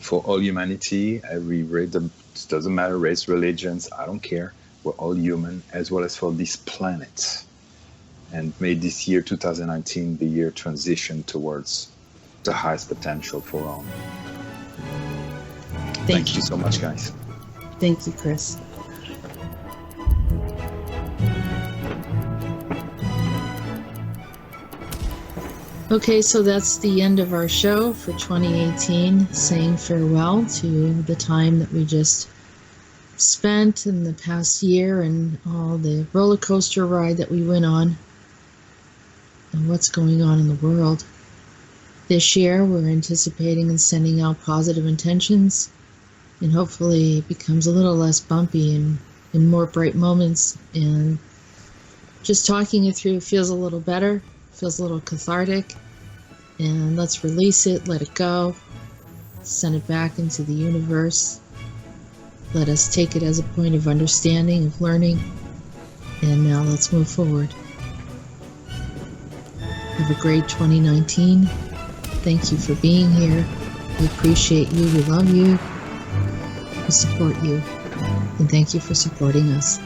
for all humanity, every race. It doesn't matter, race, religions, I don't care. We're all human, as well as for this planet. And may this year, 2019, be your transition towards the highest potential for all. Thank you so much, guys. Thank you, Chris. Okay, so that's the end of our show for 2018, saying farewell to the time that we just spent in the past year and all the roller coaster ride that we went on and what's going on in the world. This year, we're anticipating and sending out positive intentions, and hopefully it becomes a little less bumpy and more bright moments, and just talking it through feels a little better, feels a little cathartic, and let's release it, let it go, send it back into the universe. Let us take it as a point of understanding, of learning, And now let's move forward. Have a great 2019. Thank you for being here. We appreciate you. We love you. We support you. And thank you for supporting us.